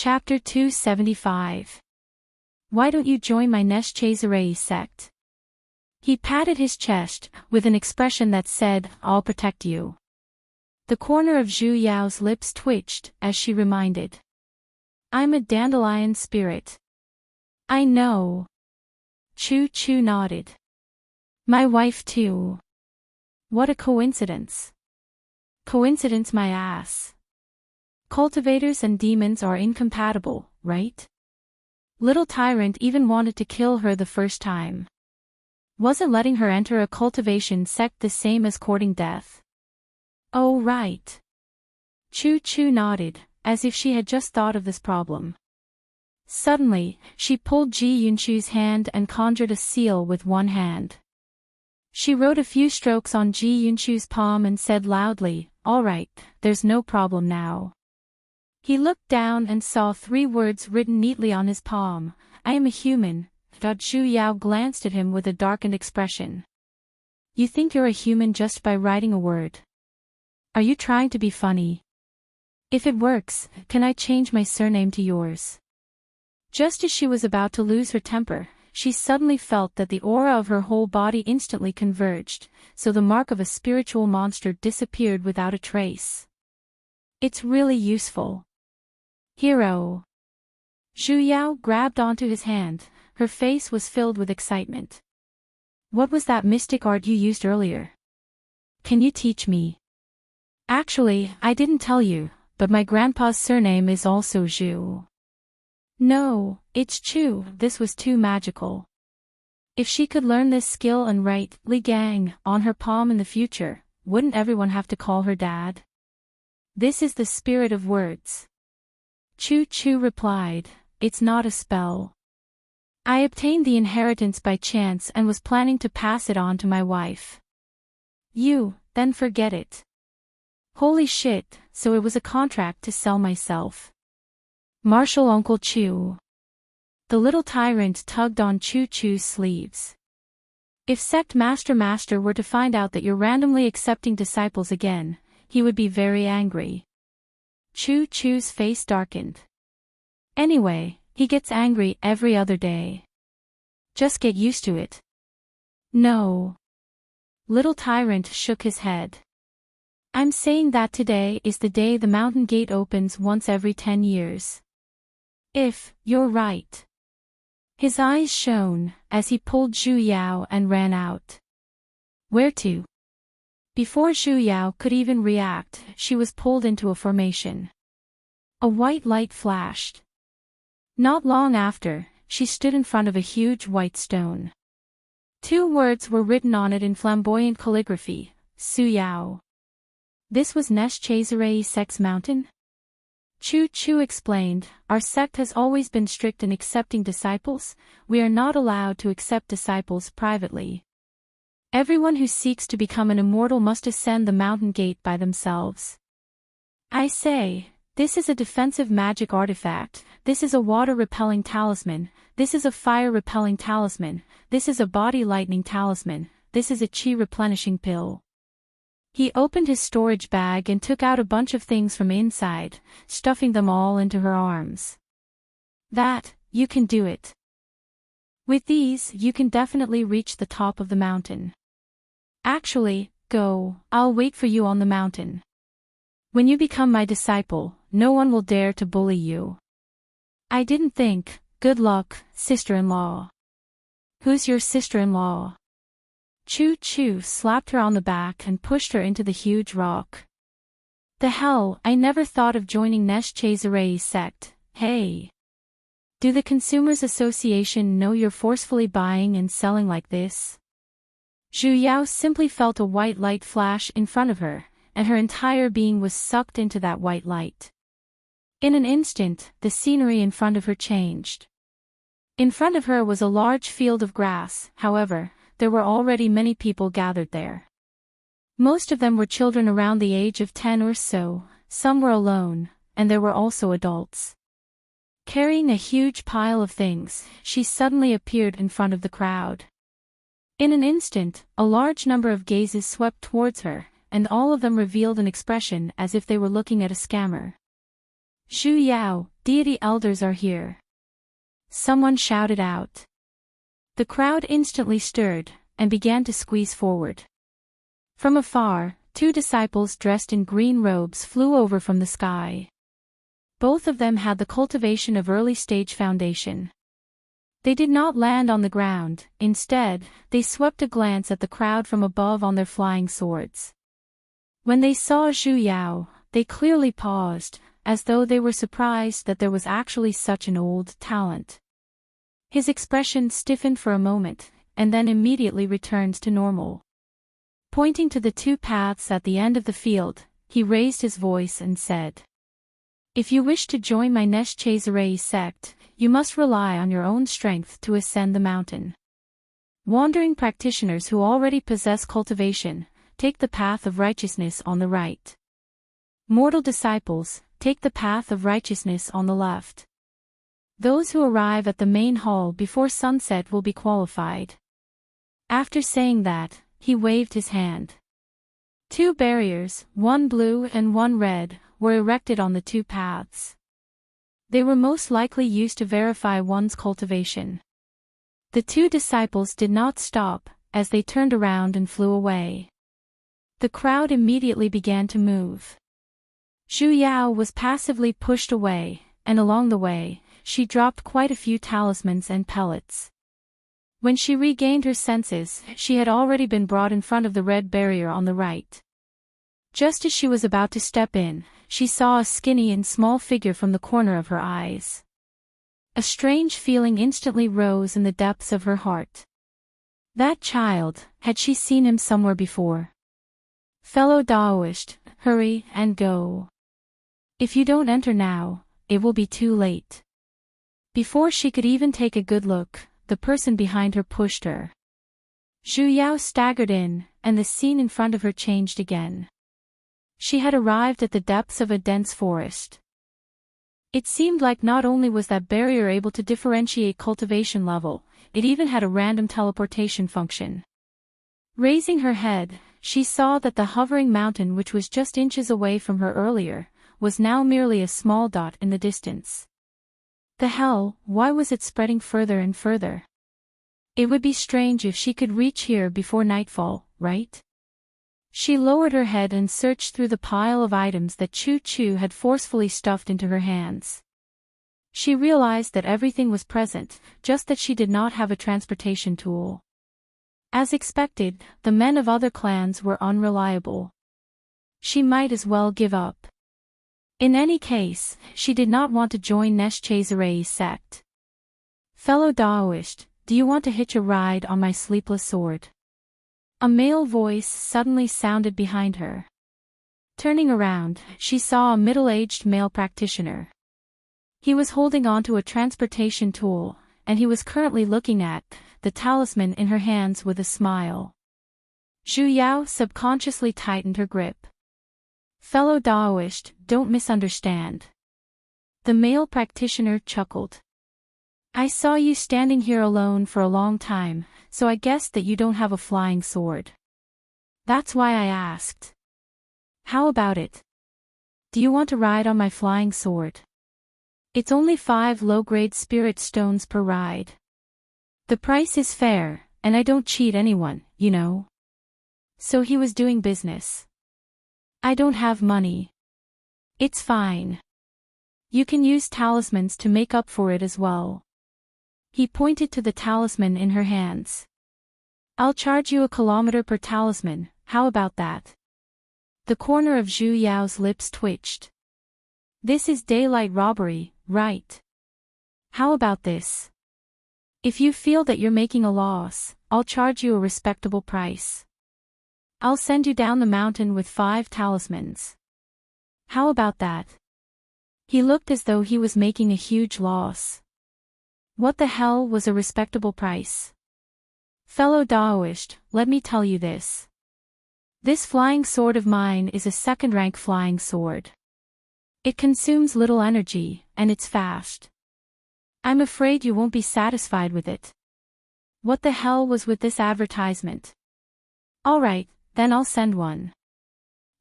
Chapter 275. Why don't you join my Neshchazerae sect? He patted his chest, with an expression that said, I'll protect you. The corner of Zhu Yao's lips twitched, as she reminded. I'm a dandelion spirit. I know. Chu Chu nodded. My wife too. What a coincidence. Coincidence my ass. Cultivators and demons are incompatible, right? Little Tyrant even wanted to kill her the first time. Wasn't letting her enter a cultivation sect the same as courting death? Oh right. Chu Chu nodded, as if she had just thought of this problem. Suddenly, she pulled Ji Yunchu's hand and conjured a seal with one hand. She wrote a few strokes on Ji Yunchu's palm and said loudly, All right, there's no problem now. He looked down and saw 3 words written neatly on his palm, I am a human. Zhu Yao glanced at him with a darkened expression. You think you're a human just by writing a word? Are you trying to be funny? If it works, can I change my surname to yours? Just as she was about to lose her temper, she suddenly felt that the aura of her whole body instantly converged, so the mark of a spiritual monster disappeared without a trace. It's really useful. Hero. Zhu Yao grabbed onto his hand, her face was filled with excitement. What was that mystic art you used earlier? Can you teach me? Actually, I didn't tell you, but my grandpa's surname is also Zhu. No, it's Chu. This was too magical. If she could learn this skill and write Li Gang on her palm in the future, wouldn't everyone have to call her dad? This is the spirit of words. Chu Chu replied, It's not a spell. I obtained the inheritance by chance and was planning to pass it on to my wife. You, then forget it. Holy shit, so it was a contract to sell myself. Martial Uncle Chu. The little tyrant tugged on Chu Chu's sleeves. If Sect Master were to find out that you're randomly accepting disciples again, he would be very angry. Chu Chu's face darkened. Anyway, he gets angry every other day. Just get used to it. No. Little Tyrant shook his head. I'm saying that today is the day the mountain gate opens once every 10 years. If you're right. His eyes shone, as he pulled Zhu Yao and ran out. Where to? Before Zhu Yao could even react, she was pulled into a formation. A white light flashed. Not long after, she stood in front of a huge white stone. 2 words were written on it in flamboyant calligraphy, Su Yao. This was Neshchazerae Sect's mountain? Chu Chu explained, Our sect has always been strict in accepting disciples. We are not allowed to accept disciples privately. Everyone who seeks to become an immortal must ascend the mountain gate by themselves. I say, this is a defensive magic artifact, this is a water-repelling talisman, this is a fire-repelling talisman, this is a body-lightening talisman, this is a chi-replenishing pill. He opened his storage bag and took out a bunch of things from inside, stuffing them all into her arms. That, you can do it. With these, you can definitely reach the top of the mountain. Actually, go, I'll wait for you on the mountain. When you become my disciple, no one will dare to bully you. I didn't think, good luck, sister-in-law. Who's your sister-in-law? Chu Chu slapped her on the back and pushed her into the huge rock. The hell, I never thought of joining Neshchazerae sect, hey. Do the Consumers Association know you're forcefully buying and selling like this? Zhu Yao simply felt a white light flash in front of her, and her entire being was sucked into that white light. In an instant, the scenery in front of her changed. In front of her was a large field of grass, however, there were already many people gathered there. Most of them were children around the age of 10 or so, some were alone, and there were also adults. Carrying a huge pile of things, she suddenly appeared in front of the crowd. In an instant, a large number of gazes swept towards her, and all of them revealed an expression as if they were looking at a scammer. Zhu Yao, Deity elders are here. Someone shouted out. The crowd instantly stirred, and began to squeeze forward. From afar, 2 disciples dressed in green robes flew over from the sky. Both of them had the cultivation of early-stage foundation. They did not land on the ground, instead, they swept a glance at the crowd from above on their flying swords. When they saw Zhu Yao, they clearly paused, as though they were surprised that there was actually such an old talent. His expression stiffened for a moment, and then immediately returned to normal. Pointing to the 2 paths at the end of the field, he raised his voice and said, "If you wish to join my Neshchazerei sect, you must rely on your own strength to ascend the mountain. Wandering practitioners who already possess cultivation, take the path of righteousness on the right. Mortal disciples, take the path of righteousness on the left. Those who arrive at the main hall before sunset will be qualified." After saying that, he waved his hand. 2 barriers, one blue and one red, were erected on the 2 paths. They were most likely used to verify one's cultivation. The 2 disciples did not stop, as they turned around and flew away. The crowd immediately began to move. Zhu Yao was passively pushed away, and along the way, she dropped quite a few talismans and pellets. When she regained her senses, she had already been brought in front of the red barrier on the right. Just as she was about to step in, she saw a skinny and small figure from the corner of her eyes. A strange feeling instantly rose in the depths of her heart. That child, had she seen him somewhere before? "Fellow Daoist, hurry and go. If you don't enter now, it will be too late." Before she could even take a good look, the person behind her pushed her. Zhu Yao staggered in, and the scene in front of her changed again. She had arrived at the depths of a dense forest. It seemed like not only was that barrier able to differentiate cultivation level, it even had a random teleportation function. Raising her head, she saw that the hovering mountain which was just inches away from her earlier, was now merely a small dot in the distance. The hell, why was it spreading further and further? It would be strange if she could reach here before nightfall, right? She lowered her head and searched through the pile of items that Chu Chu had forcefully stuffed into her hands. She realized that everything was present, just that she did not have a transportation tool. As expected, the men of other clans were unreliable. She might as well give up. In any case, she did not want to join Neshchazerei's sect. "Fellow Daoist, do you want to hitch a ride on my sleepless sword?" A male voice suddenly sounded behind her. Turning around, she saw a middle-aged male practitioner. He was holding onto a transportation tool, and he was currently looking at the talisman in her hands with a smile. Zhu Yao subconsciously tightened her grip. "Fellow Daoist, don't misunderstand." The male practitioner chuckled. "I saw you standing here alone for a long time, so I guessed that you don't have a flying sword. That's why I asked. How about it? Do you want to ride on my flying sword? It's only 5 low-grade spirit stones per ride. The price is fair, and I don't cheat anyone, you know." So he was doing business. "I don't have money." "It's fine. You can use talismans to make up for it as well." He pointed to the talisman in her hands. "I'll charge you 1 kilometer per talisman, how about that?" The corner of Zhu Yao's lips twitched. "This is daylight robbery, right? How about this? If you feel that you're making a loss, I'll charge you a respectable price. I'll send you down the mountain with 5 talismans. How about that?" He looked as though he was making a huge loss. What the hell was a respectable price? "Fellow Daoist, let me tell you this. This flying sword of mine is a second-rank flying sword. It consumes little energy, and it's fast. I'm afraid you won't be satisfied with it." What the hell was with this advertisement? "Alright, then I'll send one."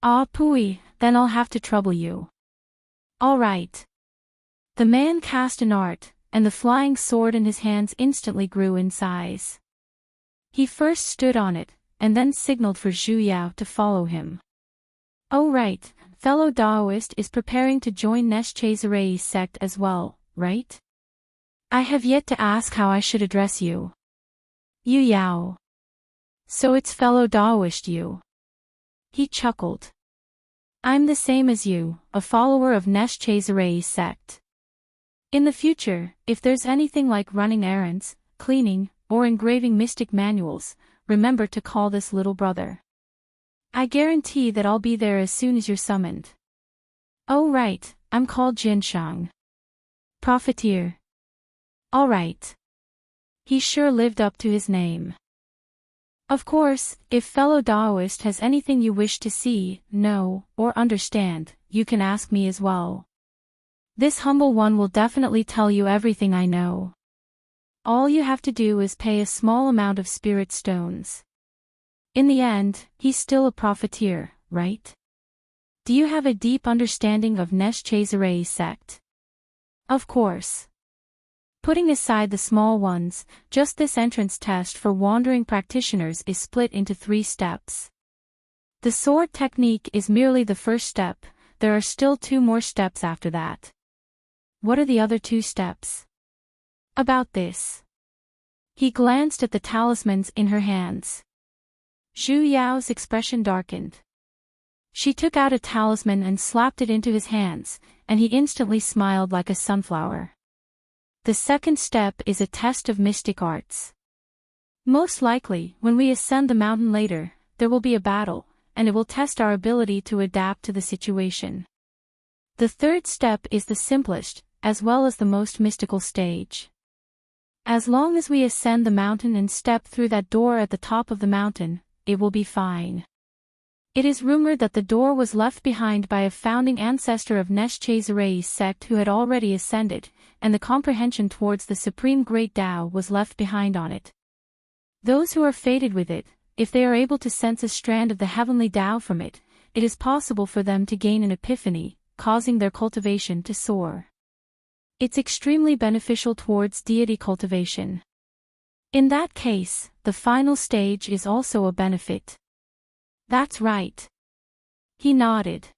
"Ah pooey, then I'll have to trouble you." "Alright." The man cast an art, and the flying sword in his hands instantly grew in size. He first stood on it, and then signaled for Zhu Yao to follow him. "Oh right, fellow Daoist is preparing to join Nesh-Chazerai's sect as well, right? I have yet to ask how I should address you." "Yu Yao. So it's fellow Daoist you." He chuckled. "I'm the same as you, a follower of Nesh-Chazerai's sect. In the future, if there's anything like running errands, cleaning, or engraving mystic manuals, remember to call this little brother. I guarantee that I'll be there as soon as you're summoned." "Oh right, I'm called Jinshang. Profiteer." "All right." He sure lived up to his name. "Of course, if fellow Daoist has anything you wish to see, know, or understand, you can ask me as well. This humble one will definitely tell you everything I know. All you have to do is pay a small amount of spirit stones. In the end, he's still a profiteer, right? Do you have a deep understanding of Nesh-Chazerai's sect?" "Of course." Putting aside the small ones, just this entrance test for wandering practitioners is split into 3 steps. The sword technique is merely the first step, there are still 2 more steps after that. "What are the other 2 steps?" "About this." He glanced at the talismans in her hands. Zhu Yao's expression darkened. She took out a talisman and slapped it into his hands, and he instantly smiled like a sunflower. "The second step is a test of mystic arts. Most likely, when we ascend the mountain later, there will be a battle, and it will test our ability to adapt to the situation. The third step is the simplest, as well as the most mystical stage. As long as we ascend the mountain and step through that door at the top of the mountain, it will be fine. It is rumored that the door was left behind by a founding ancestor of Nesh-Chazerai's sect who had already ascended, and the comprehension towards the Supreme Great Tao was left behind on it. Those who are fated with it, if they are able to sense a strand of the heavenly Tao from it, it is possible for them to gain an epiphany, causing their cultivation to soar. It's extremely beneficial towards deity cultivation. In that case, the final stage is also a benefit." "That's right." He nodded.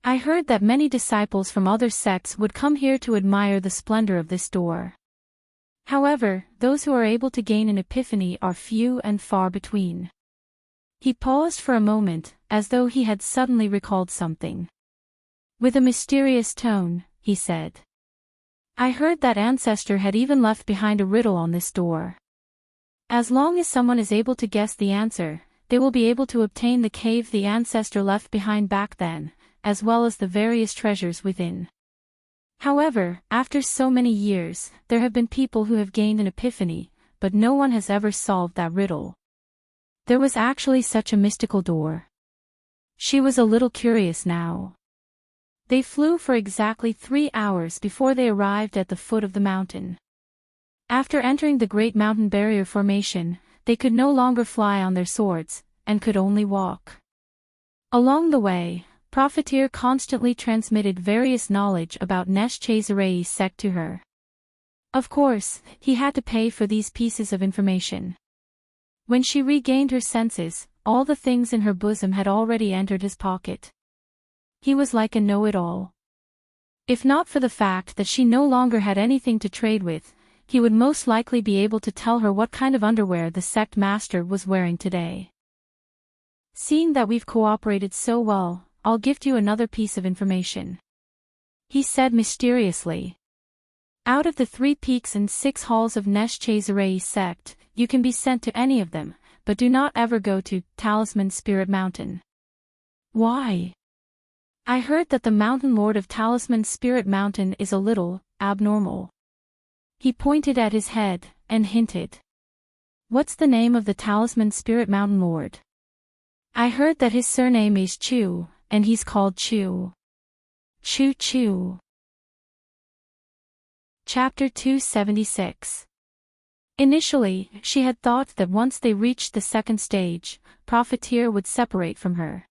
"I heard that many disciples from other sects would come here to admire the splendor of this door. However, those who are able to gain an epiphany are few and far between." He paused for a moment, as though he had suddenly recalled something. With a mysterious tone, he said, "I heard that ancestor had even left behind a riddle on this door. As long as someone is able to guess the answer, they will be able to obtain the cave the ancestor left behind back then, as well as the various treasures within. However, after so many years, there have been people who have gained an epiphany, but no one has ever solved that riddle. There was actually such a mystical door." She was a little curious now. They flew for exactly 3 hours before they arrived at the foot of the mountain. After entering the Great Mountain Barrier Formation, they could no longer fly on their swords, and could only walk. Along the way, Profiteer constantly transmitted various knowledge about Nesh-Chazerai's sect to her. Of course, he had to pay for these pieces of information. When she regained her senses, all the things in her bosom had already entered his pocket. He was like a know-it-all. If not for the fact that she no longer had anything to trade with, he would most likely be able to tell her what kind of underwear the sect master was wearing today. "Seeing that we've cooperated so well, I'll gift you another piece of information," he said mysteriously. "Out of the 3 peaks and 6 halls of Nesh-Chazerai's sect, you can be sent to any of them, but do not ever go to Talisman Spirit Mountain." "Why?" "I heard that the Mountain Lord of Talisman Spirit Mountain is a little abnormal." He pointed at his head, and hinted. "What's the name of the Talisman Spirit Mountain Lord?" "I heard that his surname is Chu, and he's called Chu. Chu Chu." Chapter 276. Initially, she had thought that once they reached the second stage, Profiteer would separate from her.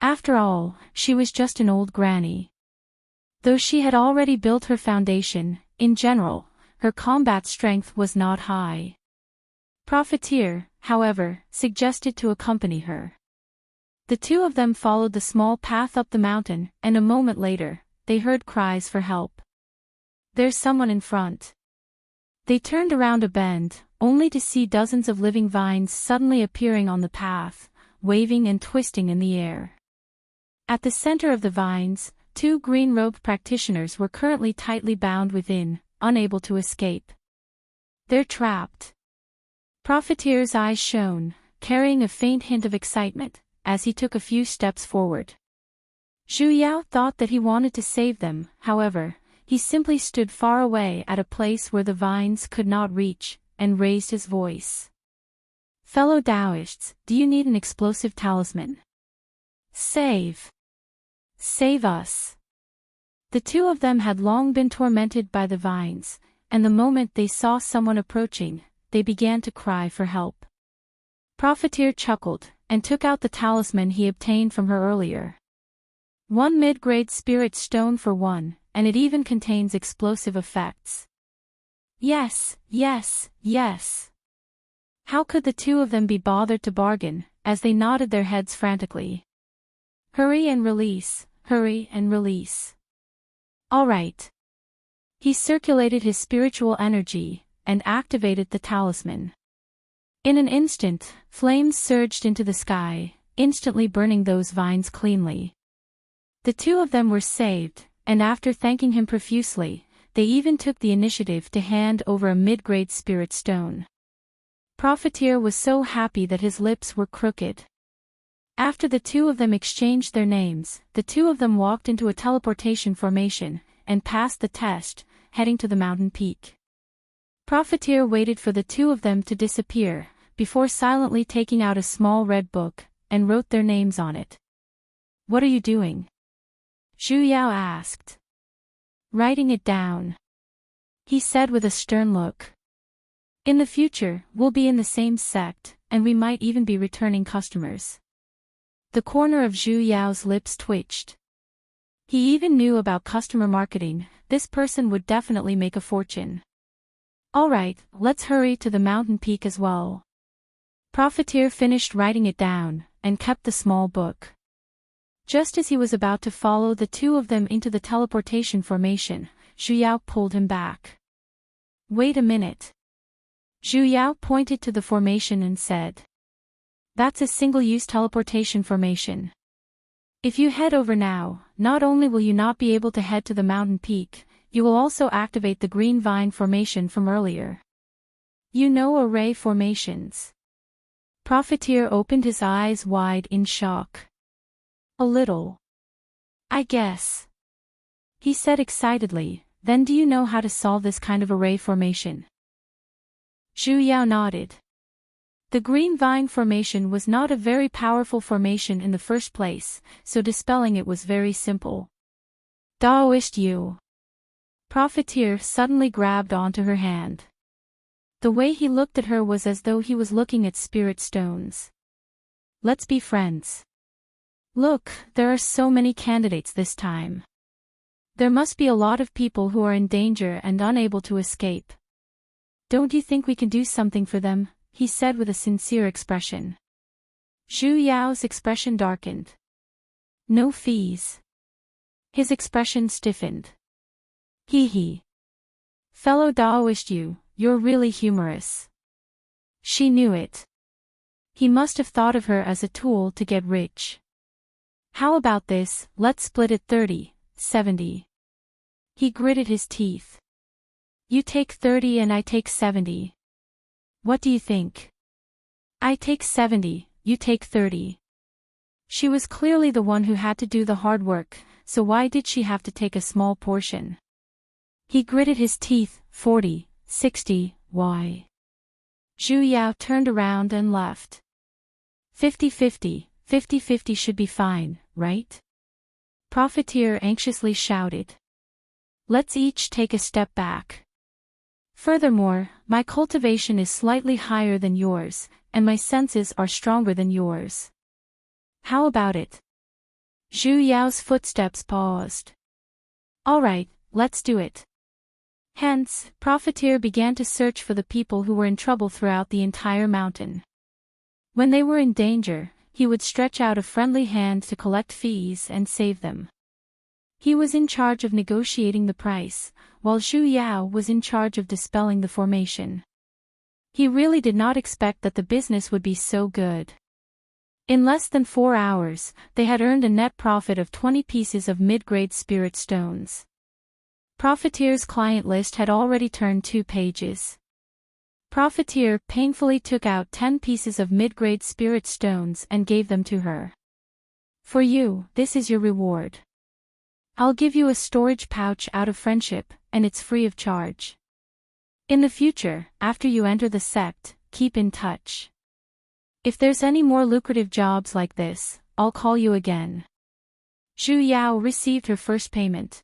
After all, she was just an old granny. Though she had already built her foundation, in general, her combat strength was not high. Profiteer, however, suggested to accompany her. The two of them followed the small path up the mountain, and a moment later, they heard cries for help. "There's someone in front." They turned around a bend, only to see dozens of living vines suddenly appearing on the path, waving and twisting in the air. At the center of the vines, two green-robed practitioners were currently tightly bound within, unable to escape. "They're trapped." Profiteer's eyes shone, carrying a faint hint of excitement, as he took a few steps forward. Zhu Yao thought that he wanted to save them, however, he simply stood far away at a place where the vines could not reach, and raised his voice. "Fellow Taoists, do you need an explosive talisman? Save us." The two of them had long been tormented by the vines, and the moment they saw someone approaching, they began to cry for help. Profiteer chuckled, and took out the talisman he obtained from her earlier. One mid-grade spirit stone for one, and it even contains explosive effects. Yes. How could the two of them be bothered to bargain, as they nodded their heads frantically? Hurry and release. All right. He circulated his spiritual energy, and activated the talisman. In an instant, flames surged into the sky, instantly burning those vines cleanly. The two of them were saved, and after thanking him profusely, they even took the initiative to hand over a mid-grade spirit stone. Profiteer was so happy that his lips were crooked. After the two of them exchanged their names, the two of them walked into a teleportation formation, and passed the test, heading to the mountain peak. Profiteer waited for the two of them to disappear, before silently taking out a small red book, and wrote their names on it. "What are you doing?" Zhu Yao asked. "Writing it down," he said with a stern look. "In the future, we'll be in the same sect, and we might even be returning customers." The corner of Zhu Yao's lips twitched. He even knew about customer marketing. This person would definitely make a fortune. "All right, let's hurry to the mountain peak as well." Profiteer finished writing it down, and kept the small book. Just as he was about to follow the two of them into the teleportation formation, Zhu Yao pulled him back. "Wait a minute." Zhu Yao pointed to the formation and said, "That's a single-use teleportation formation. If you head over now, not only will you not be able to head to the mountain peak, you will also activate the green vine formation from earlier. You know array formations." Profiteer opened his eyes wide in shock. "A little. I guess," he said excitedly. "Then do you know how to solve this kind of array formation?" Zhu Yao nodded. The green vine formation was not a very powerful formation in the first place, so dispelling it was very simple. "Taoist you." Profiteer suddenly grabbed onto her hand. The way he looked at her was as though he was looking at spirit stones. "Let's be friends. Look, there are so many candidates this time. There must be a lot of people who are in danger and unable to escape. Don't you think we can do something for them?" he said with a sincere expression. Zhu Yao's expression darkened. "No fees." His expression stiffened. Hee. "Fellow Taoist you're really humorous." She knew it. He must have thought of her as a tool to get rich. "How about this, let's split it 30-70. He gritted his teeth. "You take 30 and I take 70. What do you think?" "I take 70, you take 30. She was clearly the one who had to do the hard work, so why did she have to take a small portion? He gritted his teeth. 40-60, why? Zhu Yao turned around and left. 50-50, 50-50 should be fine, right? Profiteer anxiously shouted. Let's each take a step back. Furthermore, my cultivation is slightly higher than yours, and my senses are stronger than yours. How about it? Zhu Yao's footsteps paused. Alright, let's do it. Hence, Profiteer began to search for the people who were in trouble throughout the entire mountain. When they were in danger, he would stretch out a friendly hand to collect fees and save them. He was in charge of negotiating the price, while Zhu Yao was in charge of dispelling the formation. He really did not expect that the business would be so good. In less than 4 hours, they had earned a net profit of 20 pieces of mid-grade spirit stones. Profiteer's client list had already turned 2 pages. Profiteer painfully took out 10 pieces of mid-grade spirit stones and gave them to her. For you, this is your reward. I'll give you a storage pouch out of friendship, and it's free of charge. In the future, after you enter the sect, keep in touch. If there's any more lucrative jobs like this, I'll call you again. Zhu Yao received her first payment.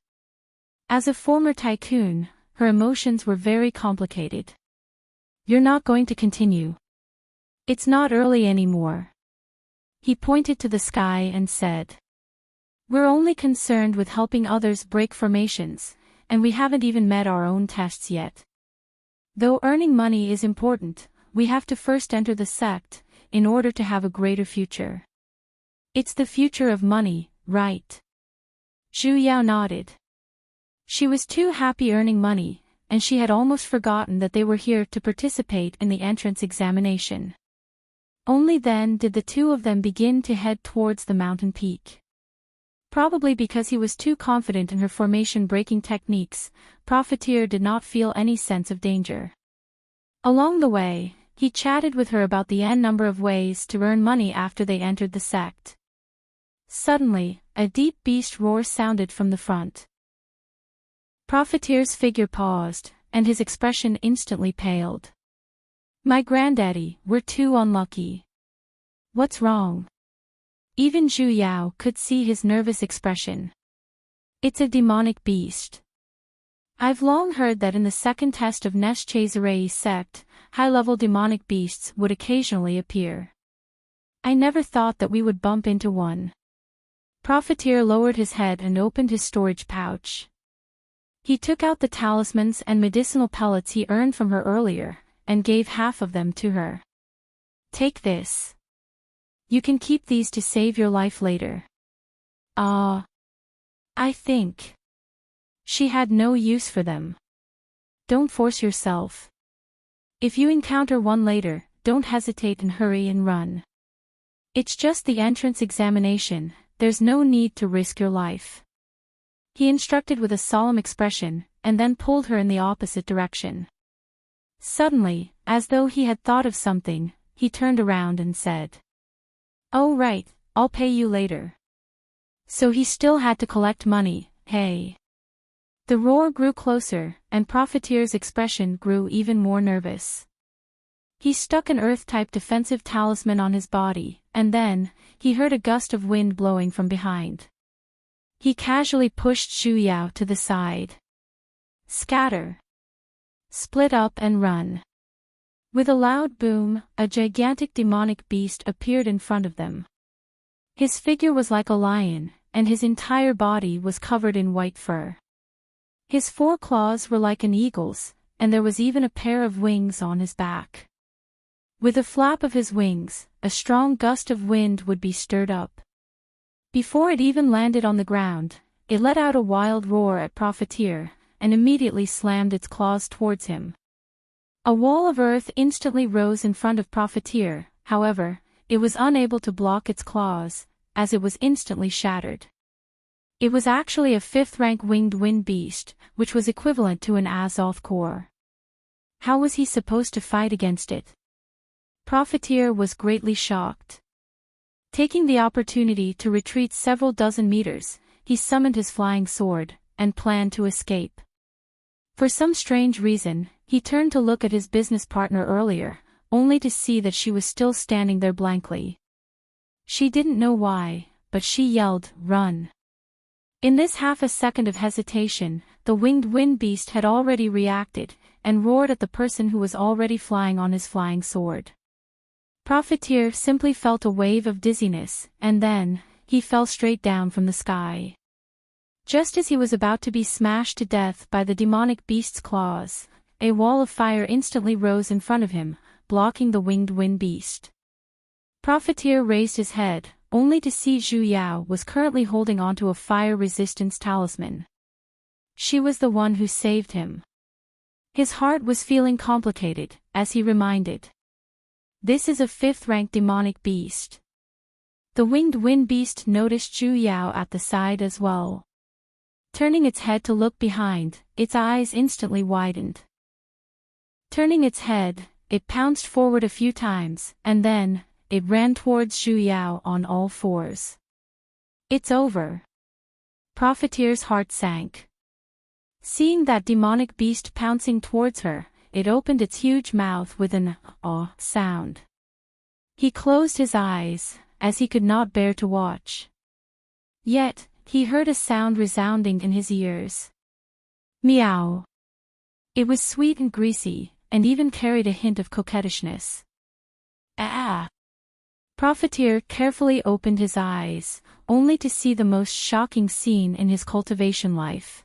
As a former tycoon, her emotions were very complicated. You're not going to continue. It's not early anymore. He pointed to the sky and said. We're only concerned with helping others break formations, and we haven't even met our own tests yet. Though earning money is important, we have to first enter the sect, in order to have a greater future. It's the future of money, right? Zhu Yao nodded. She was too happy earning money, and she had almost forgotten that they were here to participate in the entrance examination. Only then did the two of them begin to head towards the mountain peak. Probably because he was too confident in her formation-breaking techniques, Profiteer did not feel any sense of danger. Along the way, he chatted with her about the n number of ways to earn money after they entered the sect. Suddenly, a deep beast roar sounded from the front. Profiteer's figure paused, and his expression instantly paled. My granddaddy, we're too unlucky. What's wrong? Even Zhu Yao could see his nervous expression. It's a demonic beast. I've long heard that in the second test of Nesh-Chazerei sect, high-level demonic beasts would occasionally appear. I never thought that we would bump into one. Profiteer lowered his head and opened his storage pouch. He took out the talismans and medicinal pellets he earned from her earlier, and gave half of them to her. Take this. You can keep these to save your life later. I think. She had no use for them. Don't force yourself. If you encounter one later, don't hesitate and hurry and run. It's just the entrance examination, there's no need to risk your life. He instructed with a solemn expression, and then pulled her in the opposite direction. Suddenly, as though he had thought of something, he turned around and said. Oh right, I'll pay you later. So he still had to collect money, hey? The roar grew closer, and Profiteer's expression grew even more nervous. He stuck an earth-type defensive talisman on his body, and then, he heard a gust of wind blowing from behind. He casually pushed Zhu Yao to the side. Scatter. Split up and run. With a loud boom, a gigantic demonic beast appeared in front of them. His figure was like a lion, and his entire body was covered in white fur. His 4 claws were like an eagle's, and there was even a pair of wings on his back. With a flap of his wings, a strong gust of wind would be stirred up. Before it even landed on the ground, it let out a wild roar at Profiteer, and immediately slammed its claws towards him. A wall of earth instantly rose in front of Profiteer, however, it was unable to block its claws, as it was instantly shattered. It was actually a 5th-rank winged wind beast, which was equivalent to an Azoth core. How was he supposed to fight against it? Profiteer was greatly shocked. Taking the opportunity to retreat several dozen meters, he summoned his flying sword, and planned to escape. For some strange reason, he turned to look at his business partner earlier, only to see that she was still standing there blankly. She didn't know why, but she yelled, "Run!" In this half a second of hesitation, the winged wind beast had already reacted, and roared at the person who was already flying on his flying sword. Profiteer simply felt a wave of dizziness, and then, he fell straight down from the sky. Just as he was about to be smashed to death by the demonic beast's claws, a wall of fire instantly rose in front of him, blocking the winged wind beast. Profiteer raised his head, only to see Zhu Yao was currently holding onto a fire resistance talisman. She was the one who saved him. His heart was feeling complicated, as he reminded. This is a 5th-rank demonic beast. The winged wind beast noticed Zhu Yao at the side as well. Turning its head to look behind, its eyes instantly widened. Turning its head, it pounced forward a few times, and then, it ran towards Zhu Yao on all fours. It's over. Profiteer's heart sank. Seeing that demonic beast pouncing towards her, it opened its huge mouth with an "ah" sound. He closed his eyes, as he could not bear to watch. Yet, he heard a sound resounding in his ears. Meow. It was sweet and greasy, and even carried a hint of coquettishness. Ah! Profiteer carefully opened his eyes, only to see the most shocking scene in his cultivation life.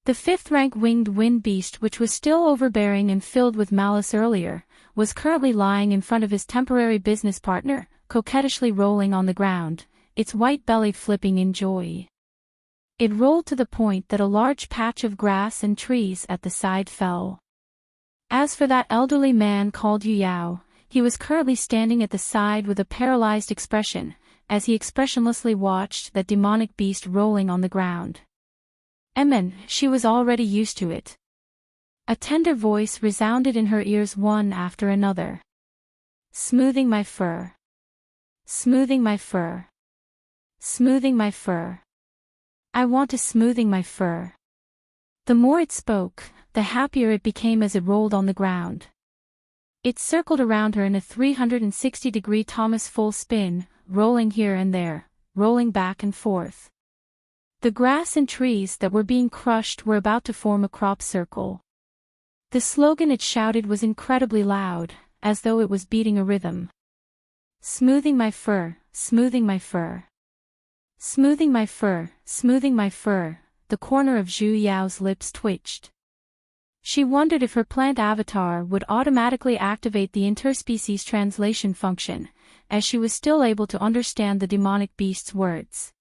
The 5th-rank winged wind beast, which was still overbearing and filled with malice earlier, was currently lying in front of his temporary business partner, coquettishly rolling on the ground, its white belly flipping in joy. It rolled to the point that a large patch of grass and trees at the side fell. As for that elderly man called Yu Yao, he was currently standing at the side with a paralyzed expression, as he expressionlessly watched that demonic beast rolling on the ground. She was already used to it. A tender voice resounded in her ears one after another. Smoothing my fur. Smoothing my fur. Smoothing my fur. I want to smoothing my fur. The more it spoke, the happier it became as it rolled on the ground. It circled around her in a 360-degree Thomas full spin, rolling here and there, rolling back and forth. The grass and trees that were being crushed were about to form a crop circle. The slogan it shouted was incredibly loud, as though it was beating a rhythm. Smoothing my fur, smoothing my fur. Smoothing my fur, smoothing my fur, the corner of Zhu Yao's lips twitched. She wondered if her plant avatar would automatically activate the interspecies translation function, as she was still able to understand the demonic beast's words.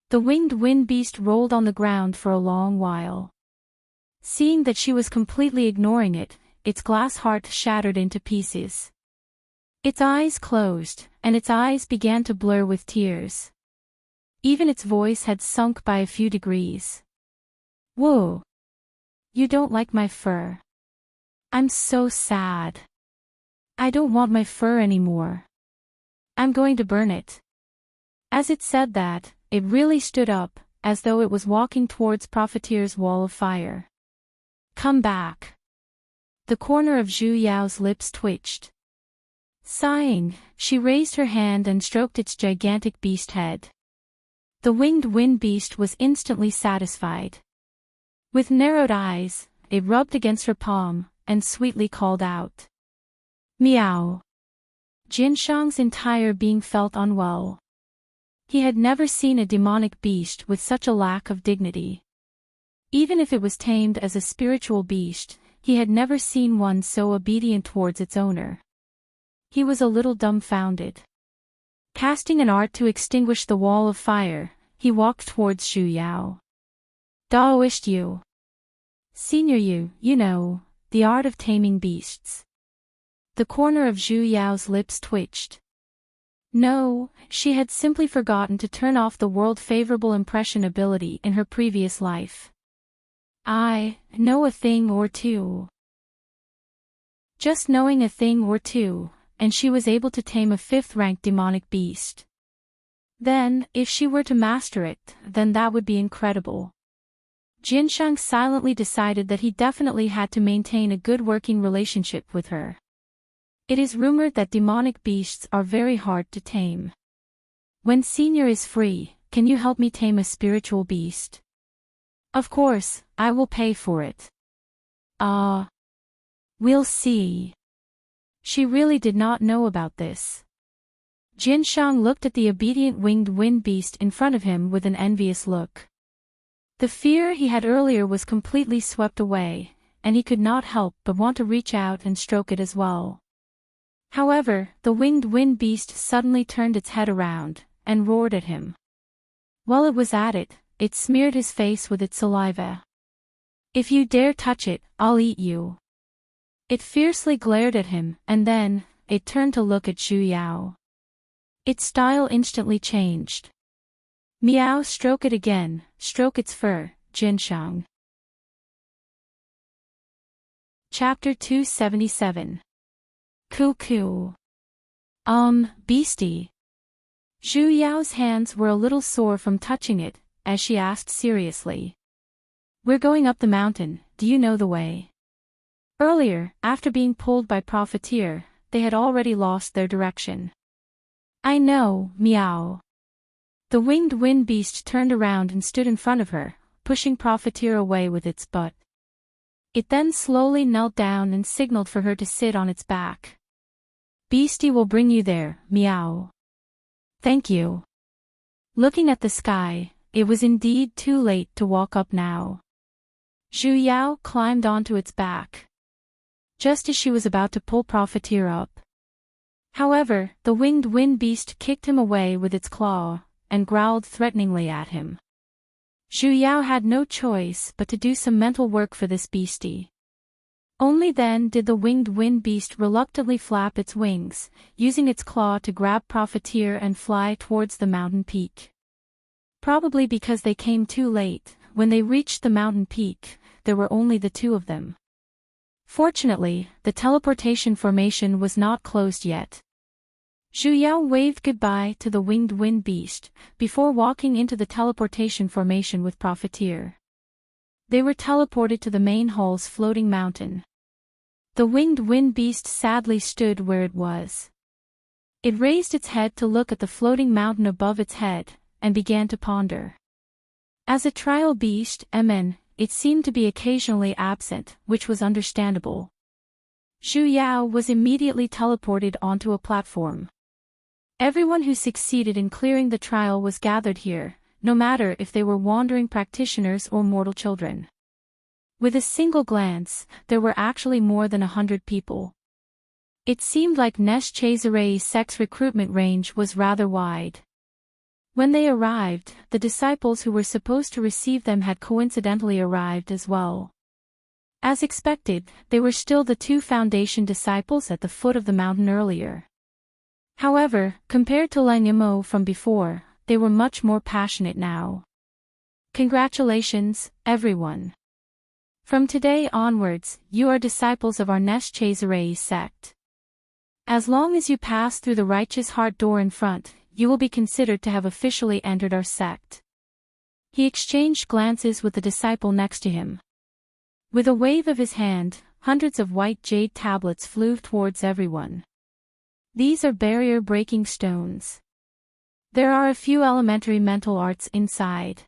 The winged wind beast rolled on the ground for a long while. Seeing that she was completely ignoring it, its glass heart shattered into pieces. Its eyes closed, and its eyes began to blur with tears. Even its voice had sunk by a few degrees. Whoa! You don't like my fur. I'm so sad. I don't want my fur anymore. I'm going to burn it. As it said that, it really stood up, as though it was walking towards Profiteer's wall of fire. Come back. The corner of Zhu Yao's lips twitched. Sighing, she raised her hand and stroked its gigantic beast head. The winged wind beast was instantly satisfied. With narrowed eyes, it rubbed against her palm, and sweetly called out. Meow. Jinshang's entire being felt unwell. He had never seen a demonic beast with such a lack of dignity. Even if it was tamed as a spiritual beast, he had never seen one so obedient towards its owner. He was a little dumbfounded. Casting an art to extinguish the wall of fire, he walked towards Zhu Yao. Daoist Yu. Senior Yu, you know, the art of taming beasts. The corner of Zhu Yao's lips twitched. No, she had simply forgotten to turn off the world-favorable impression ability in her previous life. I know a thing or two. Just knowing a thing or two, and she was able to tame a 5th-ranked demonic beast. Then, if she were to master it, then that would be incredible. Jinshang silently decided that he definitely had to maintain a good working relationship with her. It is rumored that demonic beasts are very hard to tame. When Senior is free, can you help me tame a spiritual beast? Of course, I will pay for it. We'll see. She really did not know about this. Jinshang looked at the obedient winged wind beast in front of him with an envious look. The fear he had earlier was completely swept away, and he could not help but want to reach out and stroke it as well. However, the winged wind beast suddenly turned its head around, and roared at him. While it was at it, it smeared his face with its saliva. "If you dare touch it, I'll eat you." It fiercely glared at him, and then, it turned to look at Zhu Yao. Its style instantly changed. "Meow, stroke it again, stroke its fur, Jinshang." Chapter 277. Cuckoo. Beastie. Zhu Yao's hands were a little sore from touching it, as she asked seriously. "We're going up the mountain, do you know the way?" Earlier, after being pulled by Profiteer, they had already lost their direction. "I know, meow." The winged wind beast turned around and stood in front of her, pushing Profiteer away with its butt. It then slowly knelt down and signaled for her to sit on its back. "Beastie will bring you there, meow." "Thank you." Looking at the sky, it was indeed too late to walk up now. Zhu Yao climbed onto its back. Just as she was about to pull Profiteer up. However, the winged wind beast kicked him away with its claw, and growled threateningly at him. Zhu Yao had no choice but to do some mental work for this beastie. Only then did the winged wind beast reluctantly flap its wings, using its claw to grab Profiteer and fly towards the mountain peak. Probably because they came too late, when they reached the mountain peak, there were only the two of them. Fortunately, the teleportation formation was not closed yet. Zhu Yao waved goodbye to the winged wind beast, before walking into the teleportation formation with Profiteer. They were teleported to the main hall's floating mountain. The winged wind beast sadly stood where it was. It raised its head to look at the floating mountain above its head, and began to ponder. As a trial beast, it seemed to be occasionally absent, which was understandable. Zhu Yao was immediately teleported onto a platform. Everyone who succeeded in clearing the trial was gathered here, no matter if they were wandering practitioners or mortal children. With a single glance, there were actually more than 100 people. It seemed like Nesh Chaisarei's sex recruitment range was rather wide. When they arrived, the disciples who were supposed to receive them had coincidentally arrived as well. As expected, they were still the two foundation disciples at the foot of the mountain earlier. However, compared to Lang Yamo from before, they were much more passionate now. "Congratulations, everyone. From today onwards, you are disciples of our Nesh Chaisarei's sect. As long as you pass through the righteous heart door in front, you will be considered to have officially entered our sect." He exchanged glances with the disciple next to him. With a wave of his hand, hundreds of white jade tablets flew towards everyone. These are barrier-breaking stones. There are a few elementary mental arts inside.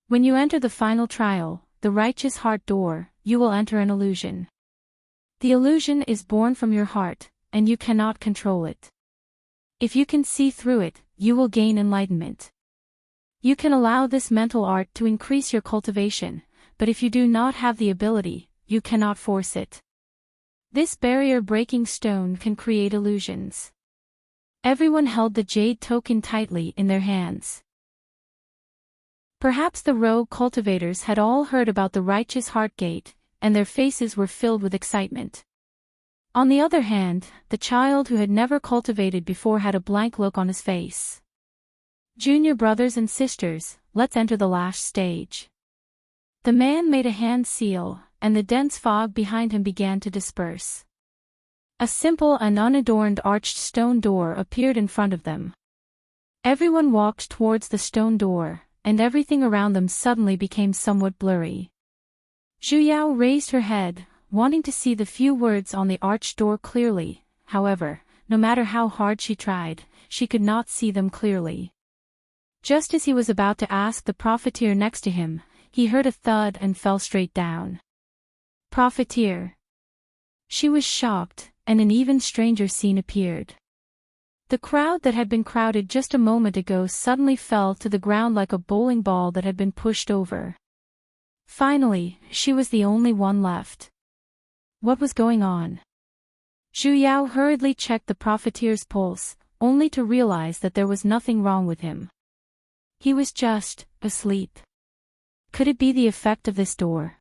When you enter the final trial, the righteous heart door, you will enter an illusion. The illusion is born from your heart, and you cannot control it. If you can see through it, you will gain enlightenment. You can allow this mental art to increase your cultivation, but if you do not have the ability, you cannot force it. This barrier-breaking stone can create illusions. Everyone held the jade token tightly in their hands. Perhaps the rogue cultivators had all heard about the righteous heart gate, and their faces were filled with excitement. On the other hand, the child who had never cultivated before had a blank look on his face. "Junior brothers and sisters, let's enter the last stage." The man made a hand seal, and the dense fog behind him began to disperse. A simple and unadorned arched stone door appeared in front of them. Everyone walked towards the stone door, and everything around them suddenly became somewhat blurry. Zhu Yao raised her head, wanting to see the few words on the arched door clearly. However, no matter how hard she tried, she could not see them clearly. Just as he was about to ask the profiteer next to him, he heard a thud and fell straight down. "Profiteer." She was shocked, and an even stranger scene appeared. The crowd that had been crowded just a moment ago suddenly fell to the ground like a bowling ball that had been pushed over. Finally, she was the only one left. What was going on? Zhu Yao hurriedly checked the profiteer's pulse, only to realize that there was nothing wrong with him. He was just asleep. Could it be the effect of this door?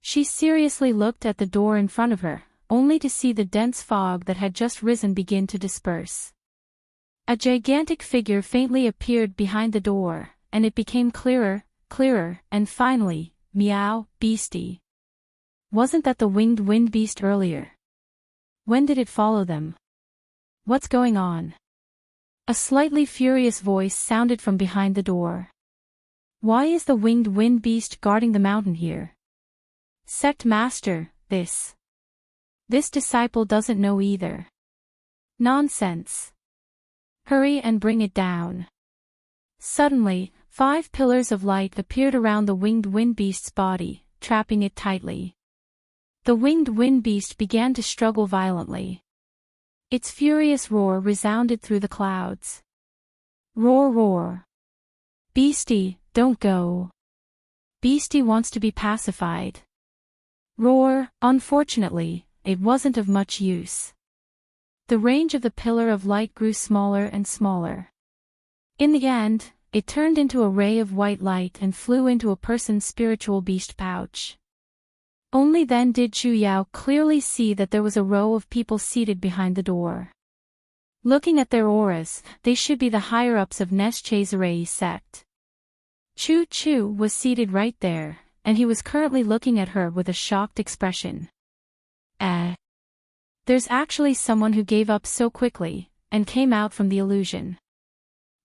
She seriously looked at the door in front of her, only to see the dense fog that had just risen begin to disperse. A gigantic figure faintly appeared behind the door, and it became clearer, and finally, meow, beastie. Wasn't that the winged wind beast earlier? When did it follow them? What's going on? A slightly furious voice sounded from behind the door. Why is the winged wind beast guarding the mountain here? Sect Master, this disciple doesn't know either. Nonsense. Hurry and bring it down. Suddenly, 5 pillars of light appeared around the winged wind beast's body, trapping it tightly. The winged wind beast began to struggle violently. Its furious roar resounded through the clouds. Roar, roar. Beastie, don't go. Beastie wants to be pacified. Roar. Unfortunately, it wasn't of much use. The range of the pillar of light grew smaller and smaller. In the end, it turned into a ray of white light and flew into a person's spiritual beast pouch. Only then did Zhu Yao clearly see that there was a row of people seated behind the door. Looking at their auras, they should be the higher-ups of Neschazerae sect. Chu Chu was seated right there, and he was currently looking at her with a shocked expression. There's actually someone who gave up so quickly, and came out from the illusion.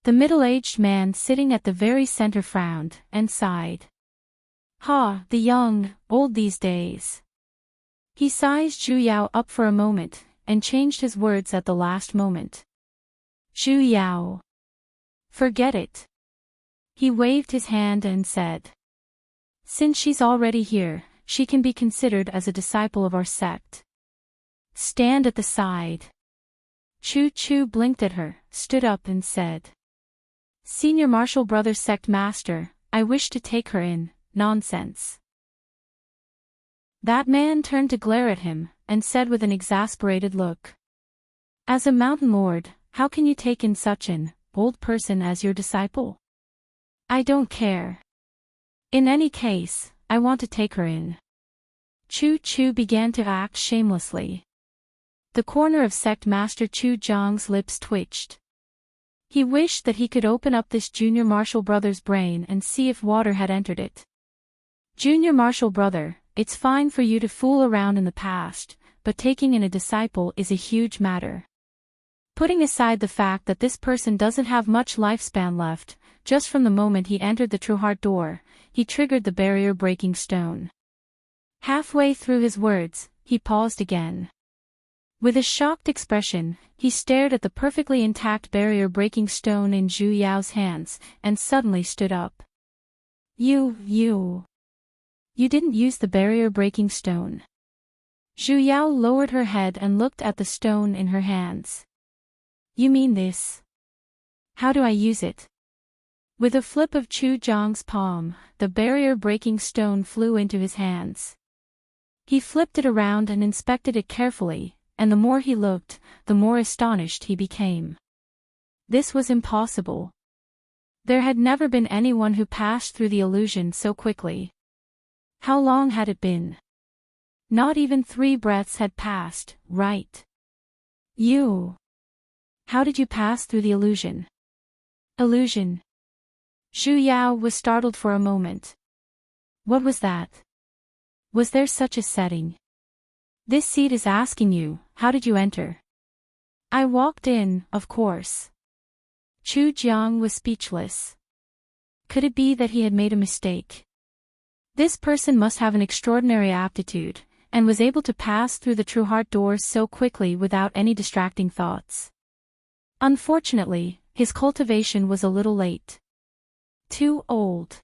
The middle-aged man sitting at the very center frowned, and sighed. The young, old these days. He sized Zhu Yao up for a moment, and changed his words at the last moment. Zhu Yao. Forget it. He waved his hand and said. Since she's already here, she can be considered as a disciple of our sect. Stand at the side. Chu Chu blinked at her, stood up and said. Senior Martial Brother Sect Master, I wish to take her in. Nonsense. That man turned to glare at him, and said with an exasperated look. As a mountain lord, how can you take in such an old person as your disciple? I don't care. In any case, I want to take her in. Chu Chu began to act shamelessly. The corner of Sect Master Chu Zhang's lips twitched. He wished that he could open up this junior martial brother's brain and see if water had entered it. Junior martial brother, it's fine for you to fool around in the past, but taking in a disciple is a huge matter. Putting aside the fact that this person doesn't have much lifespan left, just from the moment he entered the True Heart door, he triggered the barrier-breaking stone. Halfway through his words, he paused again. With a shocked expression, he stared at the perfectly intact barrier-breaking stone in Zhu Yao's hands, and suddenly stood up. You didn't use the barrier-breaking stone. Zhu Yao lowered her head and looked at the stone in her hands. You mean this? How do I use it? With a flip of Chu Zhang's palm, the barrier-breaking stone flew into his hands. He flipped it around and inspected it carefully, and the more he looked, the more astonished he became. This was impossible. There had never been anyone who passed through the illusion so quickly. How long had it been? Not even 3 breaths had passed, right? How did you pass through the illusion? Illusion? Zhu Yao was startled for a moment. What was that? Was there such a setting? This seat is asking you, how did you enter? I walked in, of course. Chu Jiang was speechless. Could it be that he had made a mistake? This person must have an extraordinary aptitude, and was able to pass through the True Heart doors so quickly without any distracting thoughts. Unfortunately, his cultivation was a little late. Too old.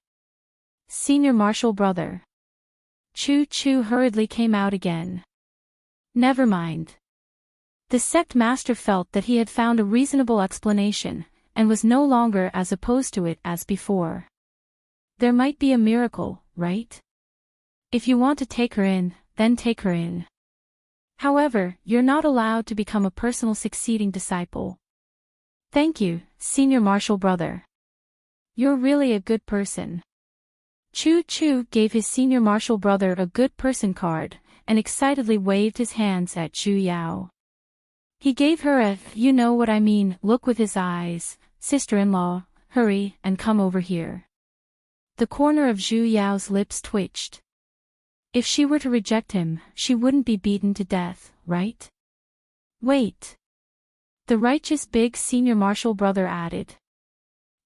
Senior martial brother. Chu Chu hurriedly came out again. Never mind. The sect master felt that he had found a reasonable explanation, and was no longer as opposed to it as before. There might be a miracle, right? If you want to take her in, then take her in. However, you're not allowed to become a personal succeeding disciple. Thank you, Senior Marshal Brother. You're really a good person. Chu Chu gave his Senior Marshal Brother a good person card, and excitedly waved his hands at Zhu Yao. He gave her a, you know what I mean, look with his eyes. Sister-in-law, hurry and come over here. The corner of Zhu Yao's lips twitched. If she were to reject him, she wouldn't be beaten to death, right? Wait. The righteous big Senior Marshal Brother added.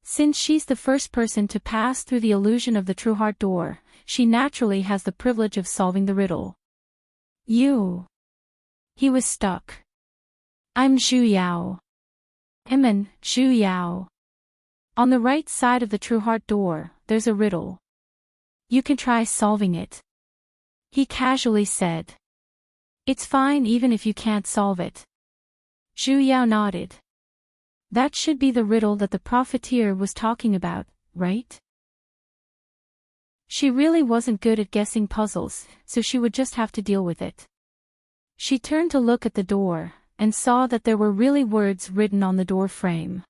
Since she's the first person to pass through the illusion of the true heart door, she naturally has the privilege of solving the riddle. You. He was stuck. I'm Zhu Yao. Zhu Yao. On the right side of the true heart door, there's a riddle. You can try solving it. He casually said. It's fine even if you can't solve it. Zhu Yao nodded. That should be the riddle that the profiteer was talking about, right? She really wasn't good at guessing puzzles, so she would just have to deal with it. She turned to look at the door, and saw that there were really words written on the door frame.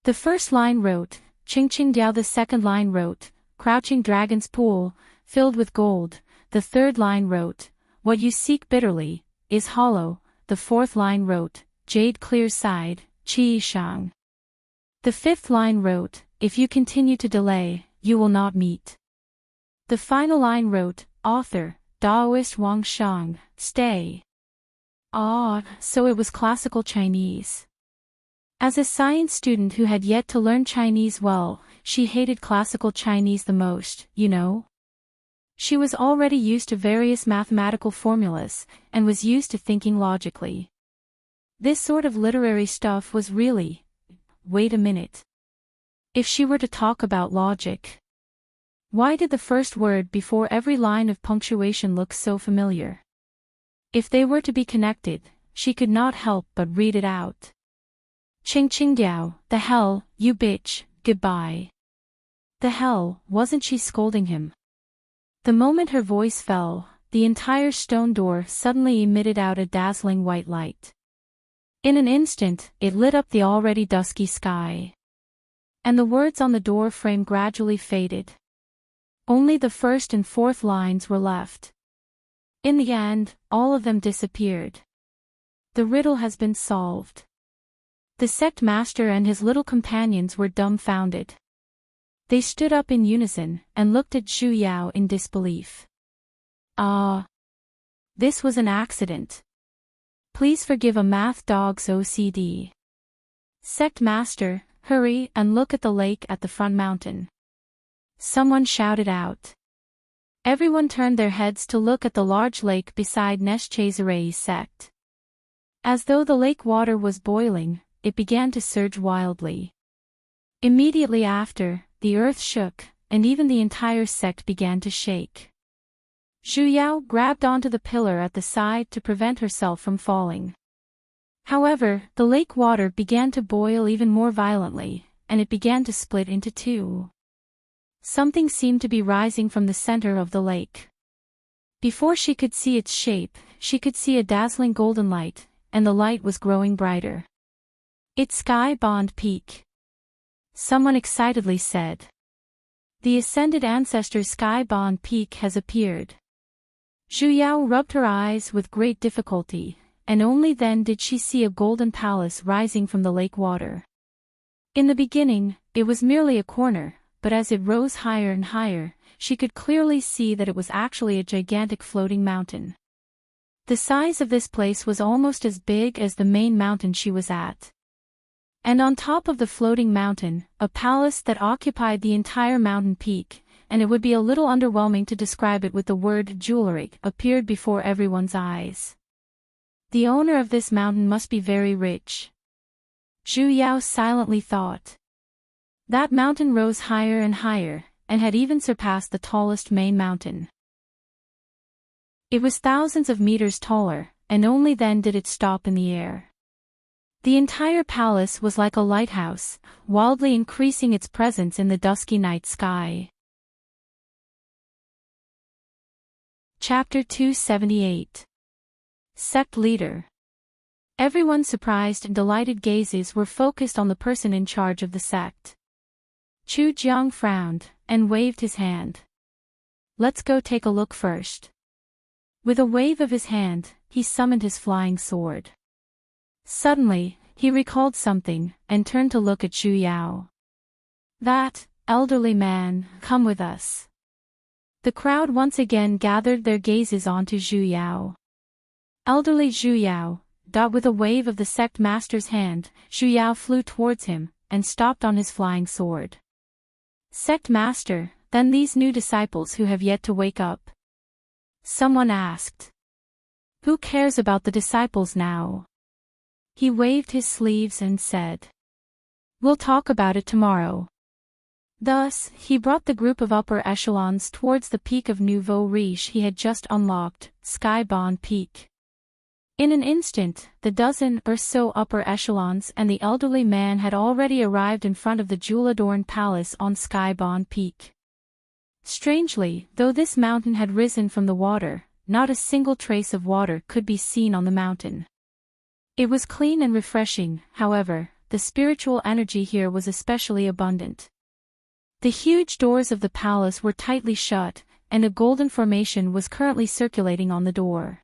The first line wrote, Ching Ching Diao. The second line wrote, Crouching Dragon's Pool, filled with gold. The third line wrote, What you seek bitterly, is hollow. The fourth line wrote, Jade Clear Side, Qi Shang. The fifth line wrote, If you continue to delay, you will not meet. The final line wrote, Author, Daoist Wang Shang, stay. So it was classical Chinese. As a science student who had yet to learn Chinese well, she hated classical Chinese the most, you know? She was already used to various mathematical formulas, and was used to thinking logically. This sort of literary stuff was really... Wait a minute. If she were to talk about logic... Why did the first word before every line of punctuation look so familiar? If they were to be connected, she could not help but read it out. Ching Ching Diao, the hell, you bitch, goodbye. The hell, wasn't she scolding him? The moment her voice fell, the entire stone door suddenly emitted out a dazzling white light. In an instant, it lit up the already dusky sky. And the words on the door frame gradually faded. Only the first and fourth lines were left. In the end, all of them disappeared. The riddle has been solved. The sect master and his little companions were dumbfounded. They stood up in unison, and looked at Zhu Yao in disbelief. This was an accident. Please forgive a math dog's OCD. Sect master, hurry and look at the lake at the front mountain. Someone shouted out. Everyone turned their heads to look at the large lake beside Neshchazerei's sect. As though the lake water was boiling, it began to surge wildly. Immediately after, the earth shook, and even the entire sect began to shake. Zhu Yao grabbed onto the pillar at the side to prevent herself from falling. However, the lake water began to boil even more violently, and it began to split into two. Something seemed to be rising from the center of the lake. Before she could see its shape, she could see a dazzling golden light, and the light was growing brighter. It's Sky Bond Peak. Someone excitedly said. The ascended ancestor's Sky Bond Peak has appeared. Zhu Yao rubbed her eyes with great difficulty, and only then did she see a golden palace rising from the lake water. In the beginning, it was merely a corner, but as it rose higher and higher, she could clearly see that it was actually a gigantic floating mountain. The size of this place was almost as big as the main mountain she was at. And on top of the floating mountain, a palace that occupied the entire mountain peak, and it would be a little underwhelming to describe it with the word jewelry, appeared before everyone's eyes. The owner of this mountain must be very rich. Zhu Yao silently thought. That mountain rose higher and higher, and had even surpassed the tallest main mountain. It was thousands of meters taller, and only then did it stop in the air. The entire palace was like a lighthouse, wildly increasing its presence in the dusky night sky. Chapter 278. Sect Leader. Everyone's surprised and delighted gazes were focused on the person in charge of the sect. Chu Jiang frowned, and waved his hand. Let's go take a look first. With a wave of his hand, he summoned his flying sword. Suddenly, he recalled something, and turned to look at Zhu Yao. That elderly man, come with us. The crowd once again gathered their gazes onto Zhu Yao. Elderly Zhu Yao, with a wave of the sect master's hand, Zhu Yao flew towards him, and stopped on his flying sword. Sect master, then these new disciples who have yet to wake up? Someone asked. Who cares about the disciples now? He waved his sleeves and said. We'll talk about it tomorrow. Thus, he brought the group of upper echelons towards the peak of Nouveau Riche he had just unlocked, Skybound Peak. In an instant, the dozen or so upper echelons and the elderly man had already arrived in front of the jewel-adorned palace on Skybound Peak. Strangely, though this mountain had risen from the water, not a single trace of water could be seen on the mountain. It was clean and refreshing, however, the spiritual energy here was especially abundant. The huge doors of the palace were tightly shut, and a golden formation was currently circulating on the door.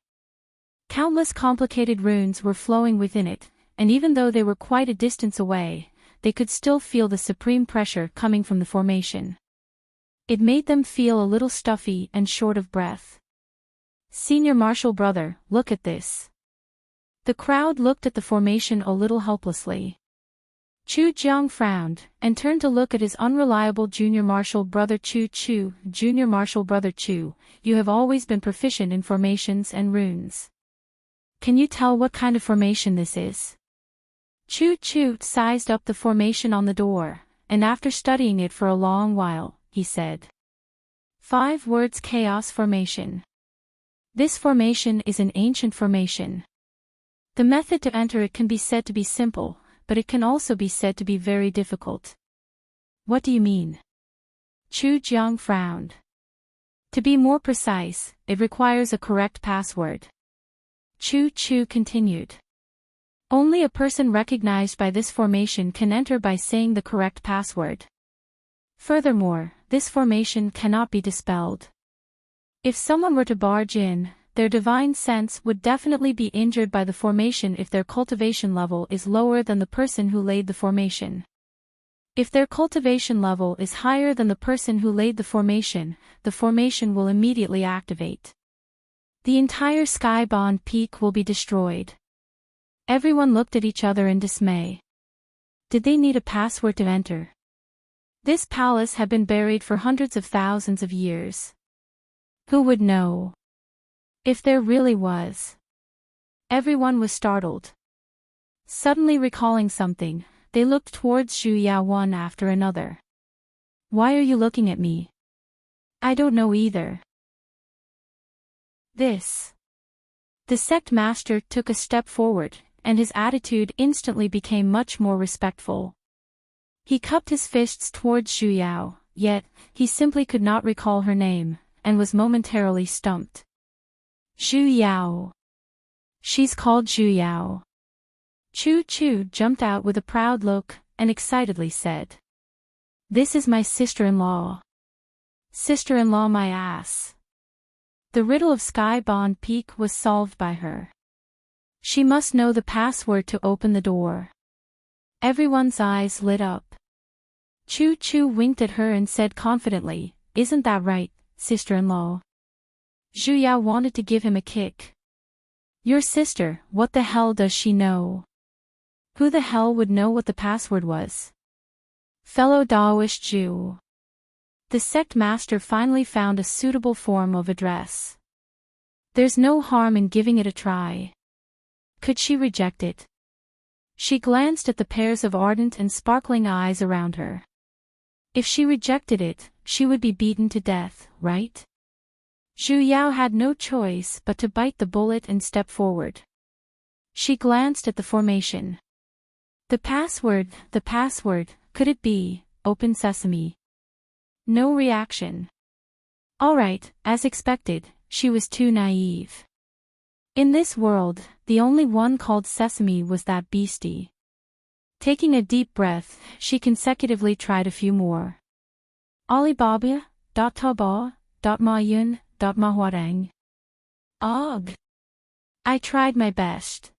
Countless complicated runes were flowing within it, and even though they were quite a distance away, they could still feel the supreme pressure coming from the formation. It made them feel a little stuffy and short of breath. Senior Marshal Brother, look at this. The crowd looked at the formation a little helplessly. Chu Jiang frowned, and turned to look at his unreliable Junior Marshal Brother Chu. Junior Marshal Brother Chu, you have always been proficient in formations and runes. Can you tell what kind of formation this is? Chu sized up the formation on the door, and after studying it for a long while, he said. 5 words Chaos Formation. This formation is an ancient formation. The method to enter it can be said to be simple, but it can also be said to be very difficult. What do you mean? Chu Jiang frowned. To be more precise, it requires a correct password. Chu continued. Only a person recognized by this formation can enter by saying the correct password. Furthermore, this formation cannot be dispelled. If someone were to barge in, their divine sense would definitely be injured by the formation if their cultivation level is lower than the person who laid the formation. If their cultivation level is higher than the person who laid the formation will immediately activate. The entire Skybound Peak will be destroyed. Everyone looked at each other in dismay. Did they need a password to enter? This palace had been buried for hundreds of thousands of years. Who would know? If there really was. Everyone was startled. Suddenly recalling something, they looked towards Zhu Yao one after another. Why are you looking at me? I don't know either. This. The sect master took a step forward, and his attitude instantly became much more respectful. He cupped his fists towards Zhu Yao, yet, he simply could not recall her name, and was momentarily stumped. Zhu Yao. She's called Zhu Yao. Chu jumped out with a proud look, and excitedly said. This is my sister-in-law. Sister-in-law my ass. The riddle of Skybound Peak was solved by her. She must know the password to open the door. Everyone's eyes lit up. Chu winked at her and said confidently, Isn't that right, sister-in-law? Zhu Yao wanted to give him a kick. Your sister, what the hell does she know? Who the hell would know what the password was? Fellow Daoist Jew. The sect master finally found a suitable form of address. There's no harm in giving it a try. Could she reject it? She glanced at the pairs of ardent and sparkling eyes around her. If she rejected it, she would be beaten to death, right? Zhu Yao had no choice but to bite the bullet and step forward. She glanced at the formation. The password, could it be, Open Sesame? No reaction. Alright, as expected, she was too naive. In this world, the only one called Sesame was that beastie. Taking a deep breath, she consecutively tried a few more. Alibaba, Taba, Mayun, Mahuarang. Ugh. I tried my best.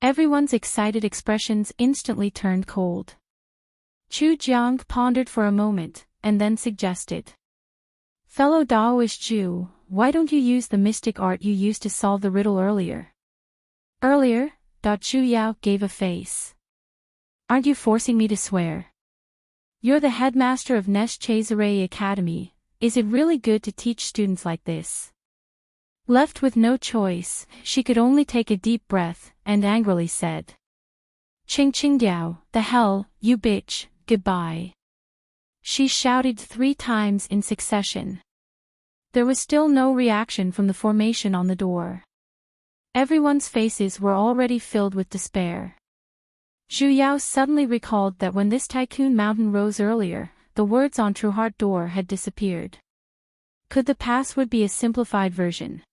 Everyone's excited expressions instantly turned cold. Chu Jiang pondered for a moment, and then suggested. Fellow Daoist Jew, why don't you use the mystic art you used to solve the riddle earlier? Earlier? Chu Yao gave a face. Aren't you forcing me to swear? You're the headmaster of Nesh Chazare Academy. Is it really good to teach students like this? Left with no choice, she could only take a deep breath, and angrily said. Ching Diao, the hell, you bitch, goodbye. She shouted 3 times in succession. There was still no reaction from the formation on the door. Everyone's faces were already filled with despair. Zhu Yao suddenly recalled that when this tycoon mountain rose earlier, the words on True Heart door had disappeared. Could the password be a simplified version?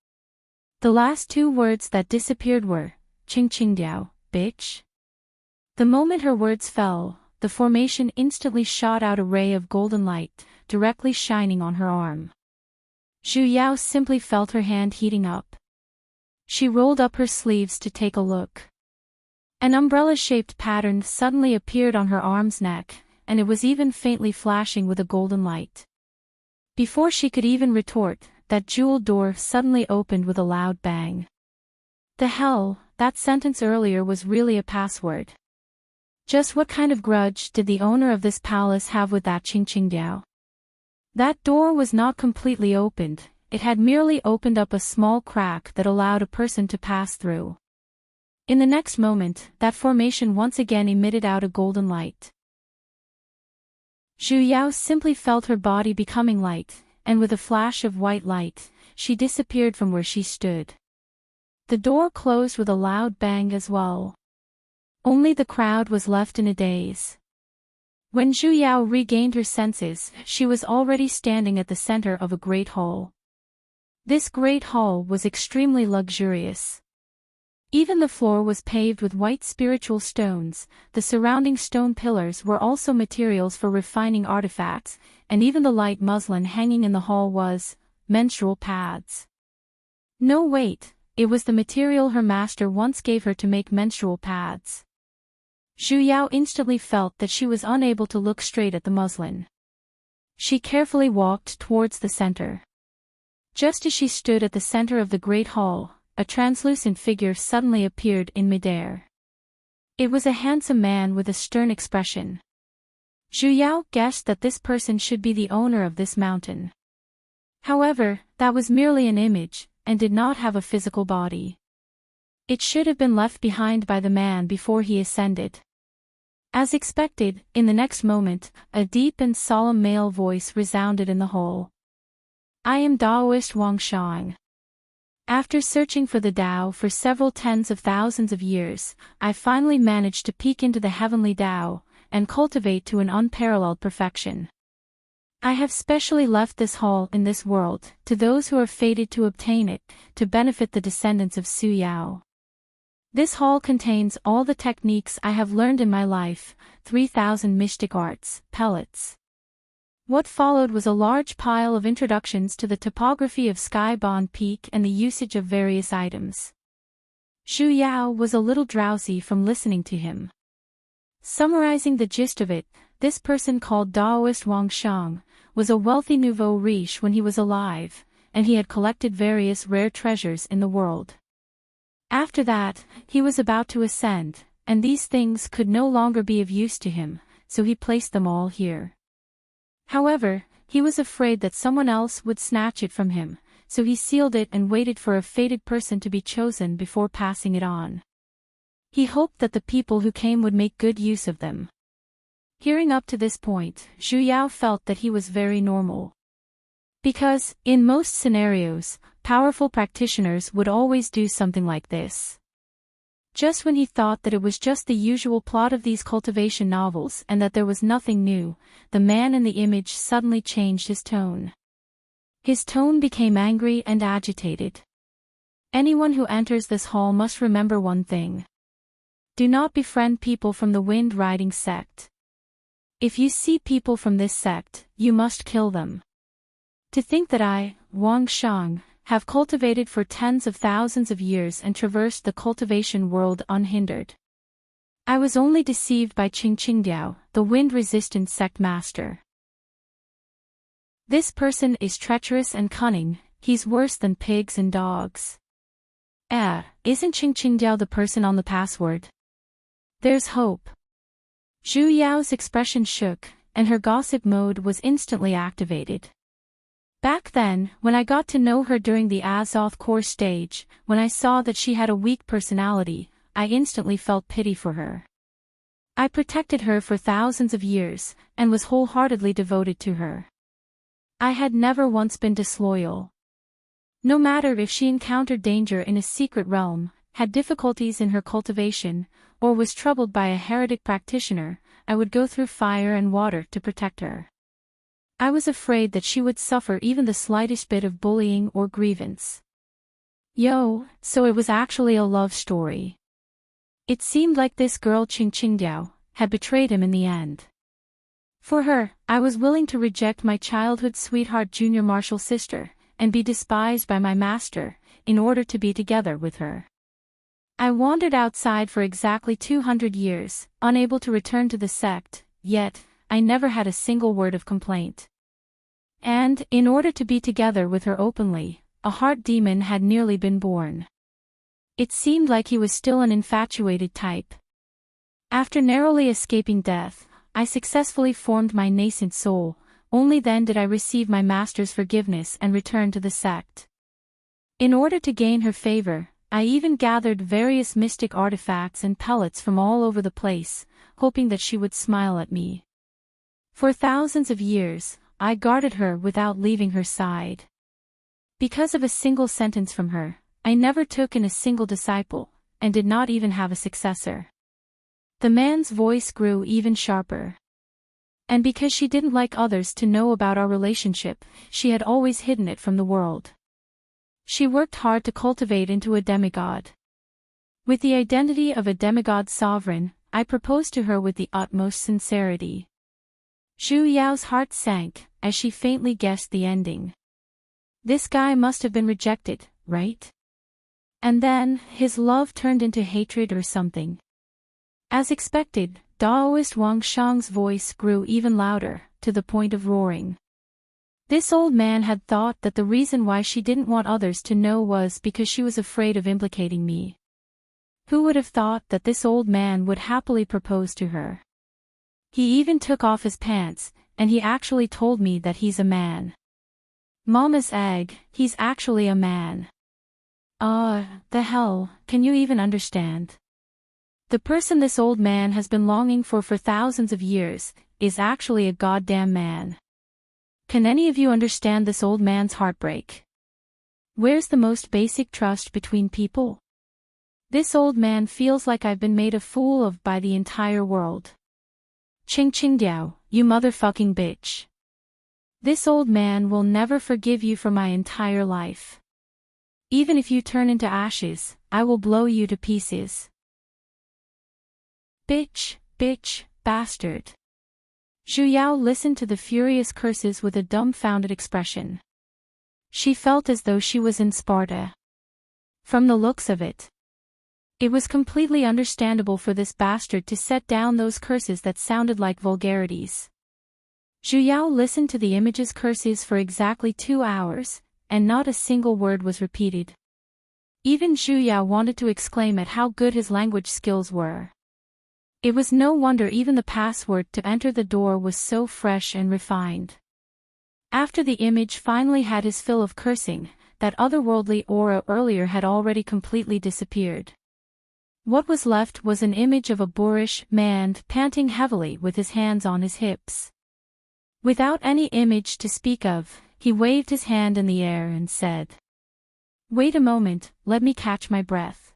The last 2 words that disappeared were, Ching Diao, bitch. The moment her words fell, the formation instantly shot out a ray of golden light, directly shining on her arm. Zhu Yao simply felt her hand heating up. She rolled up her sleeves to take a look. An umbrella-shaped pattern suddenly appeared on her arm's neck, and it was even faintly flashing with a golden light. Before she could even retort, that jeweled door suddenly opened with a loud bang. The hell, that sentence earlier was really a password. Just what kind of grudge did the owner of this palace have with that Ching Diao? That door was not completely opened, it had merely opened up a small crack that allowed a person to pass through. In the next moment, that formation once again emitted out a golden light. Zhu Yao simply felt her body becoming light, and with a flash of white light, she disappeared from where she stood. The door closed with a loud bang as well. Only the crowd was left in a daze. When Zhu Yao regained her senses, she was already standing at the center of a great hall. This great hall was extremely luxurious. Even the floor was paved with white spiritual stones, the surrounding stone pillars were also materials for refining artifacts, and even the light muslin hanging in the hall was menstrual pads. No wait, it was the material her master once gave her to make menstrual pads. Zhu Yao instantly felt that she was unable to look straight at the muslin. She carefully walked towards the center. Just as she stood at the center of the great hall, a translucent figure suddenly appeared in midair. It was a handsome man with a stern expression. Zhu Yao guessed that this person should be the owner of this mountain. However, that was merely an image, and did not have a physical body. It should have been left behind by the man before he ascended. As expected, in the next moment, a deep and solemn male voice resounded in the hall. I am Daoist Wang Shang. After searching for the Tao for several tens of thousands of years, I finally managed to peek into the heavenly Tao, and cultivate to an unparalleled perfection. I have specially left this hall in this world, to those who are fated to obtain it, to benefit the descendants of Su Yao. This hall contains all the techniques I have learned in my life, 3,000 mystic arts, pellets. What followed was a large pile of introductions to the topography of Skybound Peak and the usage of various items. Zhu Yao was a little drowsy from listening to him. Summarizing the gist of it, this person called Daoist Wang Shang was a wealthy nouveau riche when he was alive, and he had collected various rare treasures in the world. After that, he was about to ascend, and these things could no longer be of use to him, so he placed them all here. However, he was afraid that someone else would snatch it from him, so he sealed it and waited for a fated person to be chosen before passing it on. He hoped that the people who came would make good use of them. Hearing up to this point, Zhu Yao felt that he was very normal. Because, in most scenarios, powerful practitioners would always do something like this. Just when he thought that it was just the usual plot of these cultivation novels and that there was nothing new, the man in the image suddenly changed his tone. His tone became angry and agitated. Anyone who enters this hall must remember one thing. Do not befriend people from the wind-riding sect. If you see people from this sect, you must kill them. To think that I, Wang Shang, have cultivated for tens of thousands of years and traversed the cultivation world unhindered. I was only deceived by Qingqingdiao, the wind-resistant sect master. This person is treacherous and cunning, he's worse than pigs and dogs. Isn't Qingqingdiao the person on the password? There's hope. Zhu Yao's expression shook, and her gossip mode was instantly activated. Back then, when I got to know her during the Azoth core stage, when I saw that she had a weak personality, I instantly felt pity for her. I protected her for thousands of years, and was wholeheartedly devoted to her. I had never once been disloyal. No matter if she encountered danger in a secret realm, had difficulties in her cultivation, or was troubled by a heretic practitioner, I would go through fire and water to protect her. I was afraid that she would suffer even the slightest bit of bullying or grievance. So it was actually a love story. It seemed like this girl Qingqingdiao had betrayed him in the end. For her, I was willing to reject my childhood sweetheart junior martial sister, and be despised by my master, in order to be together with her. I wandered outside for exactly 200 years, unable to return to the sect, yet, I never had a single word of complaint. And, in order to be together with her openly, a heart demon had nearly been born. It seemed like he was still an infatuated type. After narrowly escaping death, I successfully formed my nascent soul, only then did I receive my master's forgiveness and return to the sect. In order to gain her favor, I even gathered various mystic artifacts and pellets from all over the place, hoping that she would smile at me. For thousands of years, I guarded her without leaving her side. Because of a single sentence from her, I never took in a single disciple, and did not even have a successor. The man's voice grew even sharper. And because she didn't like others to know about our relationship, she had always hidden it from the world. She worked hard to cultivate into a demigod. With the identity of a demigod sovereign, I proposed to her with the utmost sincerity. Zhu Yao's heart sank, as she faintly guessed the ending. This guy must have been rejected, right? And then, his love turned into hatred or something. As expected, Daoist Wang Shang's voice grew even louder, to the point of roaring. This old man had thought that the reason why she didn't want others to know was because she was afraid of implicating me. Who would have thought that this old man would happily propose to her? He even took off his pants, and he actually told me that he's a man. Mama's egg, he's actually a man. The hell, can you even understand? The person this old man has been longing for thousands of years, is actually a goddamn man. Can any of you understand this old man's heartbreak? Where's the most basic trust between people? This old man feels like I've been made a fool of by the entire world. Qingqingdiao, you motherfucking bitch. This old man will never forgive you for my entire life. Even if you turn into ashes, I will blow you to pieces. Bitch, bastard. Zhu Yao listened to the furious curses with a dumbfounded expression. She felt as though she was in Sparta. From the looks of it, it was completely understandable for this bastard to set down those curses that sounded like vulgarities. Zhu Yao listened to the image's curses for exactly 2 hours, and not a single word was repeated. Even Zhu Yao wanted to exclaim at how good his language skills were. It was no wonder even the password to enter the door was so fresh and refined. After the image finally had his fill of cursing, that otherworldly aura earlier had already completely disappeared. What was left was an image of a boorish man panting heavily with his hands on his hips. Without any image to speak of, he waved his hand in the air and said, "Wait a moment, let me catch my breath."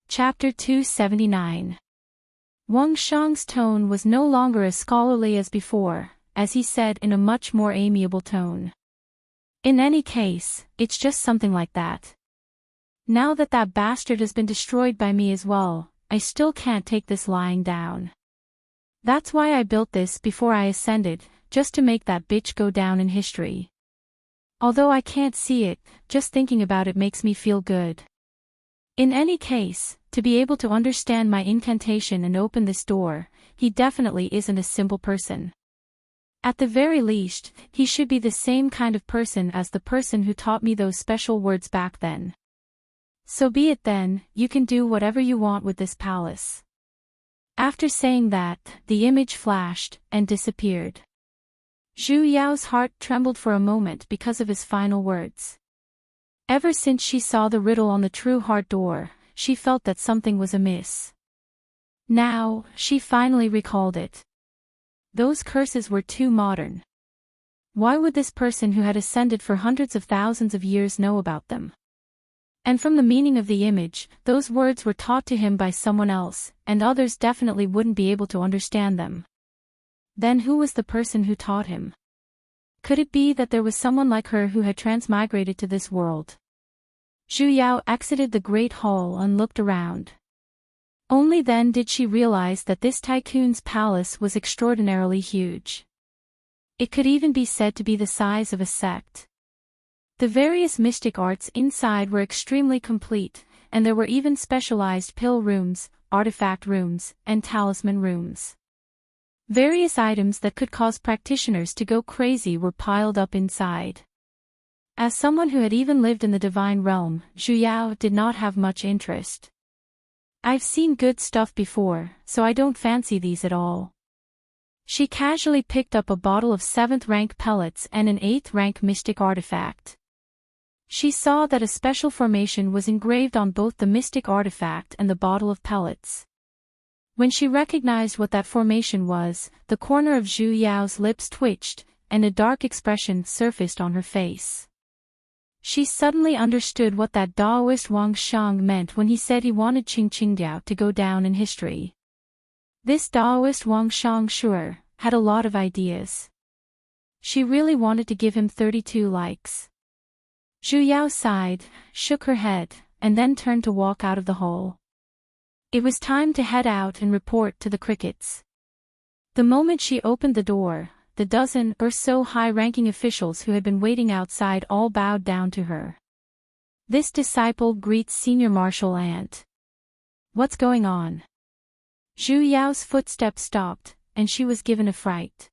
Chapter 279. Wang Shang's tone was no longer as scholarly as before, as he said in a much more amiable tone. "In any case, it's just something like that. Now that that bastard has been destroyed by me as well, I still can't take this lying down. That's why I built this before I ascended, just to make that bitch go down in history. Although I can't see it, just thinking about it makes me feel good. In any case, to be able to understand my incantation and open this door, he definitely isn't a simple person. At the very least, he should be the same kind of person as the person who taught me those special words back then. So be it then, you can do whatever you want with this palace." After saying that, the image flashed and disappeared. Zhu Yao's heart trembled for a moment because of his final words. Ever since she saw the riddle on the true heart door, she felt that something was amiss. Now, she finally recalled it. Those curses were too modern. Why would this person who had ascended for hundreds of thousands of years know about them? And from the meaning of the image, those words were taught to him by someone else, and others definitely wouldn't be able to understand them. Then who was the person who taught him? Could it be that there was someone like her who had transmigrated to this world? Zhu Yao exited the great hall and looked around. Only then did she realize that this tycoon's palace was extraordinarily huge. It could even be said to be the size of a sect. The various mystic arts inside were extremely complete, and there were even specialized pill rooms, artifact rooms, and talisman rooms. Various items that could cause practitioners to go crazy were piled up inside. As someone who had even lived in the divine realm, Zhu Yao did not have much interest. "I've seen good stuff before, so I don't fancy these at all." She casually picked up a bottle of 7th rank pellets and an 8th rank mystic artifact. She saw that a special formation was engraved on both the mystic artifact and the bottle of pellets. When she recognized what that formation was, the corner of Zhu Yao's lips twitched, and a dark expression surfaced on her face. She suddenly understood what that Taoist Wang Shang meant when he said he wanted Qingqingdiao to go down in history. This Taoist Wang Shang sure had a lot of ideas. She really wanted to give him 32 likes. Zhu Yao sighed, shook her head, and then turned to walk out of the hall. It was time to head out and report to the crickets. The moment she opened the door, the dozen or so high-ranking officials who had been waiting outside all bowed down to her. "This disciple greets Senior Marshal Ant." "What's going on?" Zhu Yao's footsteps stopped, and she was given a fright.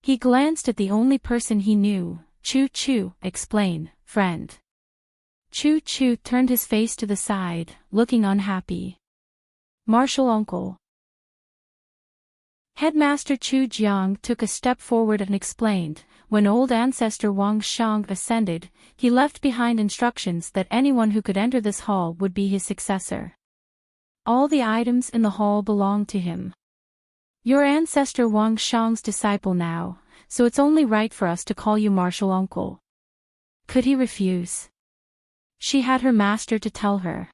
He glanced at the only person he knew. "Chu Chu, explain, friend." Chu Chu turned his face to the side, looking unhappy. "Marshal uncle." Headmaster Chu Jiang took a step forward and explained, when old ancestor Wang Shang ascended, he left behind instructions that anyone who could enter this hall would be his successor. All the items in the hall belonged to him. "You're ancestor Wang Shang's disciple now, so it's only right for us to call you Marshal uncle." Could he refuse? She had her master to tell her.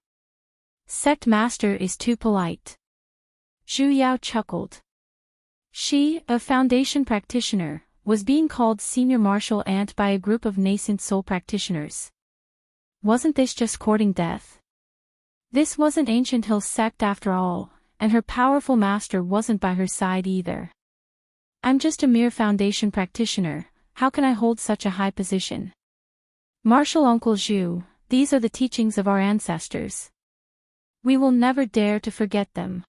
Sect master is too polite. Zhu Yao chuckled. She, a foundation practitioner, was being called Senior Marshal Ant by a group of nascent soul practitioners. Wasn't this just courting death? This wasn't Ancient Hill's sect after all, and her powerful master wasn't by her side either. "I'm just a mere foundation practitioner, how can I hold such a high position?" "Marshal Uncle Zhu, these are the teachings of our ancestors. We will never dare to forget them."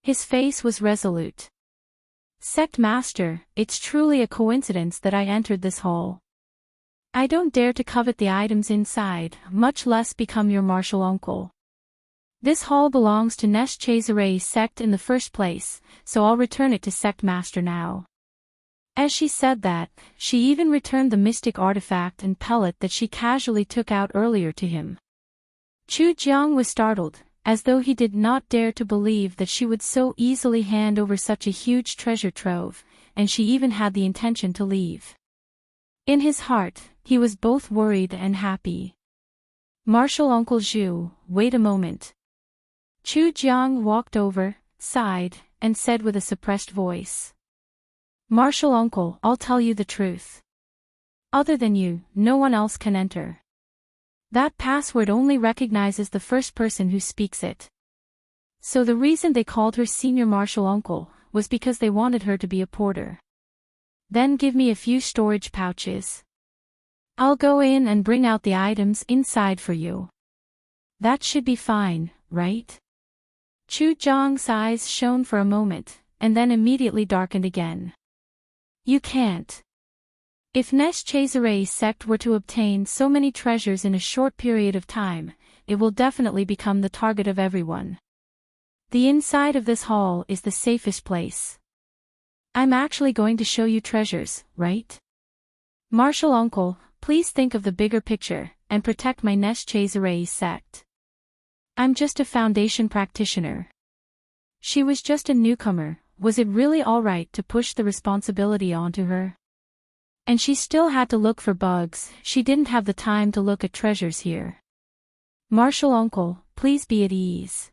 His face was resolute. "Sect master, it's truly a coincidence that I entered this hall. I don't dare to covet the items inside, much less become your martial uncle. This hall belongs to Nesh Chezare's sect in the first place, so I'll return it to sect master now." As she said that, she even returned the mystic artifact and pellet that she casually took out earlier to him. Chu Jiang was startled, as though he did not dare to believe that she would so easily hand over such a huge treasure trove, and she even had the intention to leave. In his heart, he was both worried and happy. Martial Uncle Zhu, wait a moment. Chu Jiang walked over, sighed, and said with a suppressed voice. Martial Uncle, I'll tell you the truth. Other than you, no one else can enter. That password only recognizes the first person who speaks it. So the reason they called her Senior Martial Uncle was because they wanted her to be a porter. Then give me a few storage pouches. I'll go in and bring out the items inside for you. That should be fine, right? Chu Jiang's eyes shone for a moment, and then immediately darkened again. You can't. If Neshchazere's sect were to obtain so many treasures in a short period of time, it will definitely become the target of everyone. The inside of this hall is the safest place. I'm actually going to show you treasures, right? Martial Uncle, please think of the bigger picture, and protect my Neshchazere's sect. I'm just a foundation practitioner. She was just a newcomer, was it really alright to push the responsibility onto her? And she still had to look for bugs, she didn't have the time to look at treasures here. Martial Uncle, please be at ease.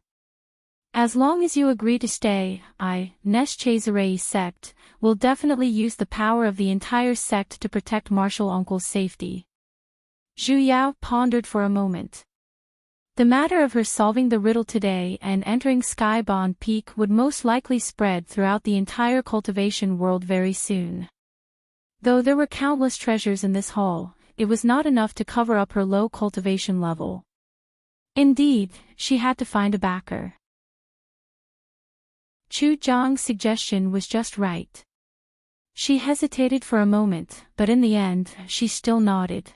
As long as you agree to stay, Neshchazere's sect, will definitely use the power of the entire sect to protect Martial Uncle's safety. Zhu Yao pondered for a moment. The matter of her solving the riddle today and entering Skybound Peak would most likely spread throughout the entire cultivation world very soon. Though there were countless treasures in this hall, it was not enough to cover up her low cultivation level. Indeed, she had to find a backer. Chu Jiang's suggestion was just right. She hesitated for a moment, but in the end, she still nodded.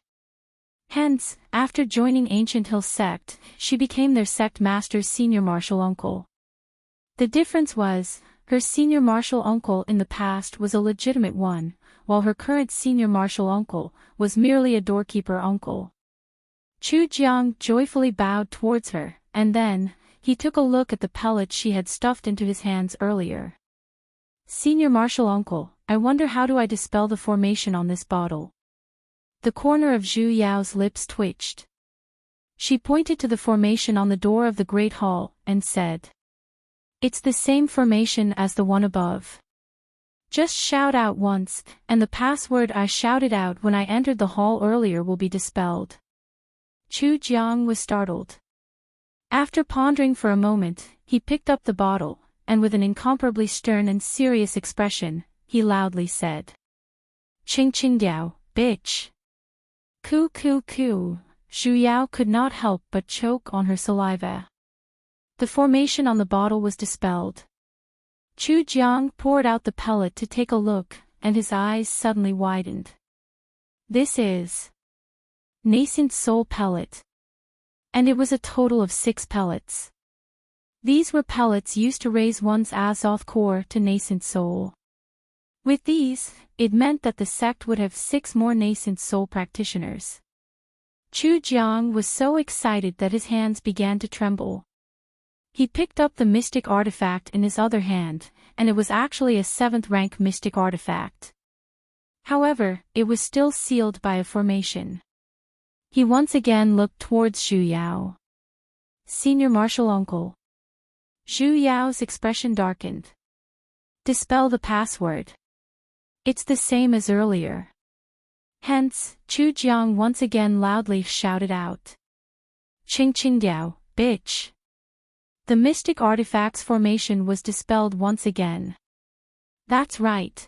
Hence, after joining Ancient Hill sect, she became their sect master's senior martial uncle. The difference was, her senior martial uncle in the past was a legitimate one, while her current senior martial uncle was merely a doorkeeper uncle. Chu Jiang joyfully bowed towards her, and then, he took a look at the pellets she had stuffed into his hands earlier. Senior martial uncle, I wonder how do I dispel the formation on this bottle? The corner of Zhu Yao's lips twitched. She pointed to the formation on the door of the Great Hall, and said. It's the same formation as the one above. Just shout out once, and the password I shouted out when I entered the hall earlier will be dispelled. Chu Jiang was startled. After pondering for a moment, he picked up the bottle, and with an incomparably stern and serious expression, he loudly said. Ching ching diao, bitch. Coo coo coo, Zhu Yao could not help but choke on her saliva. The formation on the bottle was dispelled. Chu Jiang poured out the pellet to take a look, and his eyes suddenly widened. This is Nascent Soul Pellet. And it was a total of 6 pellets. These were pellets used to raise one's Azoth core to Nascent Soul. With these, it meant that the sect would have 6 more Nascent Soul practitioners. Chu Jiang was so excited that his hands began to tremble. He picked up the mystic artifact in his other hand, and it was actually a 7th rank mystic artifact. However, it was still sealed by a formation. He once again looked towards Zhu Yao. Senior martial uncle. Zhu Yao's expression darkened. Dispel the password. It's the same as earlier. Hence, Chu Jiang once again loudly shouted out. Ching ching diao, bitch. The mystic artifact's formation was dispelled once again. That's right.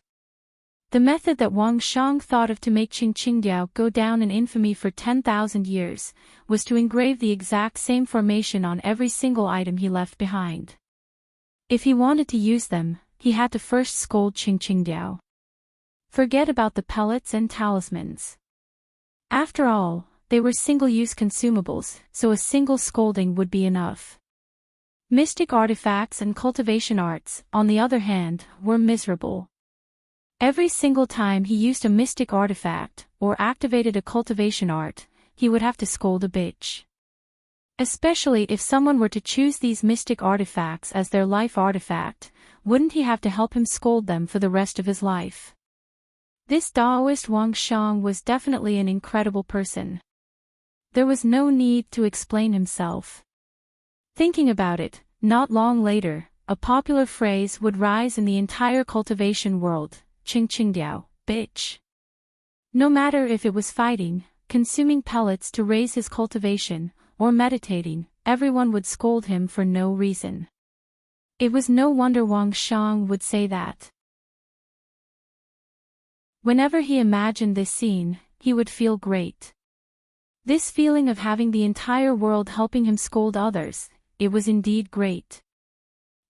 The method that Wang Shang thought of to make Ching Ching Diao go down in infamy for 10,000 years, was to engrave the exact same formation on every single item he left behind. If he wanted to use them, he had to first scold Ching Ching Diao. Forget about the pellets and talismans. After all, they were single-use consumables, so a single scolding would be enough. Mystic artifacts and cultivation arts, on the other hand, were miserable. Every single time he used a mystic artifact, or activated a cultivation art, he would have to scold a bitch. Especially if someone were to choose these mystic artifacts as their life artifact, wouldn't he have to help him scold them for the rest of his life? This Daoist Wang Shang was definitely an incredible person. There was no need to explain himself. Thinking about it, not long later, a popular phrase would rise in the entire cultivation world, Qing Qingdiao, bitch. No matter if it was fighting, consuming pellets to raise his cultivation, or meditating, everyone would scold him for no reason. It was no wonder Wang Shang would say that. Whenever he imagined this scene, he would feel great. This feeling of having the entire world helping him scold others, it was indeed great.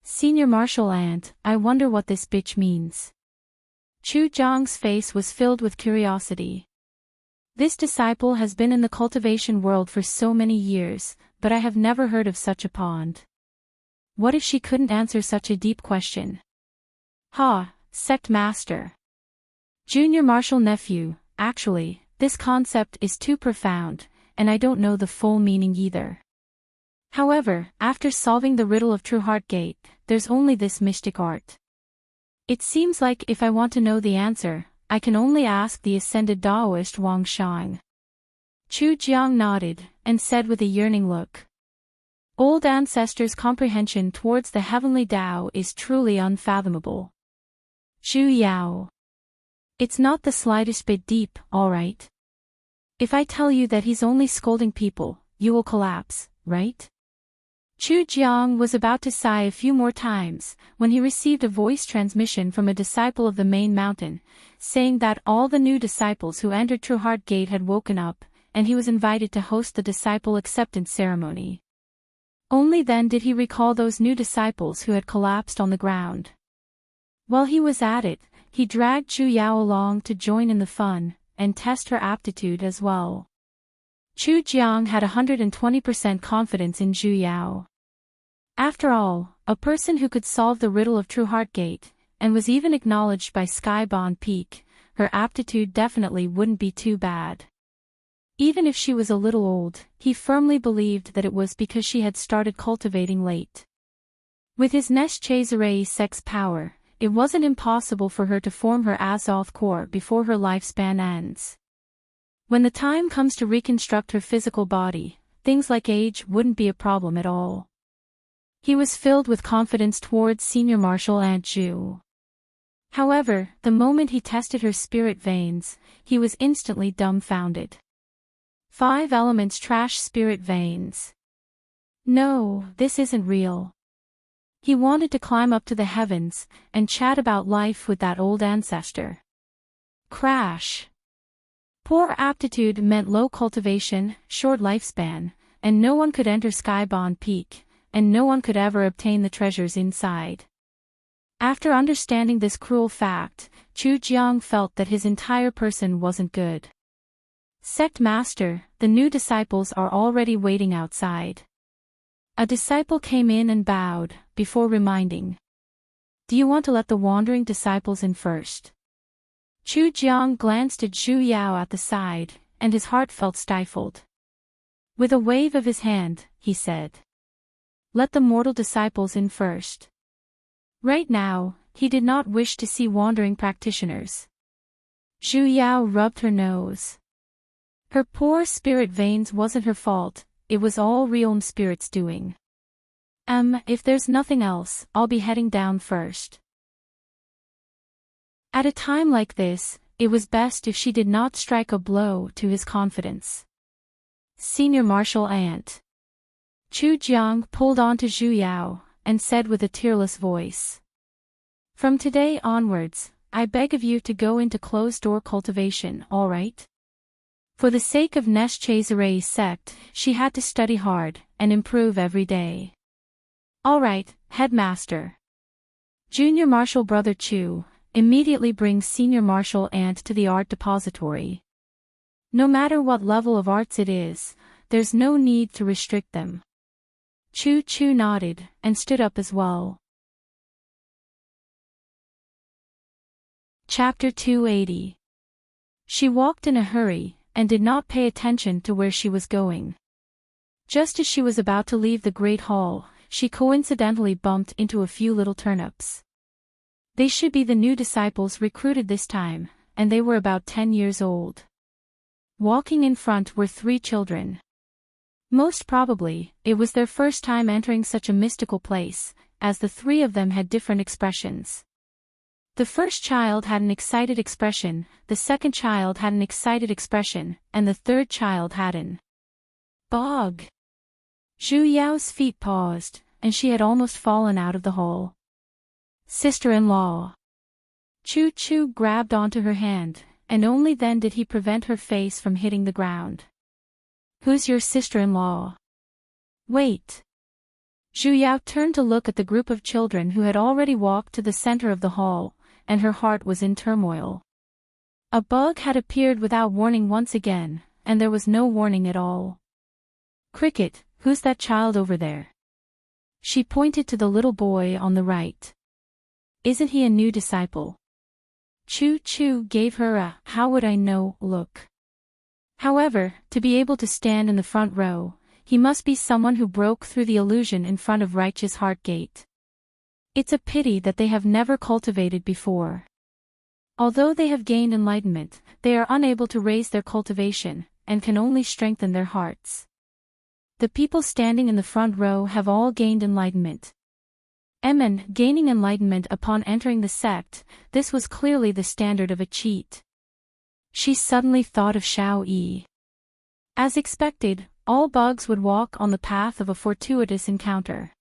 Senior Martial Ant, I wonder what this bitch means. Chu Jiang's face was filled with curiosity. This disciple has been in the cultivation world for so many years, but I have never heard of such a pond. What if she couldn't answer such a deep question? Ha, sect master. Junior Martial nephew, actually, this concept is too profound, and I don't know the full meaning either. However, after solving the riddle of True Heart Gate, there's only this mystic art. It seems like if I want to know the answer, I can only ask the ascended Daoist Wang Shang. Chu Jiang nodded, and said with a yearning look. Old ancestors' comprehension towards the heavenly Tao is truly unfathomable. Zhu Yao. It's not the slightest bit deep, alright? If I tell you that he's only scolding people, you will collapse, right? Chu Jiang was about to sigh a few more times, when he received a voice transmission from a disciple of the main mountain, saying that all the new disciples who entered True Heart Gate had woken up, and he was invited to host the disciple acceptance ceremony. Only then did he recall those new disciples who had collapsed on the ground. While he was at it, he dragged Chu Yao along to join in the fun, and test her aptitude as well. Chu Jiang had 120% confidence in Zhu Yao. After all, a person who could solve the riddle of True Heart Gate, and was even acknowledged by Skybound Peak, her aptitude definitely wouldn't be too bad. Even if she was a little old, he firmly believed that it was because she had started cultivating late. With his Nesh Chazerei sex power, it wasn't impossible for her to form her Azoth core before her lifespan ends. When the time comes to reconstruct her physical body, things like age wouldn't be a problem at all. He was filled with confidence towards Senior Martial Aunt Zhu. However, the moment he tested her spirit veins, he was instantly dumbfounded. 5 elements trash spirit veins. No, this isn't real. He wanted to climb up to the heavens, and chat about life with that old ancestor. Crash. Poor aptitude meant low cultivation, short lifespan, and no one could enter Skybound Peak, and no one could ever obtain the treasures inside. After understanding this cruel fact, Chu Jiang felt that his entire person wasn't good. Sect Master, the new disciples are already waiting outside. A disciple came in and bowed, before reminding. Do you want to let the wandering disciples in first? Chu Jiang glanced at Zhu Yao at the side, and his heart felt stifled. With a wave of his hand, he said. Let the mortal disciples in first. Right now, he did not wish to see wandering practitioners. Zhu Yao rubbed her nose. Her poor spirit veins wasn't her fault, it was all Realm Spirit's doing. If there's nothing else, I'll be heading down first. At a time like this, it was best if she did not strike a blow to his confidence. Senior Martial Aunt. Chu Jiang pulled on to Zhu Yao, and said with a tearless voice. From today onwards, I beg of you to go into closed-door cultivation, all right? For the sake of Nesh Chazerei's sect, she had to study hard, and improve every day. All right, headmaster. Junior Martial Brother Chu, immediately brings Senior Martial Aunt to the art depository. No matter what level of arts it is, there's no need to restrict them. Chu nodded, and stood up as well. Chapter 280. She walked in a hurry, and did not pay attention to where she was going. Just as she was about to leave the Great Hall, she coincidentally bumped into a few little turnips. They should be the new disciples recruited this time, and they were about 10 years old. Walking in front were 3 children. Most probably, it was their first time entering such a mystical place, as the 3 of them had different expressions. The first child had an excited expression, the second child had an excited expression, and the third child had an bug. Zhu Yao's feet paused, and she had almost fallen out of the hole. Sister-in-law. Chu Chu grabbed onto her hand, and only then did he prevent her face from hitting the ground. Who's your sister-in-law? Wait. Zhu Yao turned to look at the group of children who had already walked to the center of the hall, and her heart was in turmoil. A bug had appeared without warning once again, and there was no warning at all. Cricket, who's that child over there? She pointed to the little boy on the right. Isn't he a new disciple? Chu Chu gave her a "how would I know" look. However, to be able to stand in the front row, he must be someone who broke through the illusion in front of Reich's heart gate. It's a pity that they have never cultivated before. Although they have gained enlightenment, they are unable to raise their cultivation, and can only strengthen their hearts. The people standing in the front row have all gained enlightenment. Gaining enlightenment upon entering the sect, this was clearly the standard of a cheat. She suddenly thought of Xiao Yi. As expected, all bugs would walk on the path of a fortuitous encounter.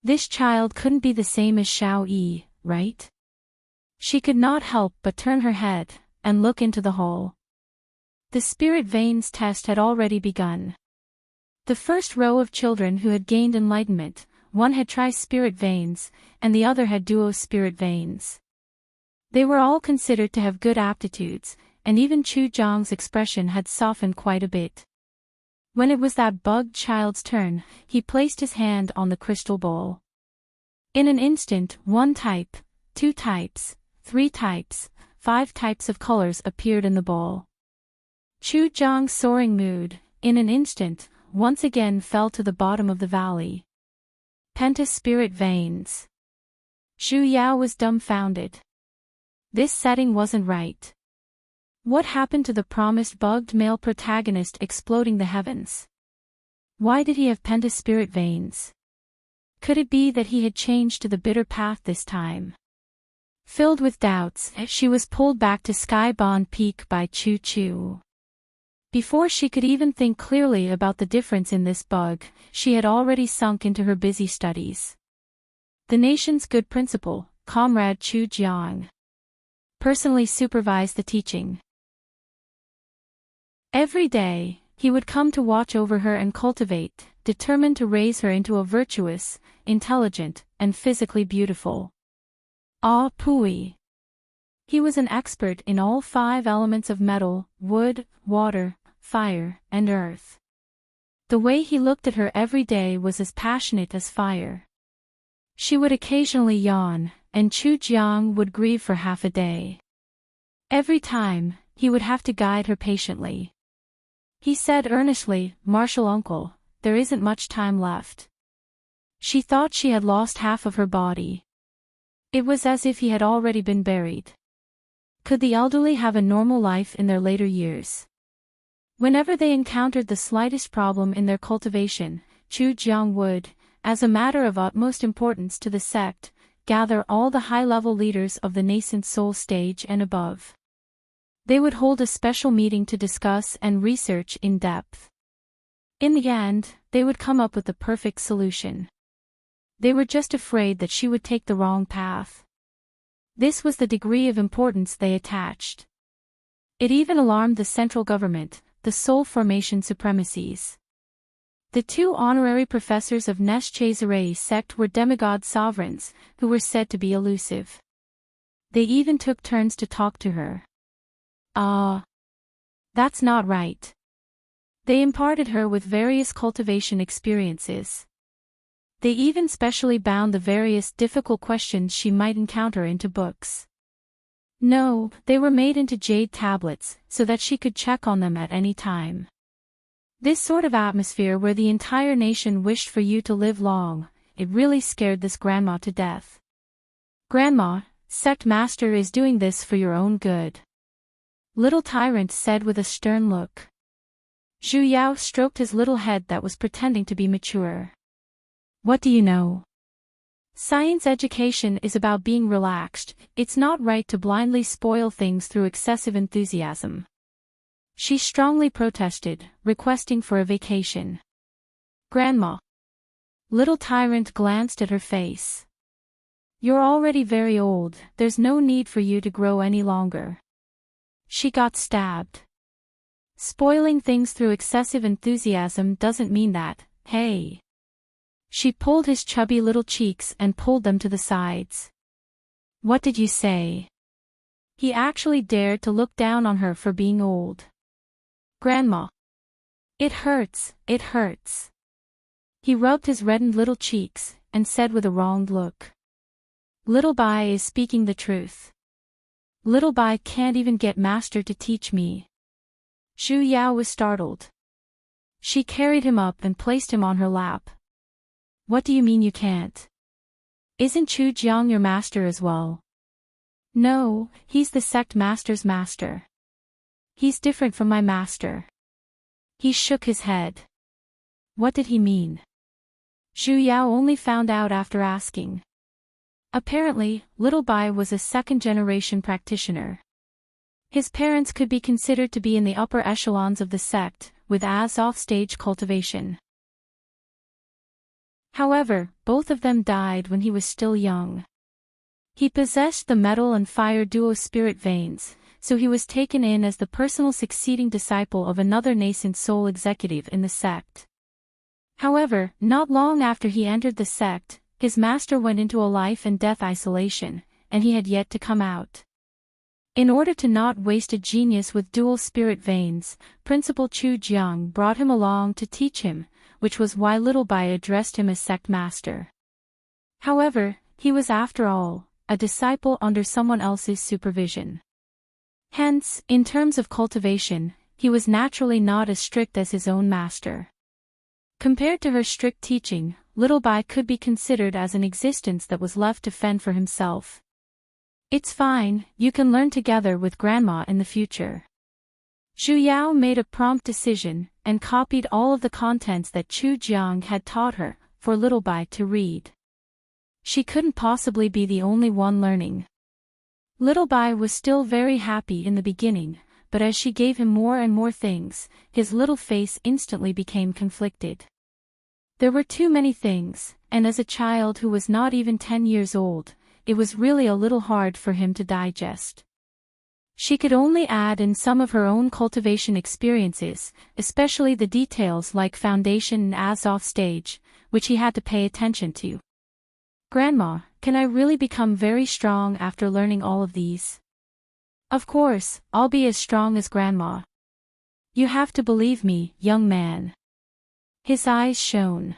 This child couldn't be the same as Xiao Yi, right? She could not help but turn her head, and look into the hall. The spirit veins test had already begun. The first row of children who had gained enlightenment, one had tri-spirit veins, and the other had duo-spirit veins. They were all considered to have good aptitudes, and even Chu Zhang's expression had softened quite a bit. When it was that bugged child's turn, he placed his hand on the crystal bowl. In an instant, 1 type, 2 types, 3 types, 5 types of colors appeared in the bowl. Chu Zhang's soaring mood, in an instant, once again fell to the bottom of the valley. Penta-spirit veins. Zhu Yao was dumbfounded. This setting wasn't right. What happened to the promised bugged male protagonist exploding the heavens? Why did he have penta-spirit veins? Could it be that he had changed to the bitter path this time? Filled with doubts, she was pulled back to Skybound Peak by Chu Chu. Before she could even think clearly about the difference in this bug, she had already sunk into her busy studies. The nation's good principal, Comrade Chu Jiang, personally supervised the teaching. Every day, he would come to watch over her and cultivate, determined to raise her into a virtuous, intelligent, and physically beautiful Pui. He was an expert in all 5 elements of metal, wood, water, fire, and earth. The way he looked at her every day was as passionate as fire. She would occasionally yawn, and Chu Jiang would grieve for half a day. Every time, he would have to guide her patiently. He said earnestly, "Martial uncle, there isn't much time left." She thought she had lost half of her body. It was as if he had already been buried. Could the elderly have a normal life in their later years? Whenever they encountered the slightest problem in their cultivation, Chu Jiang would, as a matter of utmost importance to the sect, gather all the high-level leaders of the nascent soul stage and above. They would hold a special meeting to discuss and research in depth. In the end, they would come up with the perfect solution. They were just afraid that she would take the wrong path. This was the degree of importance they attached. It even alarmed the central government, the soul formation supremacies. The 2 honorary professors of Nesh-Chazerei sect were demigod sovereigns, who were said to be elusive. They even took turns to talk to her. That's not right. They imparted her with various cultivation experiences. They even specially bound the various difficult questions she might encounter into books. No, they were made into jade tablets, so that she could check on them at any time. This sort of atmosphere where the entire nation wished for you to live long, it really scared this grandma to death. "Grandma, Sect Master is doing this for your own good. Little Tyrant said with a stern look. Zhu Yao stroked his little head that was pretending to be mature. What do you know? Science education is about being relaxed. It's not right to blindly spoil things through excessive enthusiasm. She strongly protested, requesting for a vacation. Grandma. Little Tyrant glanced at her face. You're already very old, there's no need for you to grow any longer. She got stabbed. Spoiling things through excessive enthusiasm doesn't mean that, hey. She pulled his chubby little cheeks and pulled them to the sides. What did you say? He actually dared to look down on her for being old. Grandma. It hurts, it hurts. He rubbed his reddened little cheeks, and said with a wronged look. Little Bai is speaking the truth. Little Bai can't even get Master to teach me. Zhu Yao was startled. She carried him up and placed him on her lap. What do you mean you can't? Isn't Chu Jiang your master as well? No, he's the sect master's master. He's different from my master. He shook his head. What did he mean? Zhu Yao only found out after asking. Apparently, Little Bai was a second-generation practitioner. His parents could be considered to be in the upper echelons of the sect, with as off-stage cultivation. However, both of them died when he was still young. He possessed the metal and fire duo spirit veins, so he was taken in as the personal succeeding disciple of another nascent soul executive in the sect. However, not long after he entered the sect, his master went into a life and death isolation, and he had yet to come out. In order to not waste a genius with dual spirit veins, Principal Chu Jiang brought him along to teach him, which was why Little Bai addressed him as sect master. However, he was after all, a disciple under someone else's supervision. Hence, in terms of cultivation, he was naturally not as strict as his own master. Compared to her strict teaching, Little Bai could be considered as an existence that was left to fend for himself. It's fine, you can learn together with Grandma in the future. Zhu Yao made a prompt decision, and copied all of the contents that Chu Jiang had taught her, for Little Bai to read. She couldn't possibly be the only one learning. Little Bai was still very happy in the beginning, but as she gave him more and more things, his little face instantly became conflicted. There were too many things, and as a child who was not even 10 years old, it was really a little hard for him to digest. She could only add in some of her own cultivation experiences, especially the details like foundation and as-off stage, which he had to pay attention to. Grandma, can I really become very strong after learning all of these? Of course, I'll be as strong as Grandma. You have to believe me, young man. His eyes shone.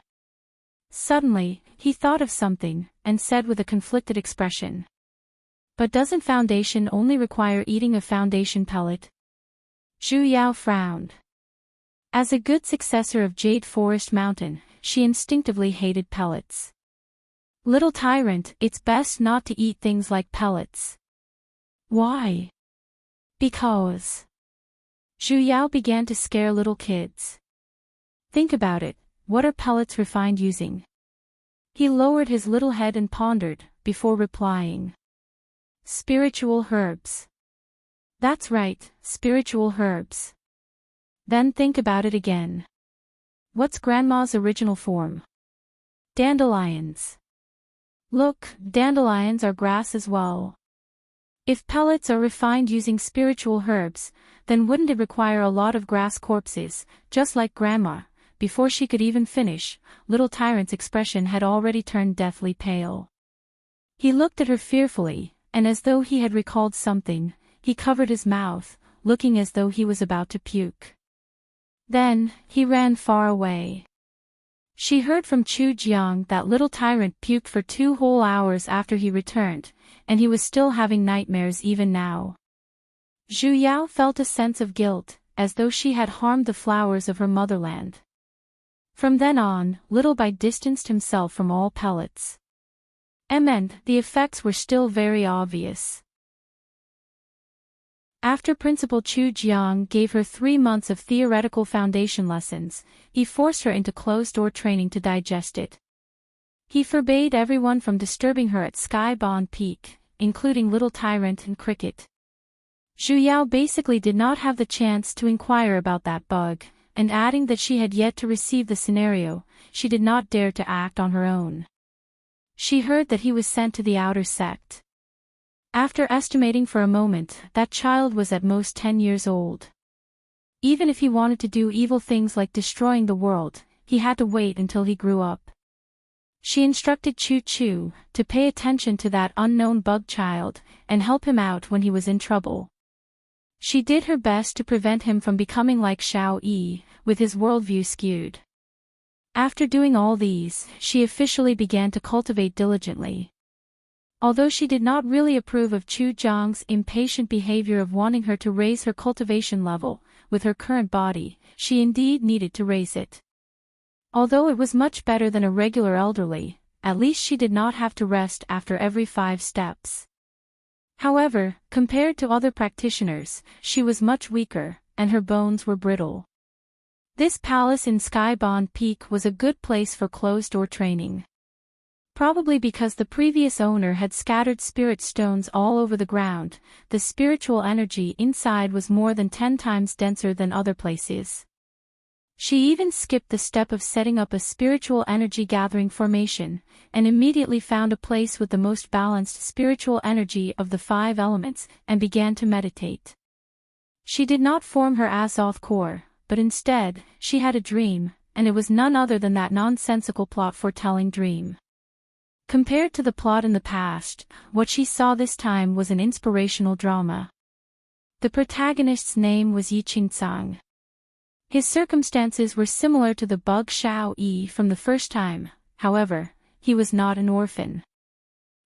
Suddenly, he thought of something, and said with a conflicted expression. But doesn't foundation only require eating a foundation pellet? Zhu Yao frowned. As a good successor of Jade Forest Mountain, she instinctively hated pellets. Little Tyrant, it's best not to eat things like pellets. Why? Because. Zhu Yao began to scare little kids. Think about it, what are pellets refined using? He lowered his little head and pondered, before replying. Spiritual herbs. That's right, spiritual herbs. Then think about it again. What's Grandma's original form? Dandelions. Look, dandelions are grass as well. If pellets are refined using spiritual herbs, then wouldn't it require a lot of grass corpses, just like Grandma? Before she could even finish, Little Tyrant's expression had already turned deathly pale. He looked at her fearfully, and as though he had recalled something, he covered his mouth, looking as though he was about to puke. Then, he ran far away. She heard from Chu Jiang that Little Tyrant puked for 2 whole hours after he returned, and he was still having nightmares even now. Zhu Yao felt a sense of guilt, as though she had harmed the flowers of her motherland. From then on, Little Bai distanced himself from all pellets. The effects were still very obvious. After Principal Chu Jiang gave her 3 months of theoretical foundation lessons, he forced her into closed-door training to digest it. He forbade everyone from disturbing her at Skybound Peak, including Little Tyrant and Cricket. Zhu Yao basically did not have the chance to inquire about that bug, and adding that she had yet to receive the scenario, she did not dare to act on her own. She heard that he was sent to the outer sect. After estimating for a moment, that child was at most 10 years old. Even if he wanted to do evil things like destroying the world, he had to wait until he grew up. She instructed Chu Chu to pay attention to that unknown bug child and help him out when he was in trouble. She did her best to prevent him from becoming like Xiao Yi, with his worldview skewed. After doing all these, she officially began to cultivate diligently. Although she did not really approve of Chu Jiang's impatient behavior of wanting her to raise her cultivation level, with her current body, she indeed needed to raise it. Although it was much better than a regular elderly, at least she did not have to rest after every 5 steps. However, compared to other practitioners, she was much weaker, and her bones were brittle. This palace in Skybound Peak was a good place for closed-door training. Probably because the previous owner had scattered spirit stones all over the ground, the spiritual energy inside was more than 10 times denser than other places. She even skipped the step of setting up a spiritual energy gathering formation, and immediately found a place with the most balanced spiritual energy of the 5 elements, and began to meditate. She did not form her Azoth core, but instead, she had a dream, and it was none other than that nonsensical plot foretelling dream. Compared to the plot in the past, what she saw this time was an inspirational drama. The protagonist's name was Yiqingsang. His circumstances were similar to the bug Xiao Yi from the first time, however, he was not an orphan.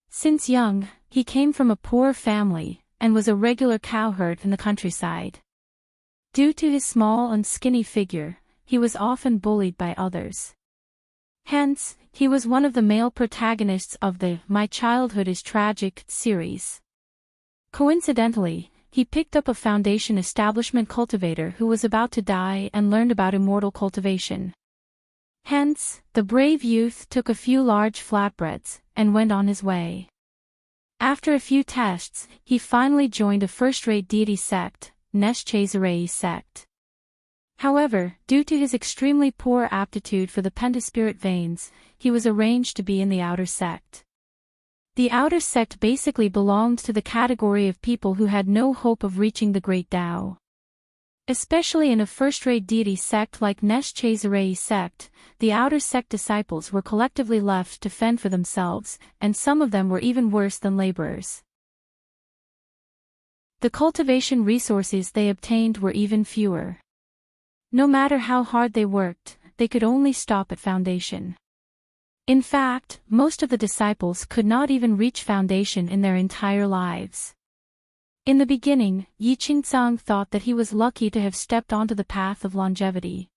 Since young, he came from a poor family, and was a regular cowherd in the countryside. Due to his small and skinny figure, he was often bullied by others. Hence, he was one of the male protagonists of the My Childhood is Tragic series. Coincidentally, he picked up a foundation establishment cultivator who was about to die and learned about immortal cultivation. Hence, the brave youth took a few large flatbreads and went on his way. After a few tests, he finally joined a first-rate deity sect, Neshchazerei sect. However, due to his extremely poor aptitude for the pentaspirit veins, he was arranged to be in the outer sect. The outer sect basically belonged to the category of people who had no hope of reaching the Great Tao. Especially in a first-rate deity sect like Neshchazerei sect, the outer sect disciples were collectively left to fend for themselves, and some of them were even worse than laborers. The cultivation resources they obtained were even fewer. No matter how hard they worked, they could only stop at foundation. In fact, most of the disciples could not even reach foundation in their entire lives. In the beginning, Yiqingsang thought that he was lucky to have stepped onto the path of longevity.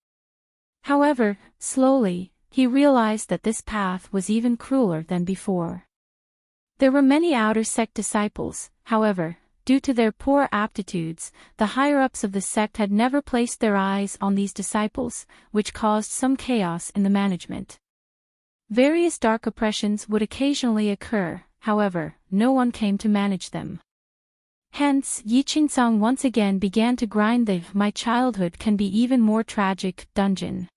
However, slowly, he realized that this path was even crueler than before. There were many outer sect disciples, however. Due to their poor aptitudes, the higher-ups of the sect had never placed their eyes on these disciples, which caused some chaos in the management. Various dark oppressions would occasionally occur, however, no one came to manage them. Hence, Yiqingsang once again began to grind the My Childhood Can Be Even More Tragic dungeon.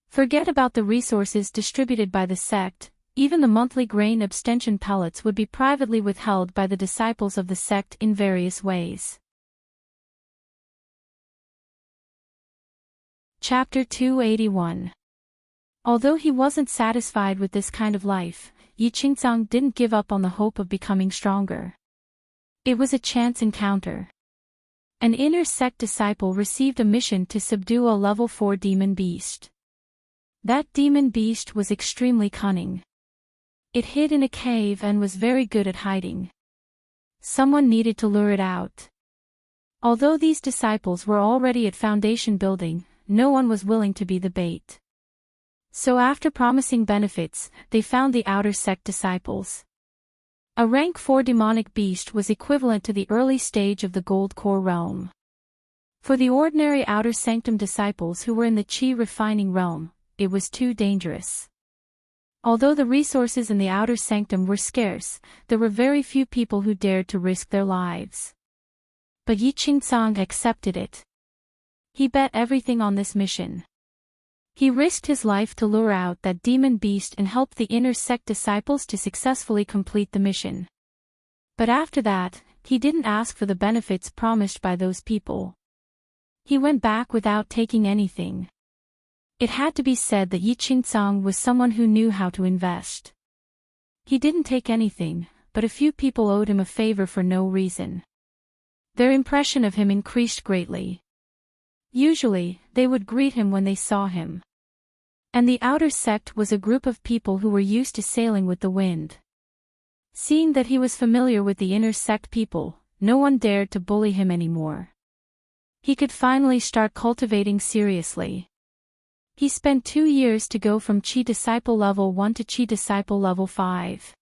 Forget about the resources distributed by the sect. Even the monthly grain abstention pellets would be privately withheld by the disciples of the sect in various ways. Chapter 281. Although he wasn't satisfied with this kind of life, Yiqingsang didn't give up on the hope of becoming stronger. It was a chance encounter. An inner sect disciple received a mission to subdue a level 4 demon beast. That demon beast was extremely cunning. It hid in a cave and was very good at hiding. Someone needed to lure it out. Although these disciples were already at foundation building, no one was willing to be the bait. So after promising benefits, they found the outer sect disciples. A rank 4 demonic beast was equivalent to the early stage of the gold core realm. For the ordinary outer sanctum disciples who were in the chi refining realm, it was too dangerous. Although the resources in the outer sanctum were scarce, there were very few people who dared to risk their lives. But Yi Qingcang accepted it. He bet everything on this mission. He risked his life to lure out that demon beast and help the inner sect disciples to successfully complete the mission. But after that, he didn't ask for the benefits promised by those people. He went back without taking anything. It had to be said that Yi Qingcang was someone who knew how to invest. He didn't take anything, but a few people owed him a favor for no reason. Their impression of him increased greatly. Usually, they would greet him when they saw him. And the outer sect was a group of people who were used to sailing with the wind. Seeing that he was familiar with the inner sect people, no one dared to bully him anymore. He could finally start cultivating seriously. He spent 2 years to go from Chi Disciple level 1 to Chi Disciple level 5.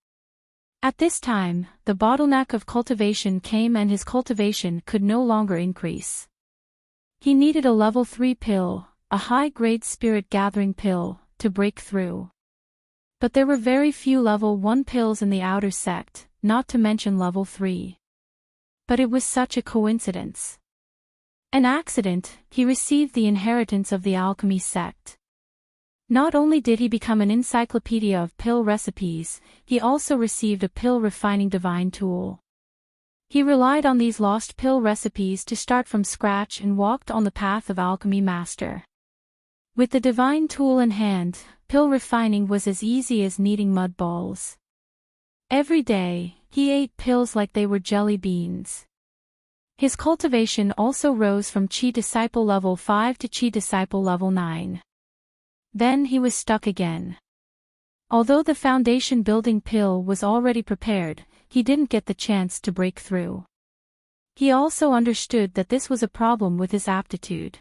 At this time, the bottleneck of cultivation came and his cultivation could no longer increase. He needed a level 3 pill, a high-grade spirit gathering pill, to break through. But there were very few level 1 pills in the outer sect, not to mention level 3. But it was such a coincidence. An accident, he received the inheritance of the alchemy sect. Not only did he become an encyclopedia of pill recipes, he also received a pill refining divine tool. He relied on these lost pill recipes to start from scratch and walked on the path of alchemy master. With the divine tool in hand, pill refining was as easy as kneading mud balls. Every day, he ate pills like they were jelly beans. His cultivation also rose from Chi Disciple level 5 to Chi Disciple level 9. Then he was stuck again. Although the foundation building pill was already prepared, he didn't get the chance to break through. He also understood that this was a problem with his aptitude.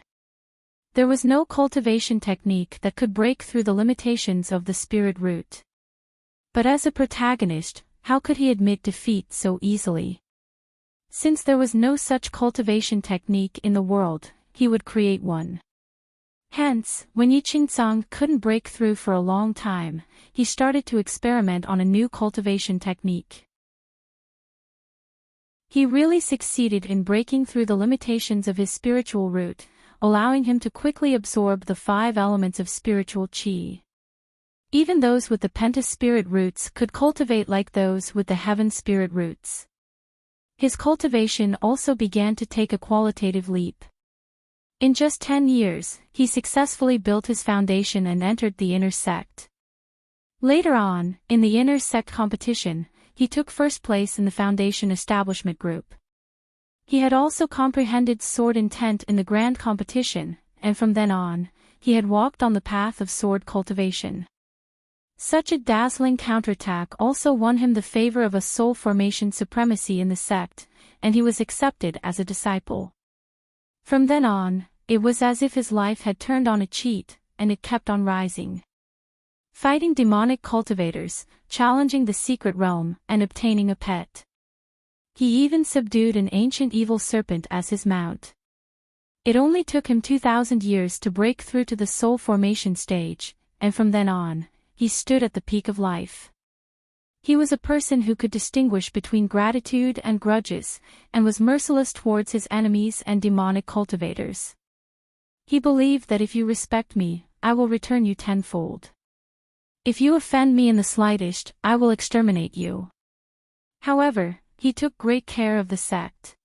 There was no cultivation technique that could break through the limitations of the spirit root. But as a protagonist, how could he admit defeat so easily? Since there was no such cultivation technique in the world, he would create one. Hence, when Yi Qingcang couldn't break through for a long time, he started to experiment on a new cultivation technique. He really succeeded in breaking through the limitations of his spiritual root, allowing him to quickly absorb the 5 elements of spiritual qi. Even those with the penta spirit roots could cultivate like those with the heaven spirit roots. His cultivation also began to take a qualitative leap. In just 10 years, he successfully built his foundation and entered the inner sect. Later on, in the inner sect competition, he took first place in the foundation establishment group. He had also comprehended sword intent in the grand competition, and from then on, he had walked on the path of sword cultivation. Such a dazzling counterattack also won him the favor of a soul formation supremacy in the sect, and he was accepted as a disciple. From then on, it was as if his life had turned on a cheat, and it kept on rising. Fighting demonic cultivators, challenging the secret realm, and obtaining a pet. He even subdued an ancient evil serpent as his mount. It only took him 2,000 years to break through to the soul formation stage, and from then on, he stood at the peak of life. He was a person who could distinguish between gratitude and grudges, and was merciless towards his enemies and demonic cultivators. He believed that if you respect me, I will return you tenfold. If you offend me in the slightest, I will exterminate you. However, he took great care of the sect.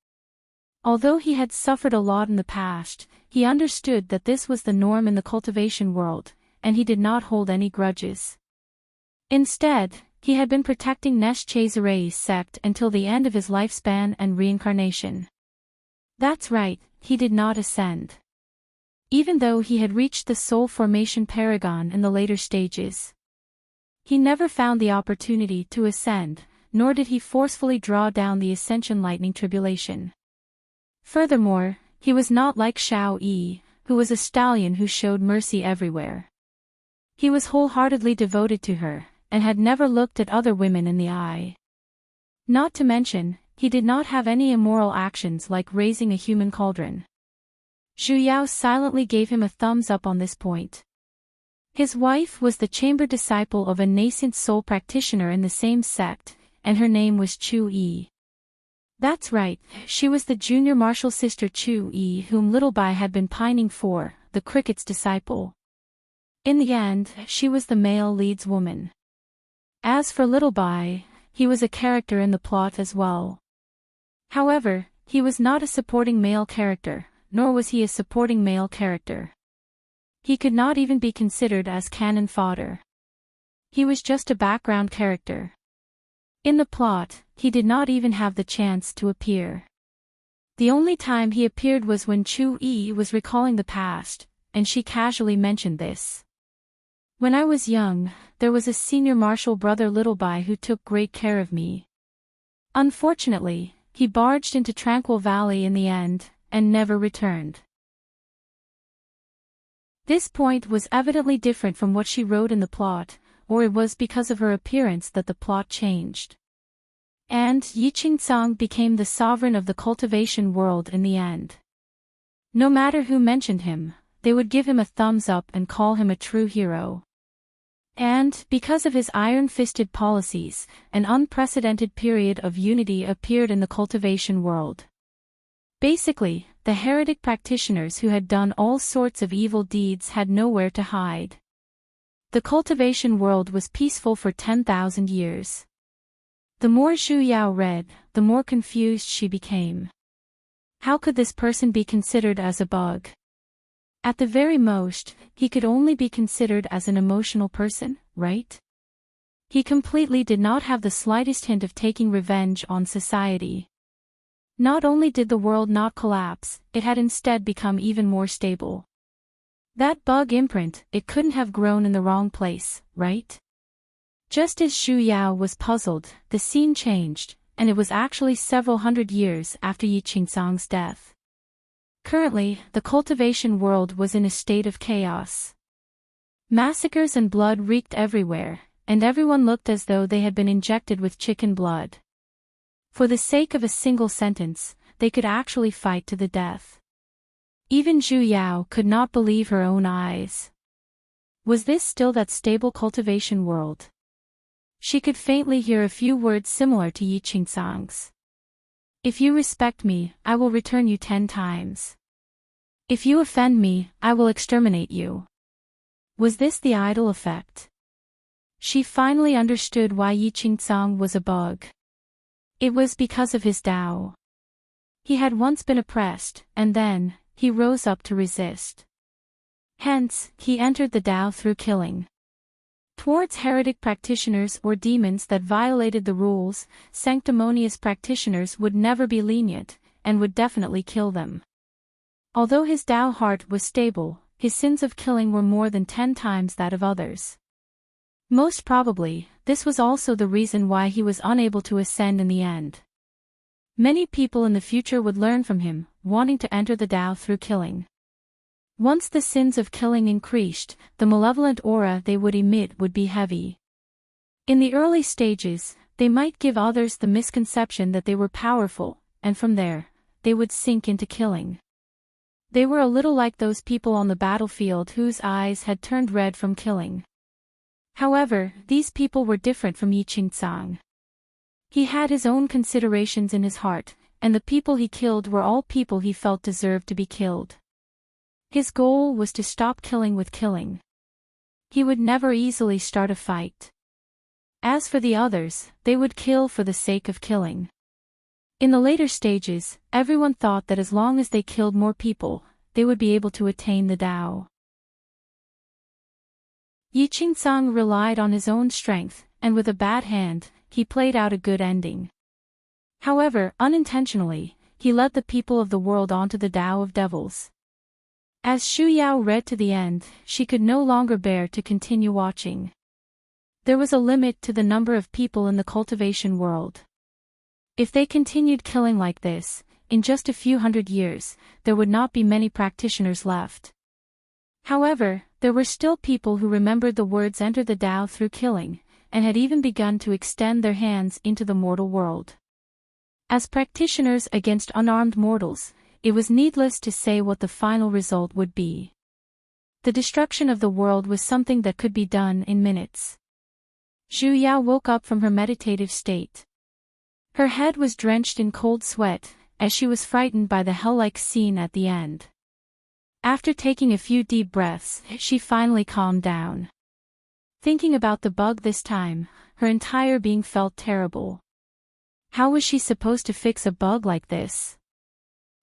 Although he had suffered a lot in the past, he understood that this was the norm in the cultivation world, and he did not hold any grudges. Instead, he had been protecting Nesh Chazere's sect until the end of his lifespan and reincarnation. That's right, he did not ascend. Even though he had reached the soul formation paragon in the later stages. He never found the opportunity to ascend, nor did he forcefully draw down the ascension lightning tribulation. Furthermore, he was not like Xiao Yi, who was a stallion who showed mercy everywhere. He was wholeheartedly devoted to her, and had never looked at other women in the eye. Not to mention, he did not have any immoral actions like raising a human cauldron. Zhu Yao silently gave him a thumbs up on this point. His wife was the chamber disciple of a nascent soul practitioner in the same sect, and her name was Chu Yi. That's right, she was the junior martial sister Chu Yi whom Little Bai had been pining for, the cricket's disciple. In the end, she was the male lead's woman. As for Little Bai, he was a character in the plot as well. However, he was not a supporting male character, nor was he a supporting male character. He could not even be considered as cannon fodder. He was just a background character. In the plot, he did not even have the chance to appear. The only time he appeared was when Chu Yi was recalling the past, and she casually mentioned this. When I was young, there was a senior martial brother Little Bai who took great care of me. Unfortunately, he barged into Tranquil Valley in the end, and never returned. This point was evidently different from what she wrote in the plot, or it was because of her appearance that the plot changed. And Yiqing became the sovereign of the cultivation world in the end. No matter who mentioned him, they would give him a thumbs up and call him a true hero. And, because of his iron-fisted policies, an unprecedented period of unity appeared in the cultivation world. Basically, the heretic practitioners who had done all sorts of evil deeds had nowhere to hide. The cultivation world was peaceful for 10,000 years. The more Zhu Yao read, the more confused she became. How could this person be considered as a bug? At the very most, he could only be considered as an emotional person, right? He completely did not have the slightest hint of taking revenge on society. Not only did the world not collapse, it had instead become even more stable. That bug imprint, it couldn't have grown in the wrong place, right? Just as Zhu Yao was puzzled, the scene changed, and it was actually several hundred years after Yiqing death. Currently, the cultivation world was in a state of chaos. Massacres and blood reeked everywhere, and everyone looked as though they had been injected with chicken blood. For the sake of a single sentence, they could actually fight to the death. Even Zhu Yao could not believe her own eyes. Was this still that stable cultivation world? She could faintly hear a few words similar to Yiqing. If you respect me, I will return you 10 times. If you offend me, I will exterminate you. Was this the idol effect? She finally understood why Yiqing was a bug. It was because of his Tao. He had once been oppressed, and then, he rose up to resist. Hence, he entered the Tao through killing. Towards heretic practitioners or demons that violated the rules, sanctimonious practitioners would never be lenient, and would definitely kill them. Although his Tao heart was stable, his sins of killing were more than 10 times that of others. Most probably, this was also the reason why he was unable to ascend in the end. Many people in the future would learn from him, wanting to enter the Tao through killing. Once the sins of killing increased, the malevolent aura they would emit would be heavy. In the early stages, they might give others the misconception that they were powerful, and from there, they would sink into killing. They were a little like those people on the battlefield whose eyes had turned red from killing. However, these people were different from Yiqing. He had his own considerations in his heart, and the people he killed were all people he felt deserved to be killed. His goal was to stop killing with killing. He would never easily start a fight. As for the others, they would kill for the sake of killing. In the later stages, everyone thought that as long as they killed more people, they would be able to attain the Tao. Yiqing relied on his own strength, and with a bad hand, he played out a good ending. However, unintentionally, he led the people of the world onto the Tao of devils. As Zhu Yao read to the end, she could no longer bear to continue watching. There was a limit to the number of people in the cultivation world. If they continued killing like this, in just a few hundred years, there would not be many practitioners left. However, there were still people who remembered the words enter the Tao through killing, and had even begun to extend their hands into the mortal world. As practitioners against unarmed mortals, it was needless to say what the final result would be. The destruction of the world was something that could be done in minutes. Zhu Yao woke up from her meditative state. Her head was drenched in cold sweat, as she was frightened by the hell-like scene at the end. After taking a few deep breaths, she finally calmed down. Thinking about the bug this time, her entire being felt terrible. How was she supposed to fix a bug like this?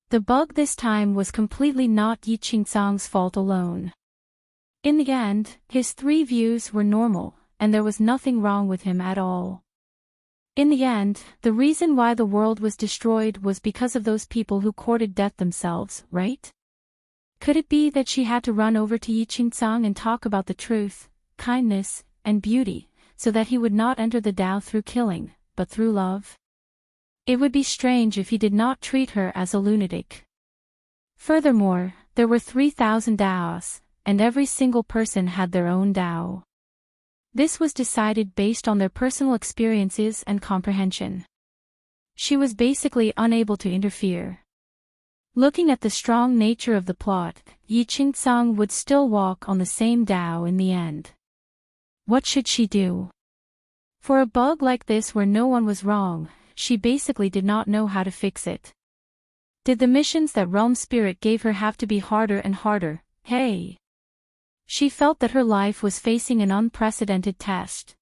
The bug this time was completely not Yi Qingsang's fault alone. In the end, his 3 views were normal, and there was nothing wrong with him at all. In the end, the reason why the world was destroyed was because of those people who courted death themselves, right? Could it be that she had to run over to Yi Qingsang and talk about the truth, kindness, and beauty, so that he would not enter the Tao through killing, but through love? It would be strange if he did not treat her as a lunatic. Furthermore, there were 3,000 Taos, and every single person had their own Tao. This was decided based on their personal experiences and comprehension. She was basically unable to interfere. Looking at the strong nature of the plot, Yi Qingsang would still walk on the same Tao in the end. What should she do? For a bug like this where no one was wrong, she basically did not know how to fix it. Did the missions that Realm Spirit gave her have to be harder and harder? Hey! She felt that her life was facing an unprecedented test.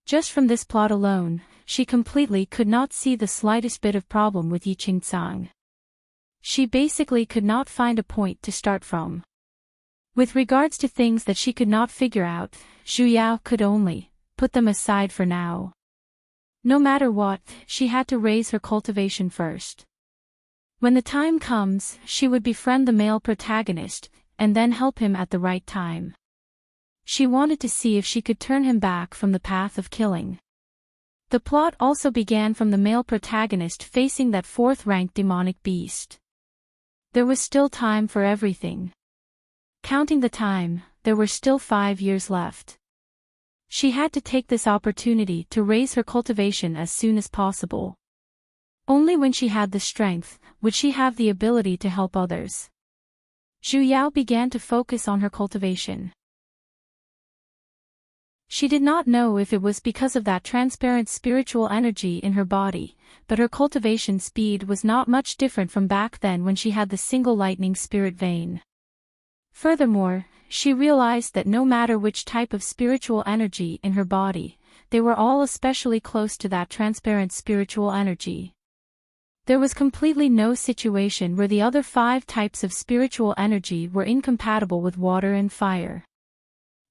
Just from this plot alone, she completely could not see the slightest bit of problem with Yi Qingsang. She basically could not find a point to start from. With regards to things that she could not figure out, Zhu Yao could only put them aside for now. No matter what, she had to raise her cultivation first. When the time comes, she would befriend the male protagonist, and then help him at the right time. She wanted to see if she could turn him back from the path of killing. The plot also began from the male protagonist facing that 4th-ranked demonic beast. There was still time for everything. Counting the time, there were still 5 years left. She had to take this opportunity to raise her cultivation as soon as possible. Only when she had the strength, would she have the ability to help others. Zhu Yao began to focus on her cultivation. She did not know if it was because of that transparent spiritual energy in her body, but her cultivation speed was not much different from back then when she had the single lightning spirit vein. Furthermore, she realized that no matter which type of spiritual energy in her body, they were all especially close to that transparent spiritual energy. There was completely no situation where the other 5 types of spiritual energy were incompatible with water and fire.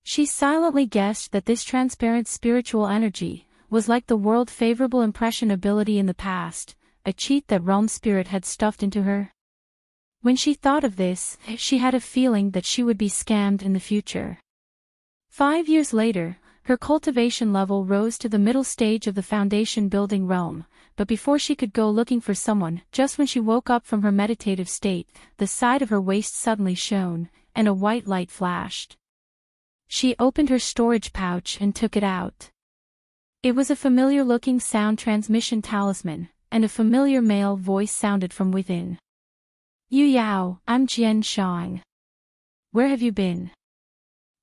She silently guessed that this transparent spiritual energy was like the world-favorable impression ability in the past, a cheat that Realm Spirit had stuffed into her. When she thought of this, she had a feeling that she would be scammed in the future. 5 years later, her cultivation level rose to the middle stage of the foundation building realm, but before she could go looking for someone, just when she woke up from her meditative state, the side of her waist suddenly shone, and a white light flashed. She opened her storage pouch and took it out. It was a familiar-looking sound transmission talisman, and a familiar male voice sounded from within. Yu Yao, I'm Jian Shang. Where have you been?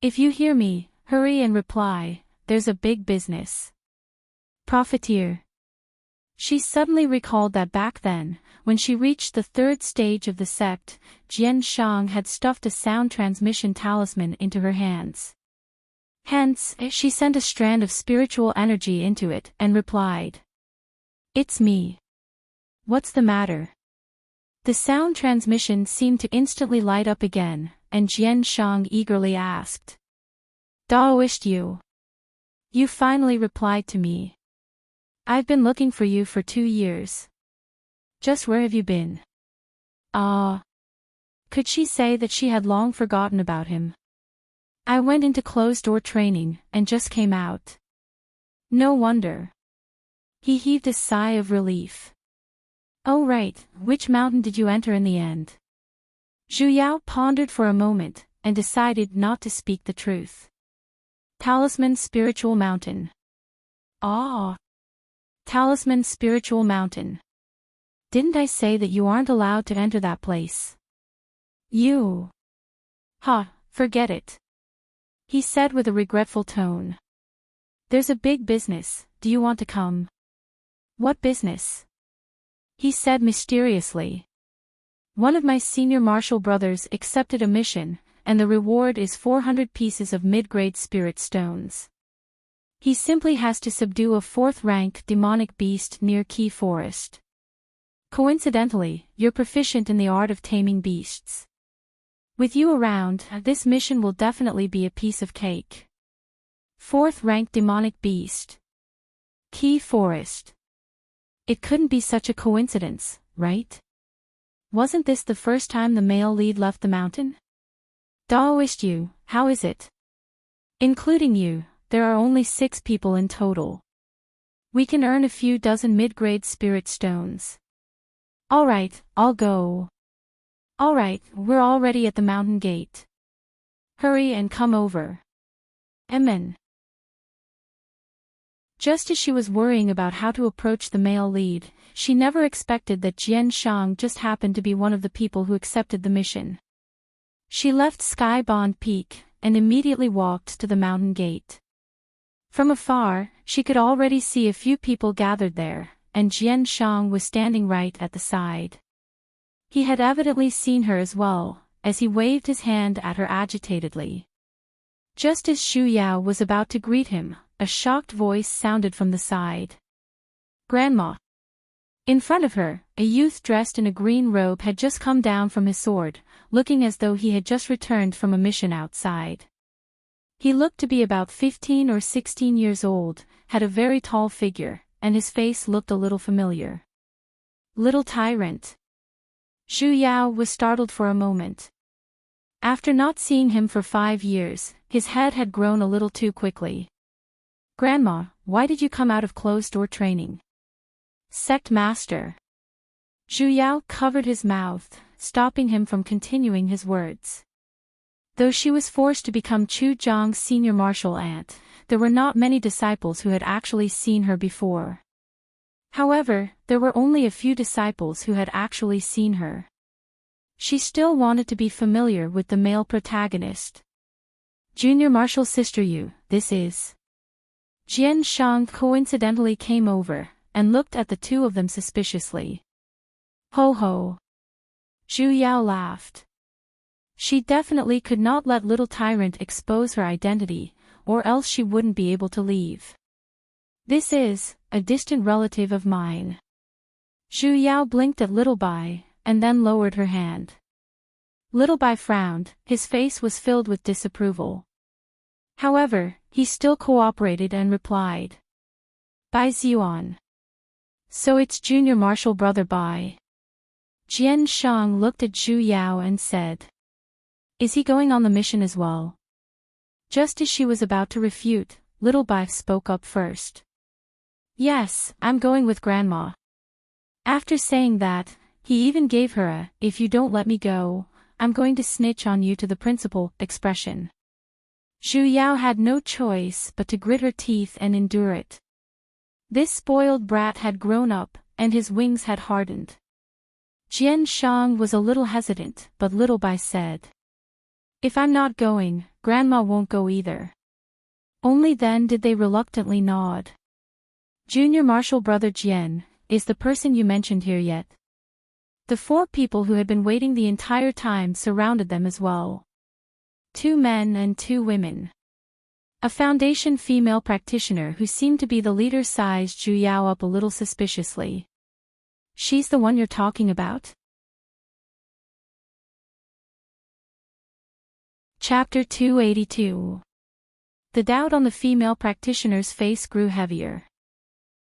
If you hear me, hurry and reply, there's a big business. Profiteer. She suddenly recalled that back then, when she reached the 3rd stage of the sect, Jian Shang had stuffed a sound transmission talisman into her hands. Hence, she sent a strand of spiritual energy into it and replied. It's me. What's the matter? The sound transmission seemed to instantly light up again, and Jian Shang eagerly asked. Daoist you. You finally replied to me. I've been looking for you for 2 years. Just where have you been? Could she say that she had long forgotten about him? I went into closed-door training, and just came out. No wonder. He heaved a sigh of relief. Oh right, which mountain did you enter in the end? Zhu Yao pondered for a moment, and decided not to speak the truth. Talisman Spiritual Mountain. Ah. Talisman Spiritual Mountain. Didn't I say that you aren't allowed to enter that place? You. Ha, forget it. He said with a regretful tone. There's a big business, do you want to come? What business? He said mysteriously. One of my senior martial brothers accepted a mission, and the reward is 400 pieces of mid-grade spirit stones. He simply has to subdue a 4th-rank demonic beast near Key Forest. Coincidentally, you're proficient in the art of taming beasts. With you around, this mission will definitely be a piece of cake. 4th-rank demonic beast. Key Forest. It couldn't be such a coincidence, right? Wasn't this the first time the male lead left the mountain? Daoist you, how is it? Including you, there are only 6 people in total. We can earn a few dozen mid-grade spirit stones. Alright, I'll go. Alright, we're already at the mountain gate. Hurry and come over. Amen. Just as she was worrying about how to approach the male lead, she never expected that Jian Shang just happened to be one of the people who accepted the mission. She left Sky Bond Peak, and immediately walked to the mountain gate. From afar, she could already see a few people gathered there, and Jian Shang was standing right at the side. He had evidently seen her as well, as he waved his hand at her agitatedly. Just as Xu Yao was about to greet him, a shocked voice sounded from the side. Grandma. In front of her, a youth dressed in a green robe had just come down from his sword, looking as though he had just returned from a mission outside. He looked to be about 15 or 16 years old, had a very tall figure, and his face looked a little familiar. Little tyrant. Xu Yao was startled for a moment. After not seeing him for 5 years, his head had grown a little too quickly. Grandma, why did you come out of closed-door training? Sect Master. Xu Yao covered his mouth, stopping him from continuing his words. Though she was forced to become Chu Zhang's senior martial aunt, there were not many disciples who had actually seen her before. However, there were only a few disciples who had actually seen her. She still wanted to be familiar with the male protagonist. Junior Martial Sister Yu, this is. Jian Shang coincidentally came over, and looked at the two of them suspiciously. Ho ho. Xu Yao laughed. She definitely could not let little tyrant expose her identity, or else she wouldn't be able to leave. This is a distant relative of mine. Xu Yao blinked at Little Bai, and then lowered her hand. Little Bai frowned, his face was filled with disapproval. However, he still cooperated and replied. Bai Ziyuan. So it's Junior Martial Brother Bai. Jian Shang looked at Xu Yao and said. Is he going on the mission as well? Just as she was about to refute, Little Bai spoke up first. Yes, I'm going with Grandma. After saying that, he even gave her a, if you don't let me go, I'm going to snitch on you to the principal, expression. Xu Yao had no choice but to grit her teeth and endure it. This spoiled brat had grown up, and his wings had hardened. Jian Shang was a little hesitant, but Little Bai said. If I'm not going, Grandma won't go either. Only then did they reluctantly nod. Junior Martial Brother Jian, is the person you mentioned here yet? The 4 people who had been waiting the entire time surrounded them as well. 2 men and 2 women. A Foundation female practitioner who seemed to be the leader sized Xu Yao up a little suspiciously. She's the one you're talking about? Chapter 282. The doubt on the female practitioner's face grew heavier.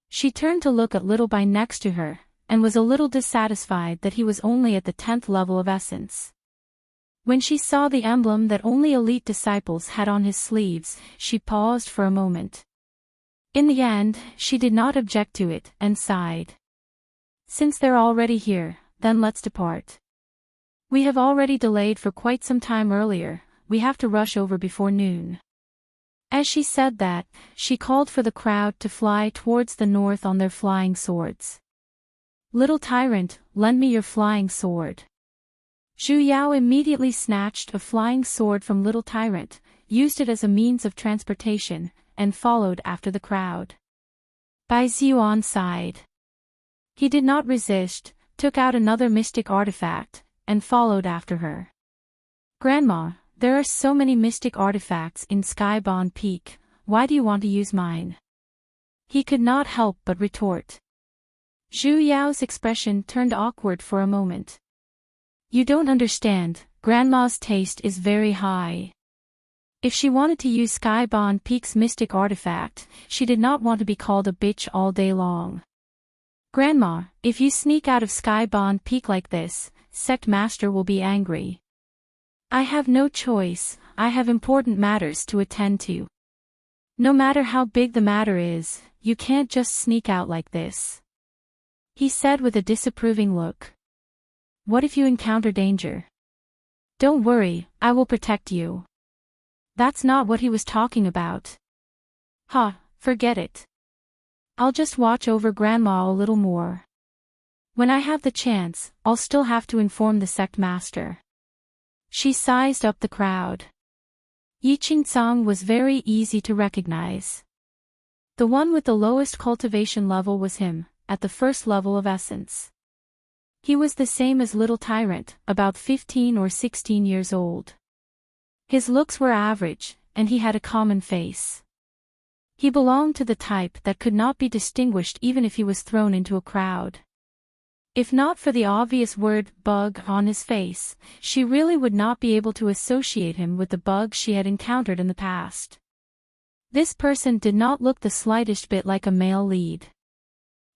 She turned to look at Little Bai next to her, and was a little dissatisfied that he was only at the 10th level of essence. When she saw the emblem that only elite disciples had on his sleeves, she paused for a moment. In the end, she did not object to it, and sighed. Since they're already here, then let's depart. We have already delayed for quite some time earlier, we have to rush over before noon." As she said that, she called for the crowd to fly towards the north on their flying swords. "Little tyrant, lend me your flying sword." Zhu Yao immediately snatched a flying sword from Little Tyrant, used it as a means of transportation, and followed after the crowd. Bai Xuan sighed. He did not resist, took out another mystic artifact, and followed after her. "Grandma, there are so many mystic artifacts in Skybound Peak, why do you want to use mine?" He could not help but retort. Zhu Yao's expression turned awkward for a moment. "You don't understand, Grandma's taste is very high. If she wanted to use Skybound Peak's mystic artifact, she did not want to be called a bitch all day long. Grandma, if you sneak out of Skybound Peak like this, Sect Master will be angry. I have no choice, I have important matters to attend to. No matter how big the matter is, you can't just sneak out like this," he said with a disapproving look. "What if you encounter danger?" "Don't worry, I will protect you." That's not what he was talking about. "Ha, forget it. I'll just watch over Grandma a little more. When I have the chance, I'll still have to inform the sect master." She sized up the crowd. Yi Qingcang was very easy to recognize. The one with the lowest cultivation level was him, at the first level of essence. He was the same as Little Tyrant, about 15 or 16 years old. His looks were average, and he had a common face. He belonged to the type that could not be distinguished even if he was thrown into a crowd. If not for the obvious word bug on his face, she really would not be able to associate him with the bugs she had encountered in the past. This person did not look the slightest bit like a male lead.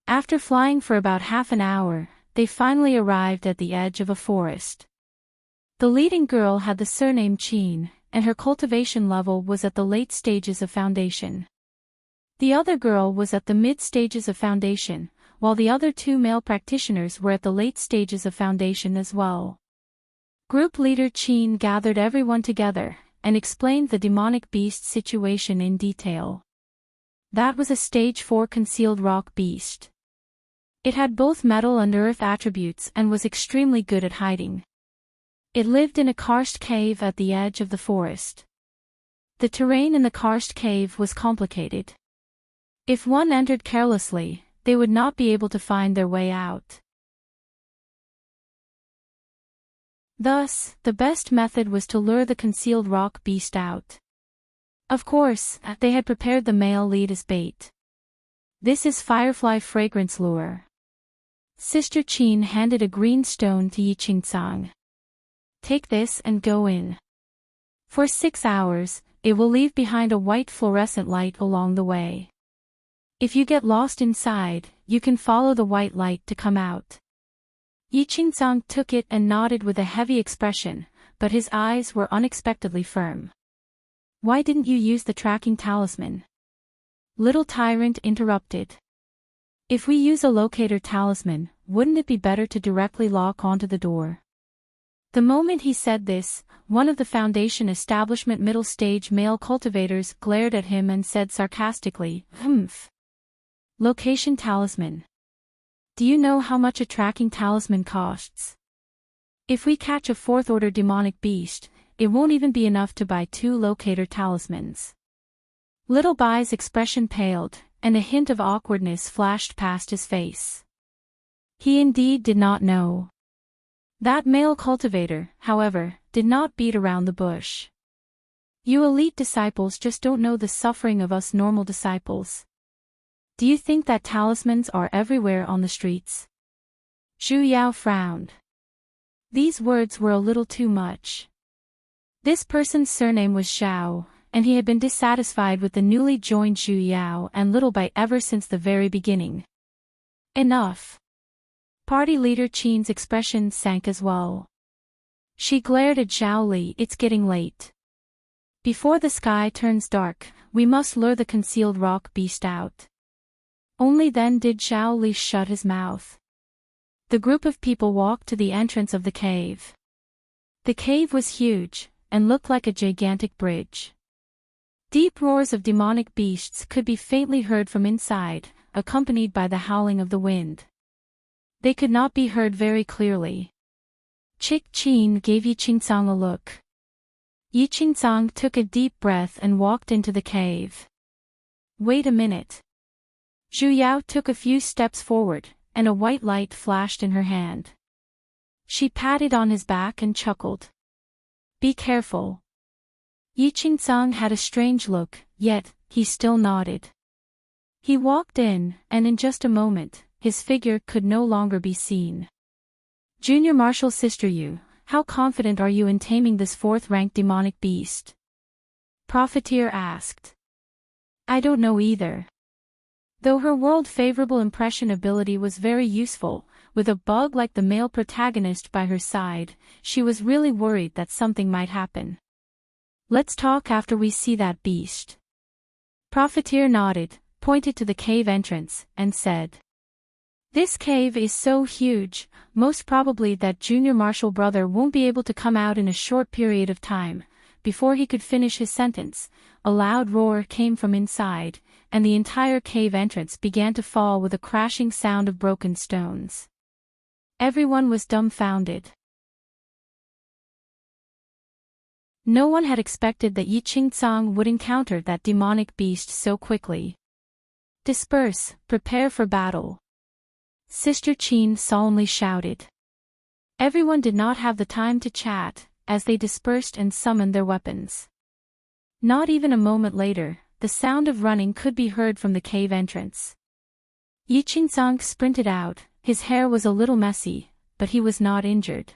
After flying for about half an hour, they finally arrived at the edge of a forest. The leading girl had the surname Qin, and her cultivation level was at the late stages of foundation. The other girl was at the mid stages of foundation, while the other two male practitioners were at the late stages of foundation as well. Group leader Qin gathered everyone together, and explained the demonic beast situation in detail. That was a stage 4 concealed rock beast. It had both metal and earth attributes and was extremely good at hiding. It lived in a karst cave at the edge of the forest. The terrain in the karst cave was complicated. If one entered carelessly, they would not be able to find their way out. Thus, the best method was to lure the concealed rock beast out. Of course, they had prepared the male lead as bait. "This is Firefly Fragrance Lure." Sister Qin handed a green stone to Yi Qingcang. "Take this and go in. For 6 hours, it will leave behind a white fluorescent light along the way. If you get lost inside, you can follow the white light to come out." Yi Qingcang took it and nodded with a heavy expression, but his eyes were unexpectedly firm. "Why didn't you use the tracking talisman?" Little Tyrant interrupted. "If we use a locator talisman, wouldn't it be better to directly lock onto the door?" The moment he said this, one of the Foundation establishment middle stage male cultivators glared at him and said sarcastically, "Humph. Location talisman. Do you know how much a tracking talisman costs? If we catch a 4th order demonic beast, it won't even be enough to buy 2 locator talismans." Little Bai's expression paled, and a hint of awkwardness flashed past his face. He indeed did not know. That male cultivator, however, did not beat around the bush. "You elite disciples just don't know the suffering of us normal disciples. Do you think that talismans are everywhere on the streets?" Zhu Yao frowned. These words were a little too much. This person's surname was Zhao, and he had been dissatisfied with the newly joined Zhu Yao and Little Bai ever since the very beginning. "Enough." Party leader Qin's expression sank as well. She glared at Zhao Li. "It's getting late. Before the sky turns dark, we must lure the concealed rock beast out." Only then did Zhao Li shut his mouth. The group of people walked to the entrance of the cave. The cave was huge, and looked like a gigantic bridge. Deep roars of demonic beasts could be faintly heard from inside, accompanied by the howling of the wind. They could not be heard very clearly. Qin gave Yi Qingcang a look. Yi Qingcang took a deep breath and walked into the cave. Wait a minute. Zhu Yao took a few steps forward, and a white light flashed in her hand. She patted on his back and chuckled. Be careful. Yi Qingcang had a strange look, yet, he still nodded. He walked in, and in just a moment, his figure could no longer be seen. Junior Marshal Sister Yu, how confident are you in taming this 4th-ranked demonic beast? Profiteer asked. I don't know either. Though her world-favorable impression ability was very useful, with a bug like the male protagonist by her side, she was really worried that something might happen. Let's talk after we see that beast. Profiteer nodded, pointed to the cave entrance, and said. This cave is so huge, most probably that Junior Marshal brother won't be able to come out in a short period of time. Before he could finish his sentence, a loud roar came from inside, and the entire cave entrance began to fall with a crashing sound of broken stones. Everyone was dumbfounded. No one had expected that Yi Qingcang would encounter that demonic beast so quickly. Disperse, prepare for battle. Sister Qin solemnly shouted. Everyone did not have the time to chat, as they dispersed and summoned their weapons. Not even a moment later, the sound of running could be heard from the cave entrance. Yi Qingcang sprinted out, his hair was a little messy, but he was not injured.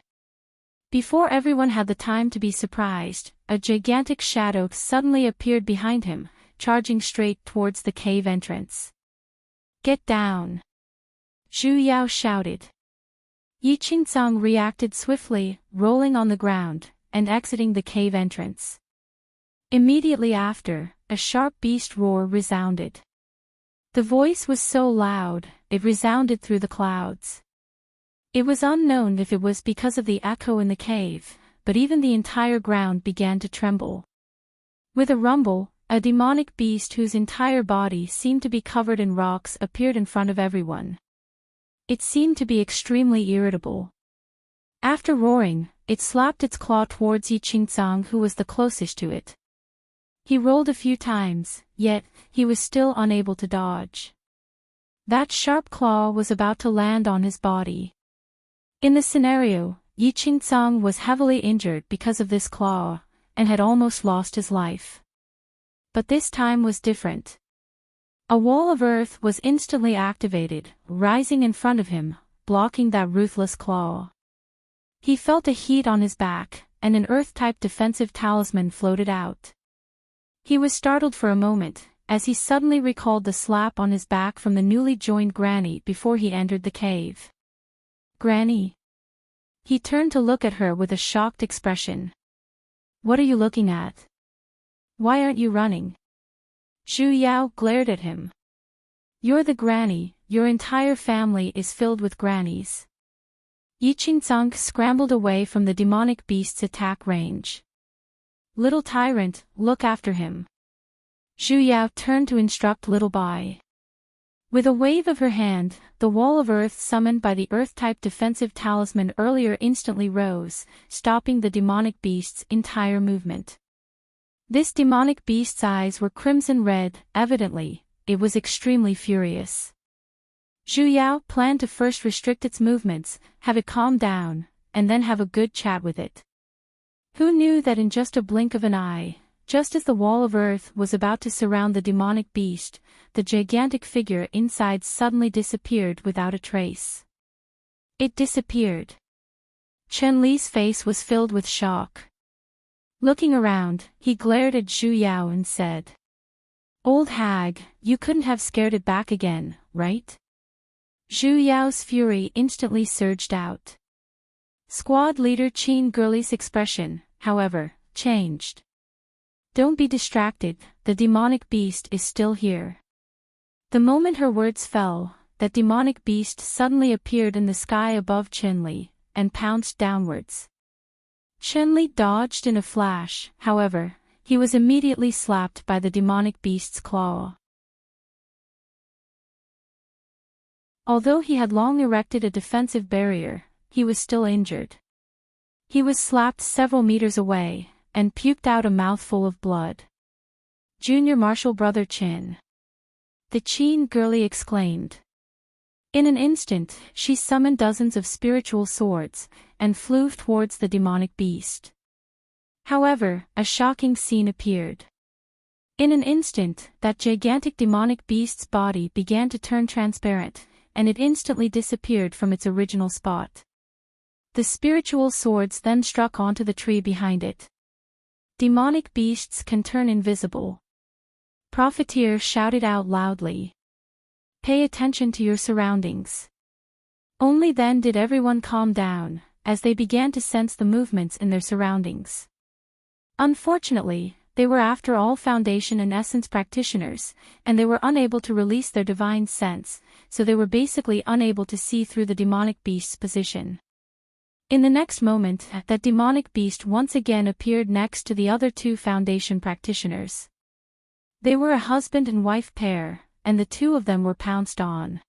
Before everyone had the time to be surprised, a gigantic shadow suddenly appeared behind him, charging straight towards the cave entrance. Get down! Zhu Yao shouted. Yi Qingcang reacted swiftly, rolling on the ground, and exiting the cave entrance. Immediately after, a sharp beast roar resounded. The voice was so loud, it resounded through the clouds. It was unknown if it was because of the echo in the cave, but even the entire ground began to tremble. With a rumble, a demonic beast whose entire body seemed to be covered in rocks appeared in front of everyone. It seemed to be extremely irritable. After roaring, it slapped its claw towards Yi Qingcang, who was the closest to it. He rolled a few times, yet, he was still unable to dodge. That sharp claw was about to land on his body. In the scenario, Yi Qingcang was heavily injured because of this claw, and had almost lost his life. But this time was different. A wall of earth was instantly activated, rising in front of him, blocking that ruthless claw. He felt a heat on his back, and an earth-type defensive talisman floated out. He was startled for a moment, as he suddenly recalled the slap on his back from the newly joined Granny before he entered the cave. Granny. He turned to look at her with a shocked expression. What are you looking at? Why aren't you running? Zhu Yao glared at him. You're the Granny, your entire family is filled with grannies. Yi Qingcang scrambled away from the demonic beast's attack range. Little tyrant, look after him. Zhu Yao turned to instruct Little Bai. With a wave of her hand, the wall of earth summoned by the earth-type defensive talisman earlier instantly rose, stopping the demonic beast's entire movement. This demonic beast's eyes were crimson red, evidently, it was extremely furious. Zhu Yao planned to first restrict its movements, have it calm down, and then have a good chat with it. Who knew that in just a blink of an eye, just as the wall of earth was about to surround the demonic beast, the gigantic figure inside suddenly disappeared without a trace. It disappeared. Chen Li's face was filled with shock. Looking around, he glared at Zhu Yao and said, Old hag, you couldn't have scared it back again, right? Zhu Yao's fury instantly surged out. Squad leader Qin Girly's expression, however, changed. Don't be distracted, the demonic beast is still here. The moment her words fell, that demonic beast suddenly appeared in the sky above Chen Li, and pounced downwards. Shenli dodged in a flash, however, he was immediately slapped by the demonic beast's claw. Although he had long erected a defensive barrier, he was still injured. He was slapped several meters away, and puked out a mouthful of blood. Junior Marshal Brother Chin. The Chin girlie exclaimed. In an instant, she summoned dozens of spiritual swords, and flew towards the demonic beast. However, a shocking scene appeared. In an instant, that gigantic demonic beast's body began to turn transparent, and it instantly disappeared from its original spot. The spiritual swords then struck onto the tree behind it. Demonic beasts can turn invisible. Profiteer shouted out loudly. Pay attention to your surroundings. Only then did everyone calm down, as they began to sense the movements in their surroundings. Unfortunately, they were after all Foundation and Essence practitioners, and they were unable to release their divine sense, so they were basically unable to see through the demonic beast's position. In the next moment, that demonic beast once again appeared next to the other two Foundation practitioners. They were a husband and wife pair, and the two of them were pounced on.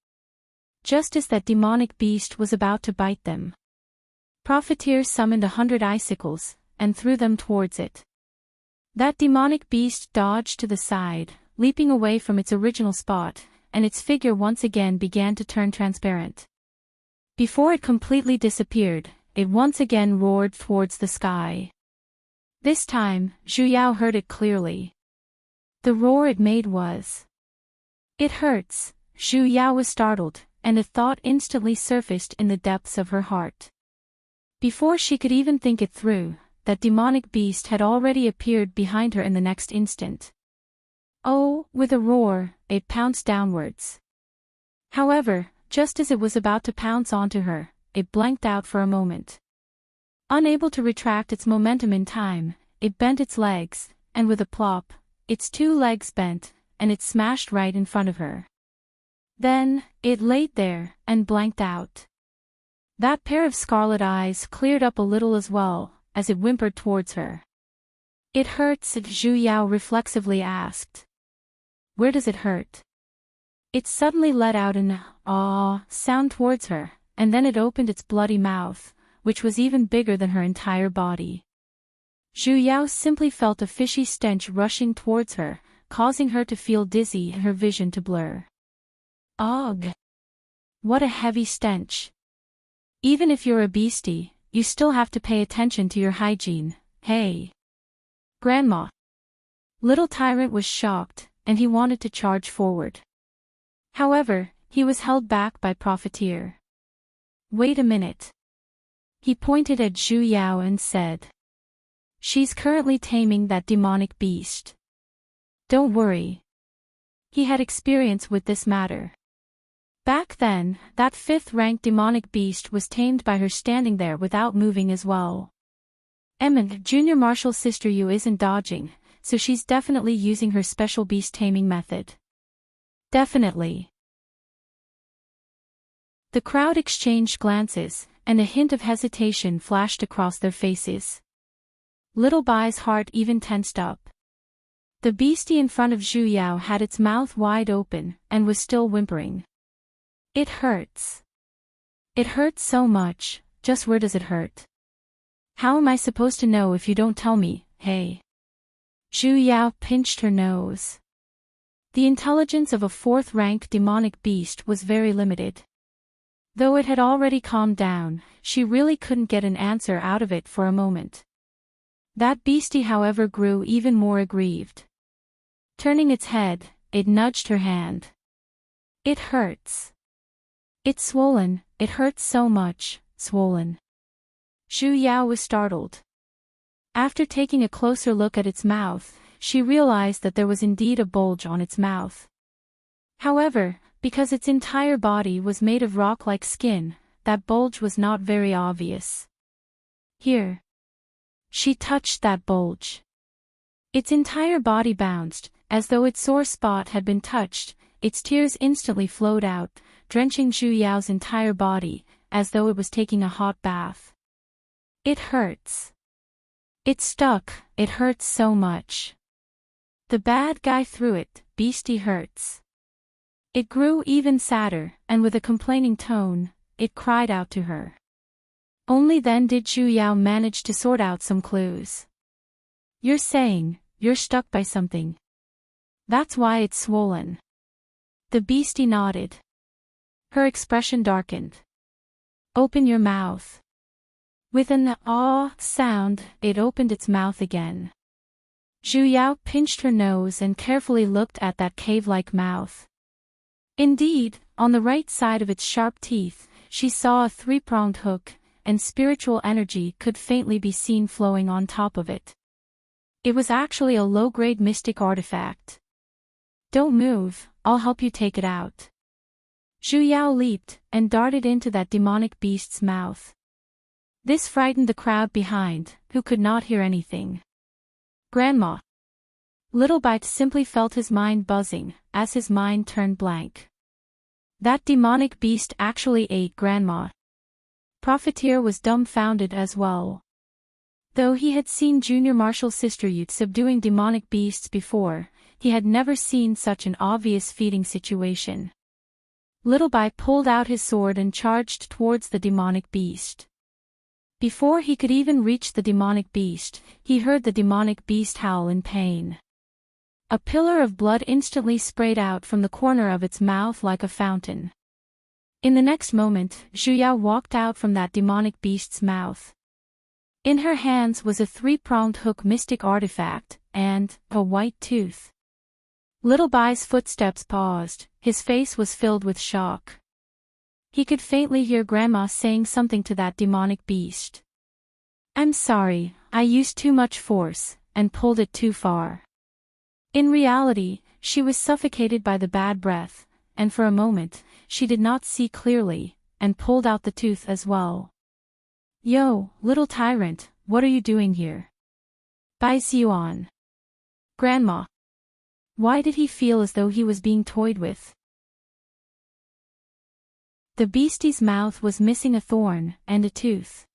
Just as that demonic beast was about to bite them, Profiteer summoned 100 icicles, and threw them towards it. That demonic beast dodged to the side, leaping away from its original spot, and its figure once again began to turn transparent. Before it completely disappeared, it once again roared towards the sky. This time, Zhu Yao heard it clearly. The roar it made was, "It hurts." Zhu Yao was startled, and a thought instantly surfaced in the depths of her heart. Before she could even think it through, that demonic beast had already appeared behind her in the next instant. Oh, with a roar, it pounced downwards. However, just as it was about to pounce onto her, it blanked out for a moment. Unable to retract its momentum in time, it bent its legs, and with a plop, its two legs bent, and it smashed right in front of her. Then, it laid there, and blanked out. That pair of scarlet eyes cleared up a little as well, as it whimpered towards her. "It hurts," Zhu Yao reflexively asked. "Where does it hurt?" It suddenly let out an "ah" sound towards her, and then it opened its bloody mouth, which was even bigger than her entire body. Zhu Yao simply felt a fishy stench rushing towards her, causing her to feel dizzy and her vision to blur. Ugh! What a heavy stench. Even if you're a beastie, you still have to pay attention to your hygiene, hey? Grandma. Little Tyrant was shocked, and he wanted to charge forward. However, he was held back by Profiteer. Wait a minute. He pointed at Zhu Yao and said, "She's currently taming that demonic beast. Don't worry." He had experience with this matter. Back then, that 5th-ranked demonic beast was tamed by her standing there without moving as well. Junior Marshal's sister Yu isn't dodging, so she's definitely using her special beast taming method. Definitely. The crowd exchanged glances, and a hint of hesitation flashed across their faces. Little Bai's heart even tensed up. The beastie in front of Zhu Yao had its mouth wide open, and was still whimpering. "It hurts. It hurts so much, just where does it hurt? How am I supposed to know if you don't tell me, hey?" Zhu Yao pinched her nose. The intelligence of a 4th-rank demonic beast was very limited. Though it had already calmed down, she really couldn't get an answer out of it for a moment. That beastie however grew even more aggrieved. Turning its head, it nudged her hand. "It hurts. It's swollen, it hurts so much, swollen." Zhu Yao was startled. After taking a closer look at its mouth, she realized that there was indeed a bulge on its mouth. However, because its entire body was made of rock-like skin, that bulge was not very obvious. Here. She touched that bulge. Its entire body bounced, as though its sore spot had been touched. Its tears instantly flowed out, drenching Zhu Yao's entire body, as though it was taking a hot bath. "It hurts. It stuck, it hurts so much. The bad guy threw it, beastie hurts. It grew even sadder, and with a complaining tone, it cried out to her. Only then did Zhu Yao manage to sort out some clues. You're saying, you're stuck by something. That's why it's swollen. The beastie nodded. Her expression darkened. Open your mouth. With an "ah" sound, it opened its mouth again. Zhu Yao pinched her nose and carefully looked at that cave-like mouth. Indeed, on the right side of its sharp teeth, she saw a three-pronged hook, and spiritual energy could faintly be seen flowing on top of it. It was actually a low-grade mystic artifact. Don't move, I'll help you take it out. Zhu Yao leaped and darted into that demonic beast's mouth. This frightened the crowd behind, who could not hear anything. Grandma. Little Bite simply felt his mind buzzing, as his mind turned blank. That demonic beast actually ate Grandma. Profiteer was dumbfounded as well. Though he had seen Junior Marshall's sister youth subduing demonic beasts before, he had never seen such an obvious feeding situation. Little Bite pulled out his sword and charged towards the demonic beast. Before he could even reach the demonic beast, he heard the demonic beast howl in pain. A pillar of blood instantly sprayed out from the corner of its mouth like a fountain. In the next moment, Zhu Yao walked out from that demonic beast's mouth. In her hands was a three-pronged hook mystic artifact, and a white tooth. Little Bai's footsteps paused, his face was filled with shock. He could faintly hear Grandma saying something to that demonic beast. I'm sorry, I used too much force, and pulled it too far. In reality, she was suffocated by the bad breath, and for a moment, she did not see clearly, and pulled out the tooth as well. Yo, little tyrant, what are you doing here? Bai Xuan. Grandma. Why did he feel as though he was being toyed with? The beastie's mouth was missing a thorn and a tooth.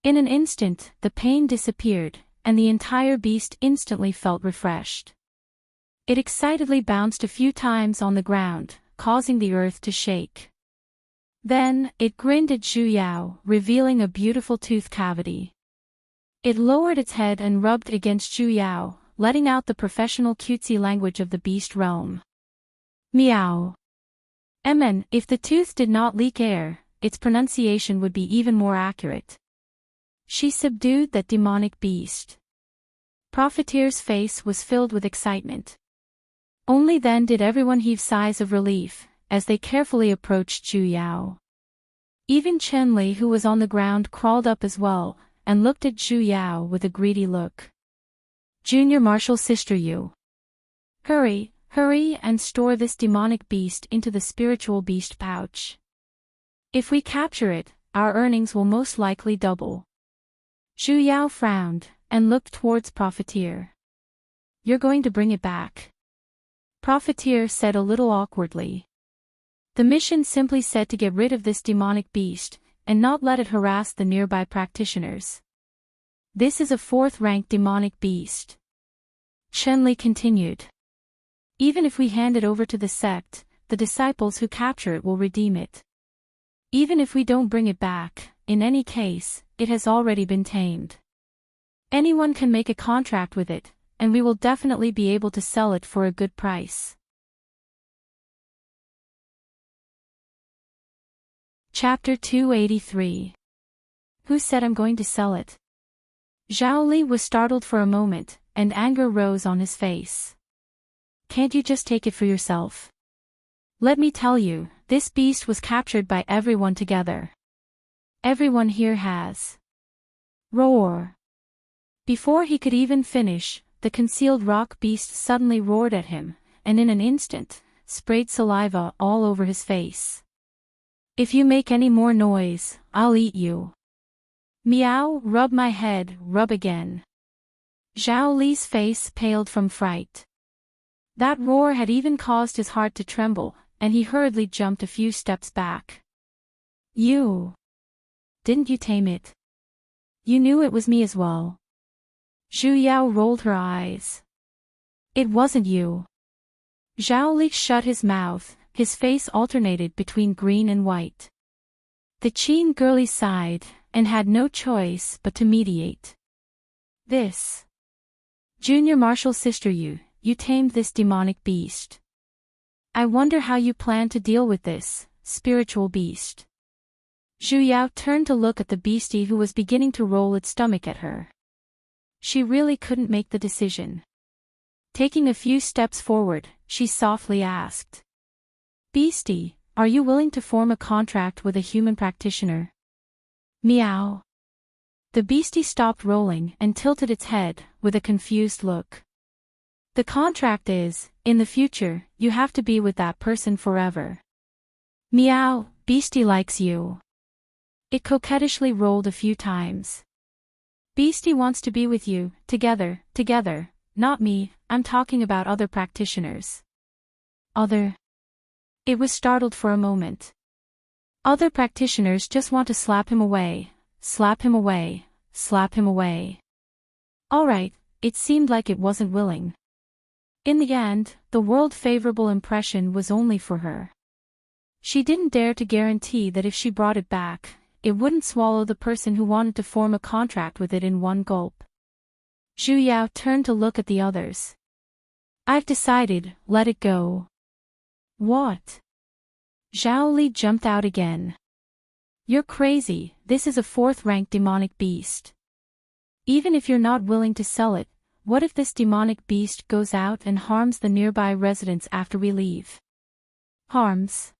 In an instant, the pain disappeared, and the entire beast instantly felt refreshed. It excitedly bounced a few times on the ground, causing the earth to shake. Then, it grinned at Zhu Yao, revealing a beautiful tooth cavity. It lowered its head and rubbed against Zhu Yao, letting out the professional cutesy language of the beast realm. Meow. If the tooth did not leak air, its pronunciation would be even more accurate. She subdued that demonic beast. Profiteer's face was filled with excitement. Only then did everyone heave sighs of relief, as they carefully approached Zhu Yao. Even Chen Li, who was on the ground, crawled up as well, and looked at Zhu Yao with a greedy look. Junior Marshall sister you. Hurry, hurry and store this demonic beast into the spiritual beast pouch. If we capture it, our earnings will most likely double. Zhu Yao frowned, and looked towards Profiteer. You're going to bring it back? Profiteer said a little awkwardly. The mission simply said to get rid of this demonic beast, and not let it harass the nearby practitioners. This is a 4th-ranked demonic beast. Chen Li continued. Even if we hand it over to the sect, the disciples who capture it will redeem it. Even if we don't bring it back, in any case, it has already been tamed. Anyone can make a contract with it, and we will definitely be able to sell it for a good price. Chapter 283. Who said I'm going to sell it? Zhao Li was startled for a moment, and anger rose on his face. Can't you just take it for yourself? Let me tell you, this beast was captured by everyone together. Everyone here has. Roar. Before he could even finish, the concealed rock beast suddenly roared at him, and in an instant, sprayed saliva all over his face. If you make any more noise, I'll eat you. Meow, rub my head, rub again. Zhao Li's face paled from fright. That roar had even caused his heart to tremble, and he hurriedly jumped a few steps back. You. Didn't you tame it? You knew it was me as well. Zhu Yao rolled her eyes. It wasn't you. Zhao Li shut his mouth, his face alternated between green and white. The Qin girlie sighed, and had no choice but to mediate. This. Junior Marshal Sister you tamed this demonic beast. I wonder how you plan to deal with this, spiritual beast. Zhu Yao turned to look at the beastie who was beginning to roll its stomach at her. She really couldn't make the decision. Taking a few steps forward, she softly asked. Beastie, are you willing to form a contract with a human practitioner? Meow. The beastie stopped rolling and tilted its head, with a confused look. The contract is, in the future, you have to be with that person forever. Meow, beastie likes you. It coquettishly rolled a few times. Beastie wants to be with you, together, not me, I'm talking about other practitioners. Other? It was startled for a moment. Other practitioners just want to slap him away, slap him away, slap him away. Alright, it seemed like it wasn't willing. In the end, the world-favorable impression was only for her. She didn't dare to guarantee that if she brought it back, it wouldn't swallow the person who wanted to form a contract with it in one gulp. Zhu Yao turned to look at the others. I've decided, let it go. What? Zhao Li jumped out again. You're crazy, this is a 4th-rank demonic beast. Even if you're not willing to sell it, what if this demonic beast goes out and harms the nearby residents after we leave? Harms?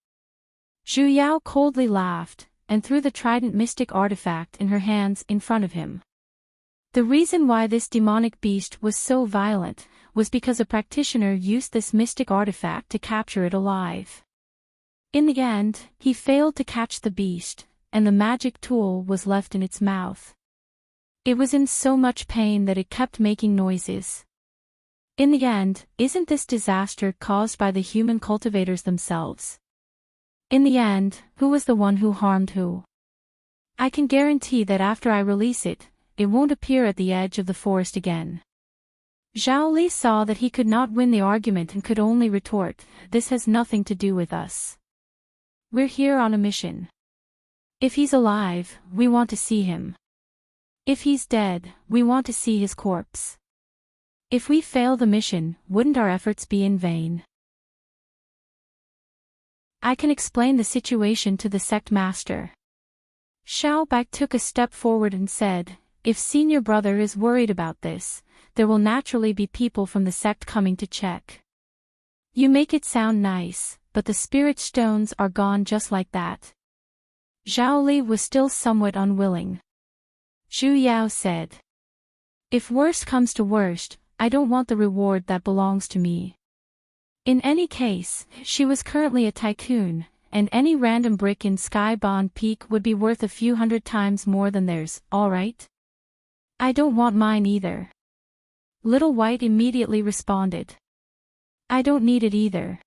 Zhu Yao coldly laughed, and threw the trident mystic artifact in her hands in front of him. The reason why this demonic beast was so violent was because a practitioner used this mystic artifact to capture it alive. In the end, he failed to catch the beast, and the magic tool was left in its mouth. It was in so much pain that it kept making noises. In the end, isn't this disaster caused by the human cultivators themselves? In the end, who was the one who harmed who? I can guarantee that after I release it, it won't appear at the edge of the forest again. Zhao Li saw that he could not win the argument and could only retort, this has nothing to do with us. We're here on a mission. If he's alive, we want to see him. If he's dead, we want to see his corpse. If we fail the mission, wouldn't our efforts be in vain? I can explain the situation to the sect master. Xiao Bai took a step forward and said, if senior brother is worried about this, there will naturally be people from the sect coming to check. You make it sound nice, but the spirit stones are gone just like that. Zhao Li was still somewhat unwilling. Zhu Yao said. If worst comes to worst, I don't want the reward that belongs to me. In any case, she was currently a tycoon, and any random brick in Sky-Bond Peak would be worth a few hundred times more than theirs, alright? I don't want mine either. Little White immediately responded. I don't need it either.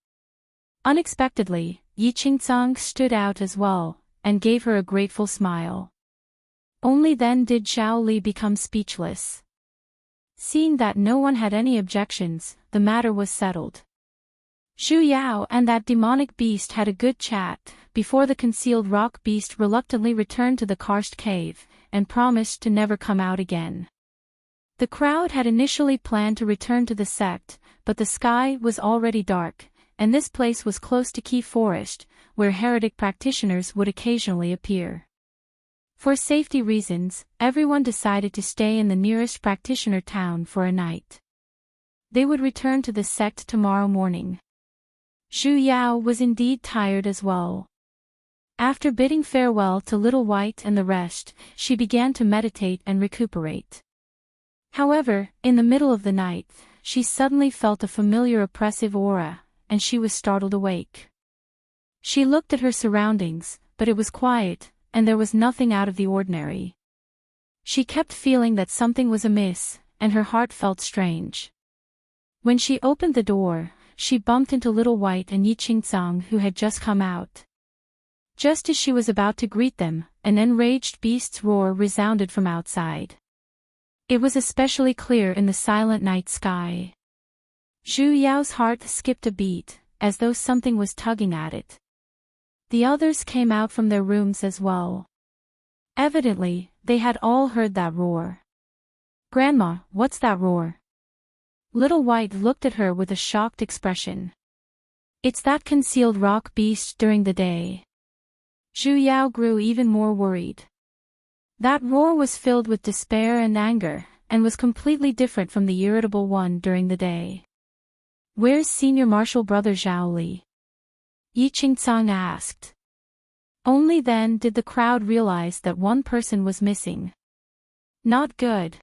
Unexpectedly, Yi Qingcang stood out as well, and gave her a grateful smile. Only then did Zhao Li become speechless. Seeing that no one had any objections, the matter was settled. Zhu Yao and that demonic beast had a good chat, before the concealed rock beast reluctantly returned to the karst cave, and promised to never come out again. The crowd had initially planned to return to the sect, but the sky was already dark, and this place was close to Key Forest, where heretic practitioners would occasionally appear. For safety reasons, everyone decided to stay in the nearest practitioner town for a night. They would return to the sect tomorrow morning. Zhu Yao was indeed tired as well. After bidding farewell to Little White and the rest, she began to meditate and recuperate. However, in the middle of the night, she suddenly felt a familiar oppressive aura, and she was startled awake. She looked at her surroundings, but it was quiet, and there was nothing out of the ordinary. She kept feeling that something was amiss, and her heart felt strange. When she opened the door, she bumped into Little White and Yi Qingcang who had just come out. Just as she was about to greet them, an enraged beast's roar resounded from outside. It was especially clear in the silent night sky. Zhu Yao's heart skipped a beat, as though something was tugging at it. The others came out from their rooms as well. Evidently, they had all heard that roar. "Grandma, what's that roar?" Little White looked at her with a shocked expression. "It's that concealed rock beast during the day." Zhu Yao grew even more worried. That roar was filled with despair and anger, and was completely different from the irritable one during the day. "Where's senior martial brother Zhao Li?" Yi Qingcang asked. Only then did the crowd realize that one person was missing. "Not good,"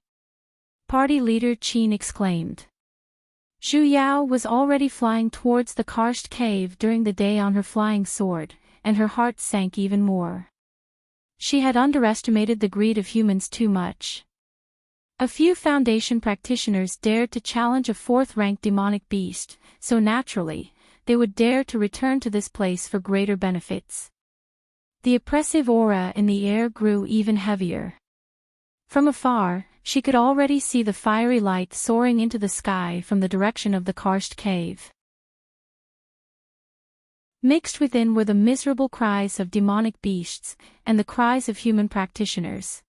party leader Qin exclaimed. Zhu Yao was already flying towards the karst cave during the day on her flying sword, and her heart sank even more. She had underestimated the greed of humans too much. A few Foundation practitioners dared to challenge a fourth-ranked demonic beast, so naturally, they would dare to return to this place for greater benefits. The oppressive aura in the air grew even heavier. From afar, she could already see the fiery light soaring into the sky from the direction of the karst cave. Mixed within were the miserable cries of demonic beasts, and the cries of human practitioners.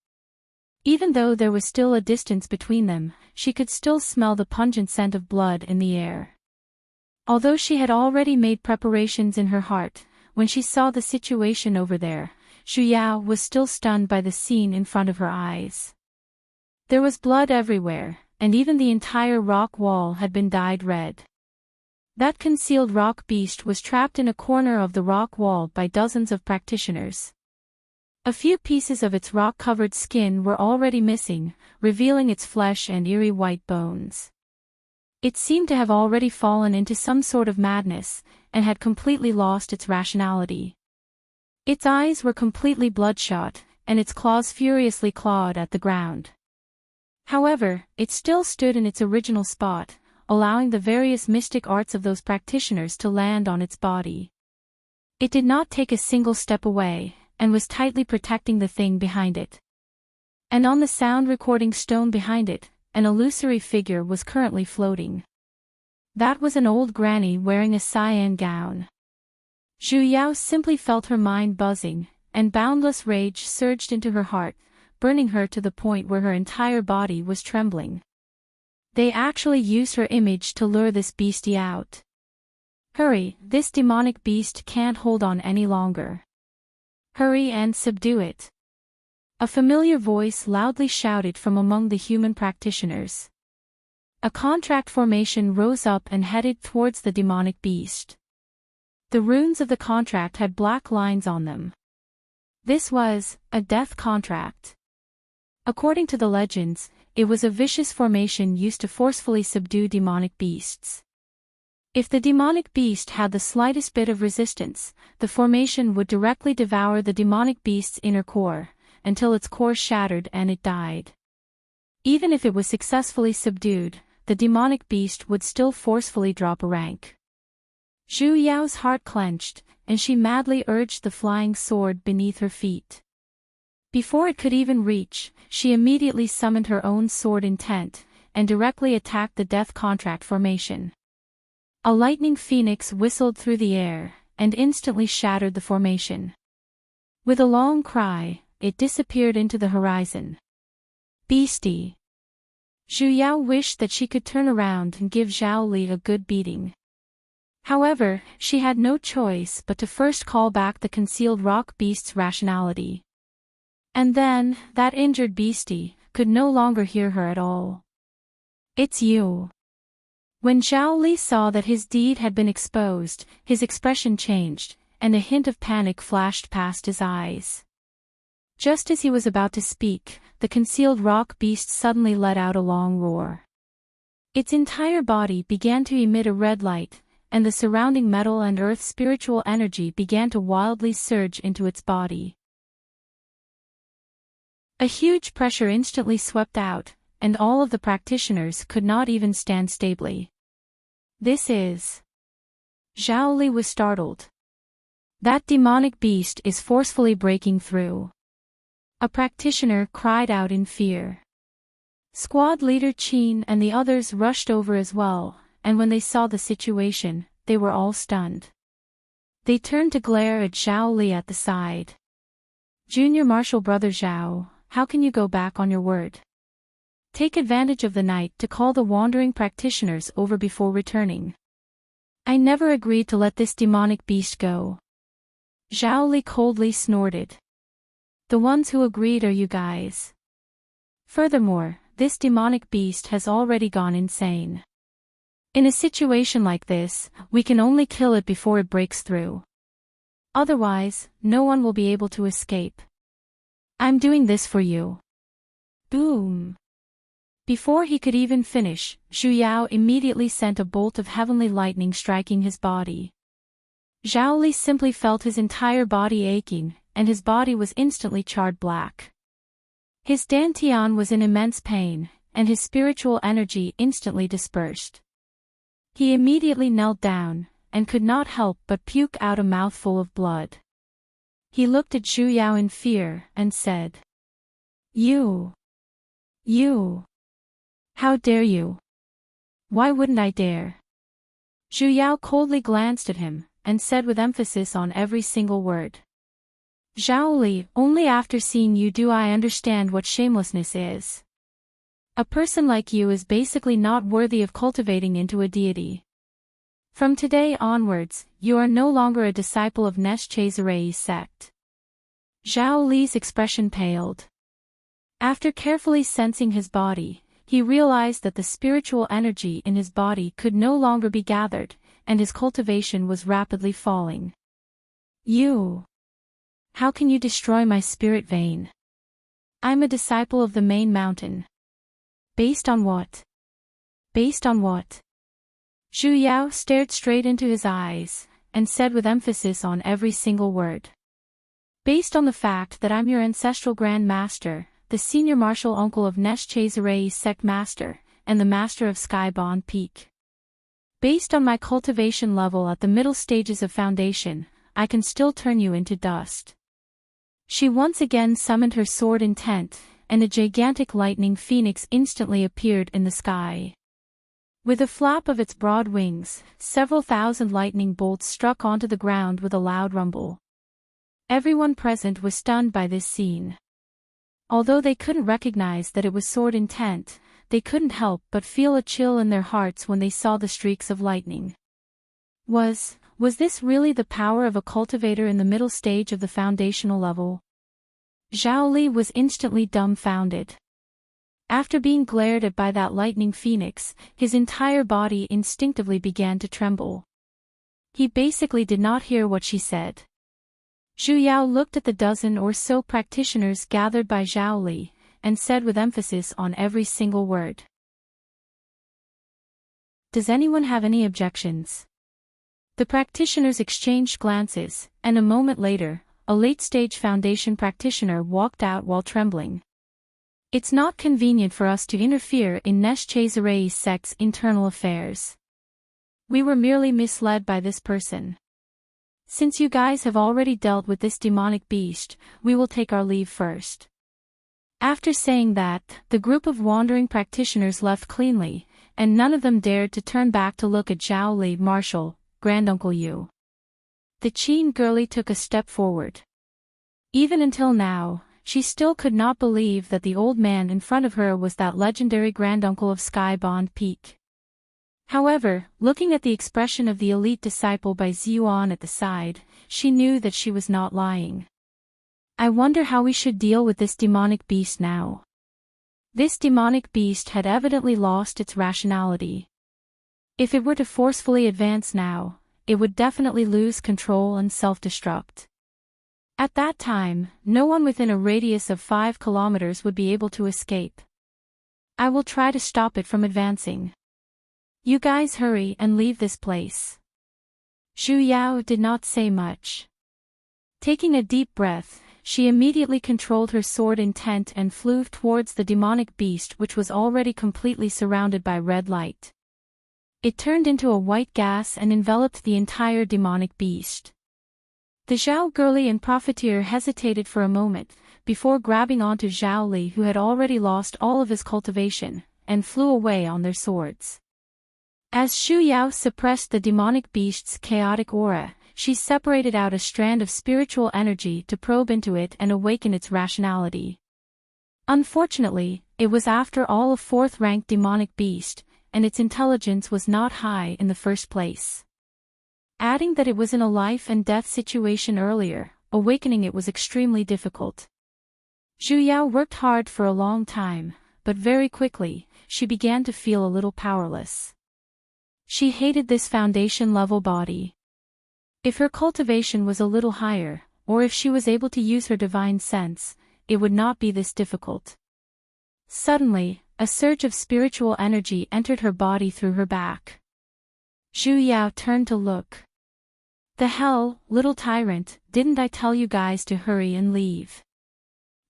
Even though there was still a distance between them, she could still smell the pungent scent of blood in the air. Although she had already made preparations in her heart, when she saw the situation over there, Zhu Yao was still stunned by the scene in front of her eyes. There was blood everywhere, and even the entire rock wall had been dyed red. That concealed rock beast was trapped in a corner of the rock wall by dozens of practitioners. A few pieces of its rock-covered skin were already missing, revealing its flesh and eerie white bones. It seemed to have already fallen into some sort of madness, and had completely lost its rationality. Its eyes were completely bloodshot, and its claws furiously clawed at the ground. However, it still stood in its original spot, allowing the various mystic arts of those practitioners to land on its body. It did not take a single step away, and was tightly protecting the thing behind it. And on the sound recording stone behind it, an illusory figure was currently floating. That was an old granny wearing a cyan gown. Zhu Yao simply felt her mind buzzing, and boundless rage surged into her heart, burning her to the point where her entire body was trembling. They actually used her image to lure this beastie out. "Hurry, this demonic beast can't hold on any longer. Hurry and subdue it." A familiar voice loudly shouted from among the human practitioners. A contract formation rose up and headed towards the demonic beast. The runes of the contract had black lines on them. This was a death contract. According to the legends, it was a vicious formation used to forcefully subdue demonic beasts. If the demonic beast had the slightest bit of resistance, the formation would directly devour the demonic beast's inner core, until its core shattered and it died. Even if it was successfully subdued, the demonic beast would still forcefully drop a rank. Zhu Yao's heart clenched, and she madly urged the flying sword beneath her feet. Before it could even reach, she immediately summoned her own sword intent, and directly attacked the death contract formation. A lightning phoenix whistled through the air, and instantly shattered the formation. With a long cry, it disappeared into the horizon. "Beastie!" Zhu Yao wished that she could turn around and give Zhao Li a good beating. However, she had no choice but to first call back the concealed rock beast's rationality. And then, that injured beastie could no longer hear her at all. "It's you." When Zhao Li saw that his deed had been exposed, his expression changed, and a hint of panic flashed past his eyes. Just as he was about to speak, the concealed rock beast suddenly let out a long roar. Its entire body began to emit a red light, and the surrounding metal and earth spiritual energy began to wildly surge into its body. A huge pressure instantly swept out, and all of the practitioners could not even stand stably. "This is..." Zhao Li was startled. "That demonic beast is forcefully breaking through." A practitioner cried out in fear. Squad leader Qin and the others rushed over as well, and when they saw the situation, they were all stunned. They turned to glare at Zhao Li at the side. Junior Marshal Brother Zhao, how can you go back on your word? Take advantage of the night to call the wandering practitioners over before returning. I never agreed to let this demonic beast go. Zhao Li coldly snorted. The ones who agreed are you guys. Furthermore, this demonic beast has already gone insane. In a situation like this, we can only kill it before it breaks through. Otherwise, no one will be able to escape. I'm doing this for you. Boom. Before he could even finish, Zhu Yao immediately sent a bolt of heavenly lightning striking his body. Zhao Li simply felt his entire body aching, and his body was instantly charred black. His dantian was in immense pain, and his spiritual energy instantly dispersed. He immediately knelt down, and could not help but puke out a mouthful of blood. He looked at Zhu Yao in fear, and said, You! How dare you? Why wouldn't I dare? Zhu Yao coldly glanced at him, and said with emphasis on every single word. Zhao Li, only after seeing you do I understand what shamelessness is. A person like you is basically not worthy of cultivating into a deity. From today onwards, you are no longer a disciple of Nesh-Chazerei sect. Zhao Li's expression paled. After carefully sensing his body, he realized that the spiritual energy in his body could no longer be gathered, and his cultivation was rapidly falling. You! How can you destroy my spirit vein? I'm a disciple of the main mountain. Based on what? Based on what? Zhu Yao stared straight into his eyes, and said with emphasis on every single word. Based on the fact that I'm your ancestral Grand Master, the senior martial uncle of Nesh-Chazerei sect master, and the master of Skybound Peak. Based on my cultivation level at the middle stages of foundation, I can still turn you into dust. She once again summoned her sword intent, and a gigantic lightning phoenix instantly appeared in the sky. With a flap of its broad wings, several thousand lightning bolts struck onto the ground with a loud rumble. Everyone present was stunned by this scene. Although they couldn't recognize that it was sword intent, they couldn't help but feel a chill in their hearts when they saw the streaks of lightning. Was this really the power of a cultivator in the middle stage of the foundational level? Zhao Li was instantly dumbfounded. After being glared at by that lightning phoenix, his entire body instinctively began to tremble. He basically did not hear what she said. Zhu Yao looked at the dozen or so practitioners gathered by Zhao Li, and said with emphasis on every single word. Does anyone have any objections? The practitioners exchanged glances, and a moment later, a late-stage foundation practitioner walked out while trembling. It's not convenient for us to interfere in Nesh-Chazerei sect's internal affairs. We were merely misled by this person. Since you guys have already dealt with this demonic beast, we will take our leave first. After saying that, the group of wandering practitioners left cleanly, and none of them dared to turn back to look at Zhao Li Marshal, Granduncle Yu. The Qin girlie took a step forward. Even until now, she still could not believe that the old man in front of her was that legendary granduncle of Skybound Peak. However, looking at the expression of the elite disciple by Ziyuan at the side, she knew that she was not lying. I wonder how we should deal with this demonic beast now. This demonic beast had evidently lost its rationality. If it were to forcefully advance now, it would definitely lose control and self-destruct. At that time, no one within a radius of 5 kilometers would be able to escape. I will try to stop it from advancing. You guys hurry and leave this place. Zhu Yao did not say much. Taking a deep breath, she immediately controlled her sword intent and flew towards the demonic beast which was already completely surrounded by red light. It turned into a white gas and enveloped the entire demonic beast. The Zhao girlie and profiteer hesitated for a moment, before grabbing onto Zhao Li, who had already lost all of his cultivation, and flew away on their swords. As Xu Yao suppressed the demonic beast's chaotic aura, she separated out a strand of spiritual energy to probe into it and awaken its rationality. Unfortunately, it was after all a fourth-ranked demonic beast, and its intelligence was not high in the first place. Adding that it was in a life-and-death situation earlier, awakening it was extremely difficult. Zhu Yao worked hard for a long time, but very quickly, she began to feel a little powerless. She hated this foundation-level body. If her cultivation was a little higher, or if she was able to use her divine sense, it would not be this difficult. Suddenly, a surge of spiritual energy entered her body through her back. Zhu Yao turned to look. The hell, little tyrant, didn't I tell you guys to hurry and leave?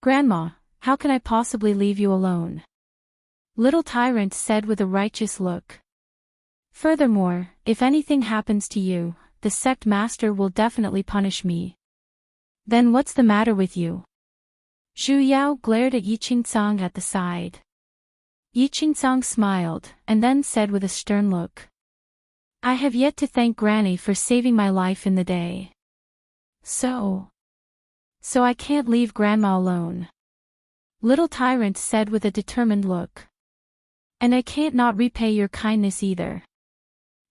Grandma, how can I possibly leave you alone? Little tyrant said with a righteous look. Furthermore, if anything happens to you, the sect master will definitely punish me. Then what's the matter with you? Zhu Yao glared at Yiqingsang at the side. Yiqingsang smiled, and then said with a stern look. I have yet to thank Granny for saving my life in the day. So I can't leave Grandma alone. Little tyrant said with a determined look. And I can't not repay your kindness either.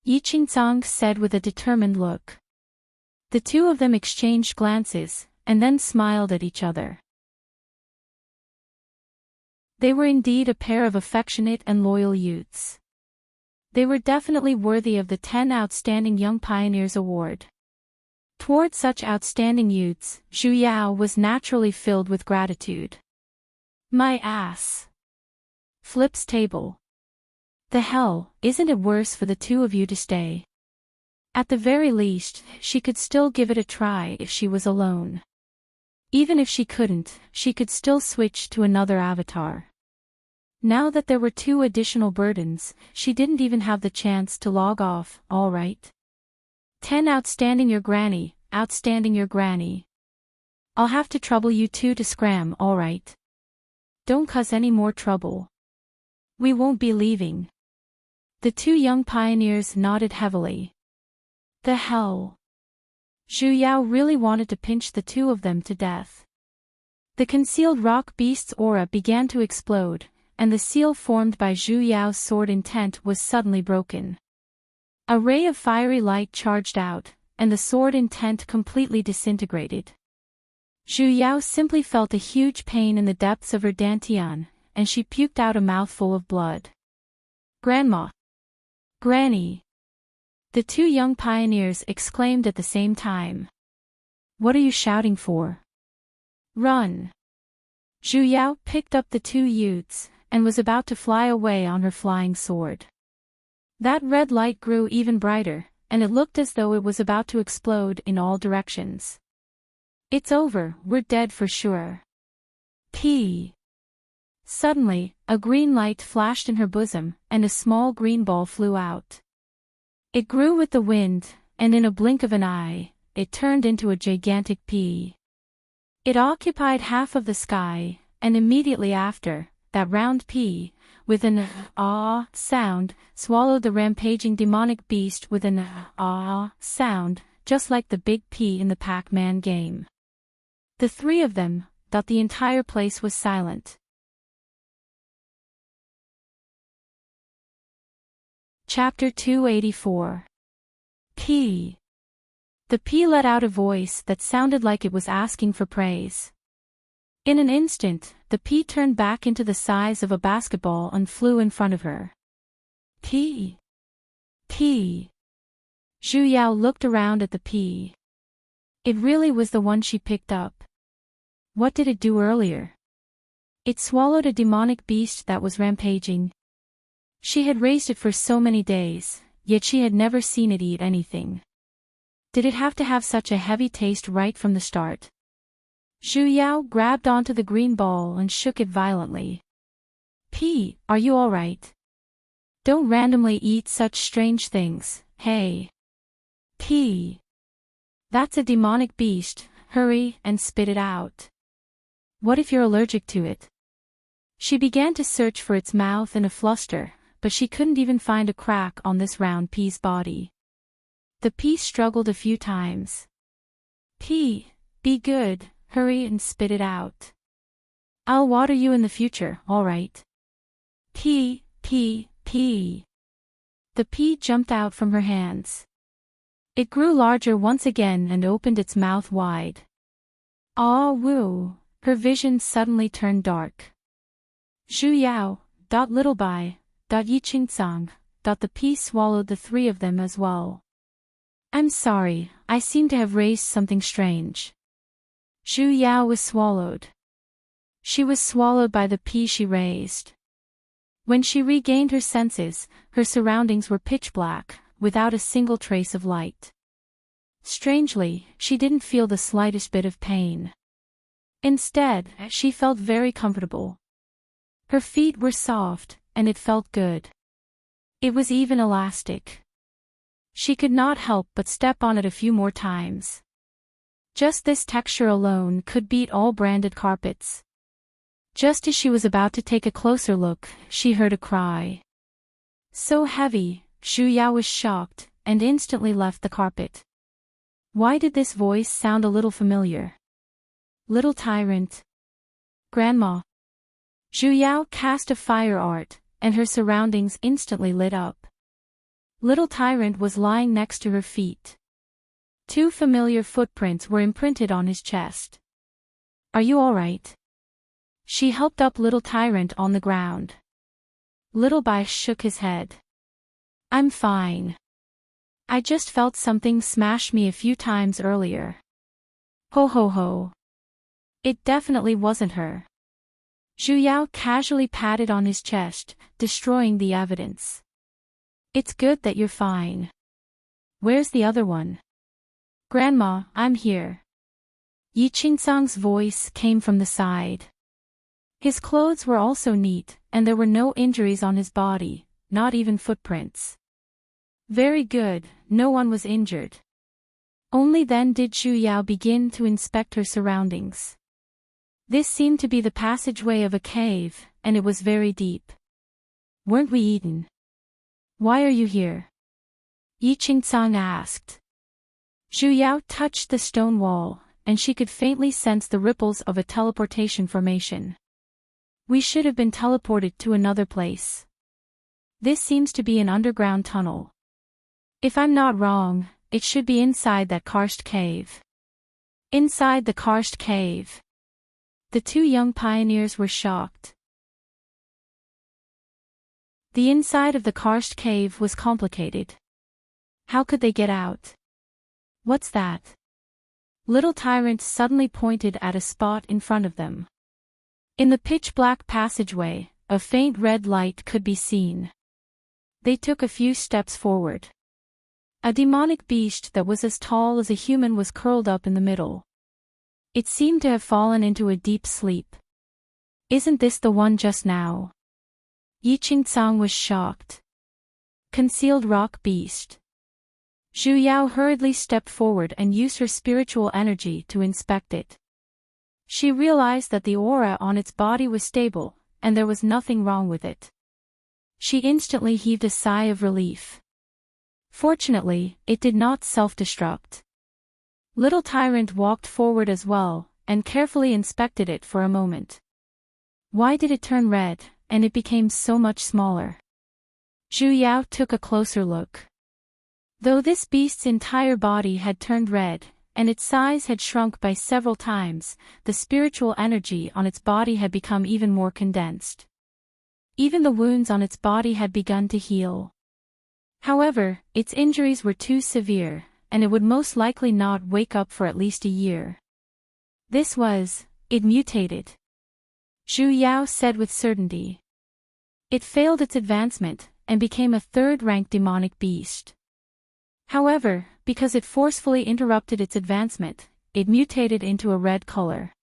Yiqingsang said with a determined look. The two of them exchanged glances, and then smiled at each other. They were indeed a pair of affectionate and loyal youths. They were definitely worthy of the 10 Outstanding Young Pioneers Award. Toward such outstanding youths, Zhu Yao was naturally filled with gratitude. My ass. Flips table. The hell, isn't it worse for the two of you to stay? At the very least, she could still give it a try if she was alone. Even if she couldn't, she could still switch to another avatar. Now that there were 2 additional burdens, she didn't even have the chance to log off. All right. 10 Outstanding your granny, outstanding your granny. I'll have to trouble you two to scram, all right? Don't cause any more trouble. We won't be leaving. The 2 young pioneers nodded heavily. The hell? Zhu Yao really wanted to pinch the 2 of them to death. The concealed rock beast's aura began to explode, and the seal formed by Zhu Yao's sword intent was suddenly broken. A ray of fiery light charged out, and the sword intent completely disintegrated. Zhu Yao simply felt a huge pain in the depths of her dantian, and she puked out a mouthful of blood. Grandma! Granny! The 2 young pioneers exclaimed at the same time. What are you shouting for? Run! Zhu Yao picked up the 2 youths, and was about to fly away on her flying sword. That red light grew even brighter, and it looked as though it was about to explode in all directions. It's over, we're dead for sure. P. Suddenly, a green light flashed in her bosom, and a small green ball flew out. It grew with the wind, and in a blink of an eye, it turned into a gigantic pea. It occupied half of the sky, and immediately after, that round pea, with an ah sound, swallowed the rampaging demonic beast with an ah sound, just like the big pea in the Pac-Man game. The 3 of them thought the entire place was silent. Chapter 284. P. The pea let out a voice that sounded like it was asking for praise. In an instant, the pea turned back into the size of a basketball and flew in front of her. Pea. Pea. Zhu Yao looked around at the pea. It really was the one she picked up. What did it do earlier? It swallowed a demonic beast that was rampaging. She had raised it for so many days, yet she had never seen it eat anything. Did it have to have such a heavy taste right from the start? Zhu Yao grabbed onto the green ball and shook it violently. P, are you all right? Don't randomly eat such strange things, hey. P. That's a demonic beast, hurry and spit it out. What if you're allergic to it? She began to search for its mouth in a fluster, but she couldn't even find a crack on this round pea's body. The pea struggled a few times. Pea, be good, hurry and spit it out. I'll water you in the future, all right? Pea, pea, pea. The pea jumped out from her hands. It grew larger once again and opened its mouth wide. Ah woo, her vision suddenly turned dark. Zhu Yao, little bai, Yi Qingcang, the pea swallowed the three of them as well. I'm sorry, I seem to have raised something strange. Zhu Yao was swallowed. She was swallowed by the pea she raised. When she regained her senses, her surroundings were pitch black, without a single trace of light. Strangely, she didn't feel the slightest bit of pain. Instead, she felt very comfortable. Her feet were soft, and it felt good. It was even elastic. She could not help but step on it a few more times. Just this texture alone could beat all branded carpets. Just as she was about to take a closer look, she heard a cry. So heavy, Zhu Yao was shocked, and instantly left the carpet. Why did this voice sound a little familiar? Little tyrant. Grandma. Zhu Yao cast a fire art, and her surroundings instantly lit up. Little tyrant was lying next to her feet. Two familiar footprints were imprinted on his chest. Are you all right? She helped up little tyrant on the ground. Little Bai shook his head. I'm fine. I just felt something smash me a few times earlier. Ho ho ho. It definitely wasn't her. Zhu Yao casually patted on his chest, destroying the evidence. It's good that you're fine. Where's the other one? Grandma, I'm here. Yi Qingcang's voice came from the side. His clothes were also neat, and there were no injuries on his body, not even footprints. Very good, no one was injured. Only then did Zhu Yao begin to inspect her surroundings. This seemed to be the passageway of a cave, and it was very deep. Weren't we eaten? Why are you here? Yi Qingcang asked. Zhu Yao touched the stone wall, and she could faintly sense the ripples of a teleportation formation. We should have been teleported to another place. This seems to be an underground tunnel. If I'm not wrong, it should be inside that karst cave. Inside the karst cave. The two young pioneers were shocked. The inside of the karst cave was complicated. How could they get out? What's that? Little Tyrant suddenly pointed at a spot in front of them. In the pitch-black passageway, a faint red light could be seen. They took a few steps forward. A demonic beast that was as tall as a human was curled up in the middle. It seemed to have fallen into a deep sleep. Isn't this the one just now? Yi Qingcang was shocked. Concealed rock beast. Zhu Yao hurriedly stepped forward and used her spiritual energy to inspect it. She realized that the aura on its body was stable, and there was nothing wrong with it. She instantly heaved a sigh of relief. Fortunately, it did not self-destruct. Little Tyrant walked forward as well, and carefully inspected it for a moment. Why did it turn red, and it became so much smaller? Zhu Yao took a closer look. Though this beast's entire body had turned red, and its size had shrunk by several times, the spiritual energy on its body had become even more condensed. Even the wounds on its body had begun to heal. However, its injuries were too severe, and it would most likely not wake up for at least a year. It mutated. Zhu Yao said with certainty. It failed its advancement, and became a third-rank demonic beast. However, because it forcefully interrupted its advancement, it mutated into a red color.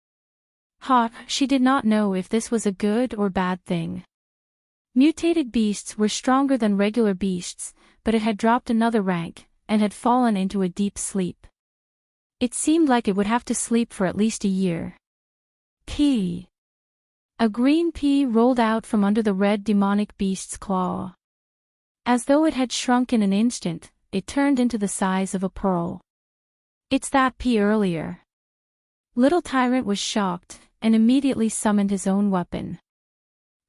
She did not know if this was a good or bad thing. Mutated beasts were stronger than regular beasts, but it had dropped another rank, and had fallen into a deep sleep. It seemed like it would have to sleep for at least a year. Pea. A green pea rolled out from under the red demonic beast's claw. As though it had shrunk in an instant, it turned into the size of a pearl. It's that pea earlier. Little Tyrant was shocked, and immediately summoned his own weapon.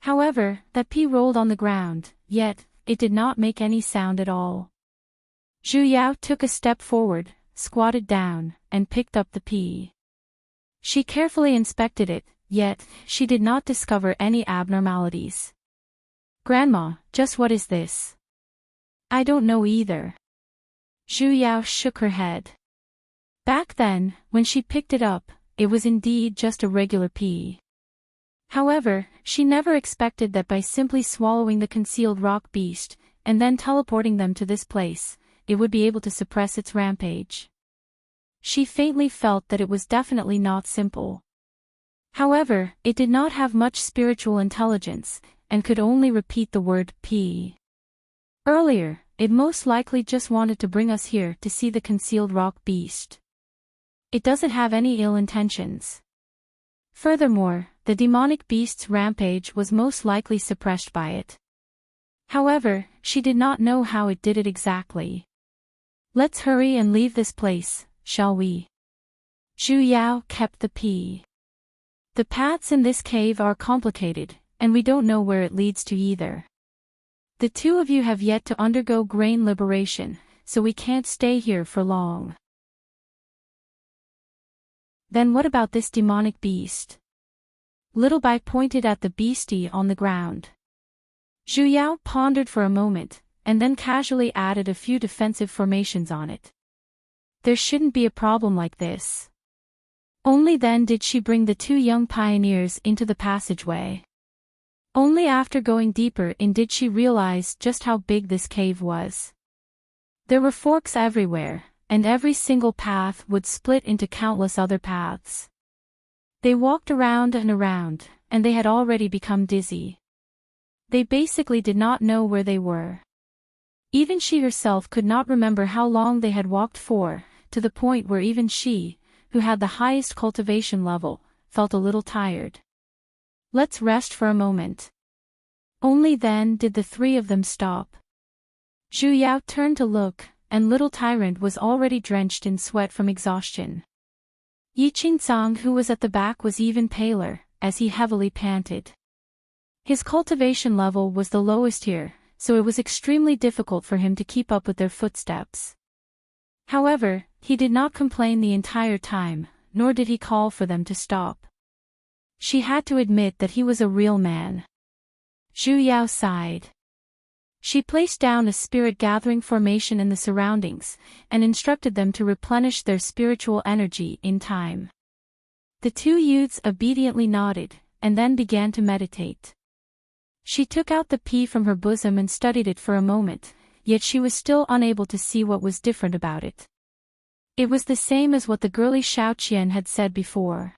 However, that pea rolled on the ground, yet, it did not make any sound at all. Zhu Yao took a step forward, squatted down, and picked up the pea. She carefully inspected it, yet, she did not discover any abnormalities. Grandma, just what is this? I don't know either. Zhu Yao shook her head. Back then, when she picked it up, it was indeed just a regular pea. However, she never expected that by simply swallowing the concealed rock beast, and then teleporting them to this place, it would be able to suppress its rampage. She faintly felt that it was definitely not simple. However, it did not have much spiritual intelligence, and could only repeat the word pea. Earlier, it most likely just wanted to bring us here to see the concealed rock beast. It doesn't have any ill intentions. Furthermore, the demonic beast's rampage was most likely suppressed by it. However, she did not know how it did it exactly. Let's hurry and leave this place, shall we? Zhu Yao kept the pea. The paths in this cave are complicated, and we don't know where it leads to either. The two of you have yet to undergo grain liberation, so we can't stay here for long. Then what about this demonic beast? Little Bai pointed at the beastie on the ground. Zhu Yao pondered for a moment, and then casually added a few defensive formations on it. There shouldn't be a problem like this. Only then did she bring the two young pioneers into the passageway. Only after going deeper in did she realize just how big this cave was. There were forks everywhere, and every single path would split into countless other paths. They walked around and around, and they had already become dizzy. They basically did not know where they were. Even she herself could not remember how long they had walked for, to the point where even she, who had the highest cultivation level, felt a little tired. Let's rest for a moment. Only then did the three of them stop. Zhu Yao turned to look, and Little Tyrant was already drenched in sweat from exhaustion. Yiqing, who was at the back, was even paler, as he heavily panted. His cultivation level was the lowest here, so it was extremely difficult for him to keep up with their footsteps. However, he did not complain the entire time, nor did he call for them to stop. She had to admit that he was a real man. Zhu Yao sighed. She placed down a spirit-gathering formation in the surroundings, and instructed them to replenish their spiritual energy in time. The two youths obediently nodded, and then began to meditate. She took out the pea from her bosom and studied it for a moment, yet she was still unable to see what was different about it. It was the same as what the girly Xiaoqian had said before.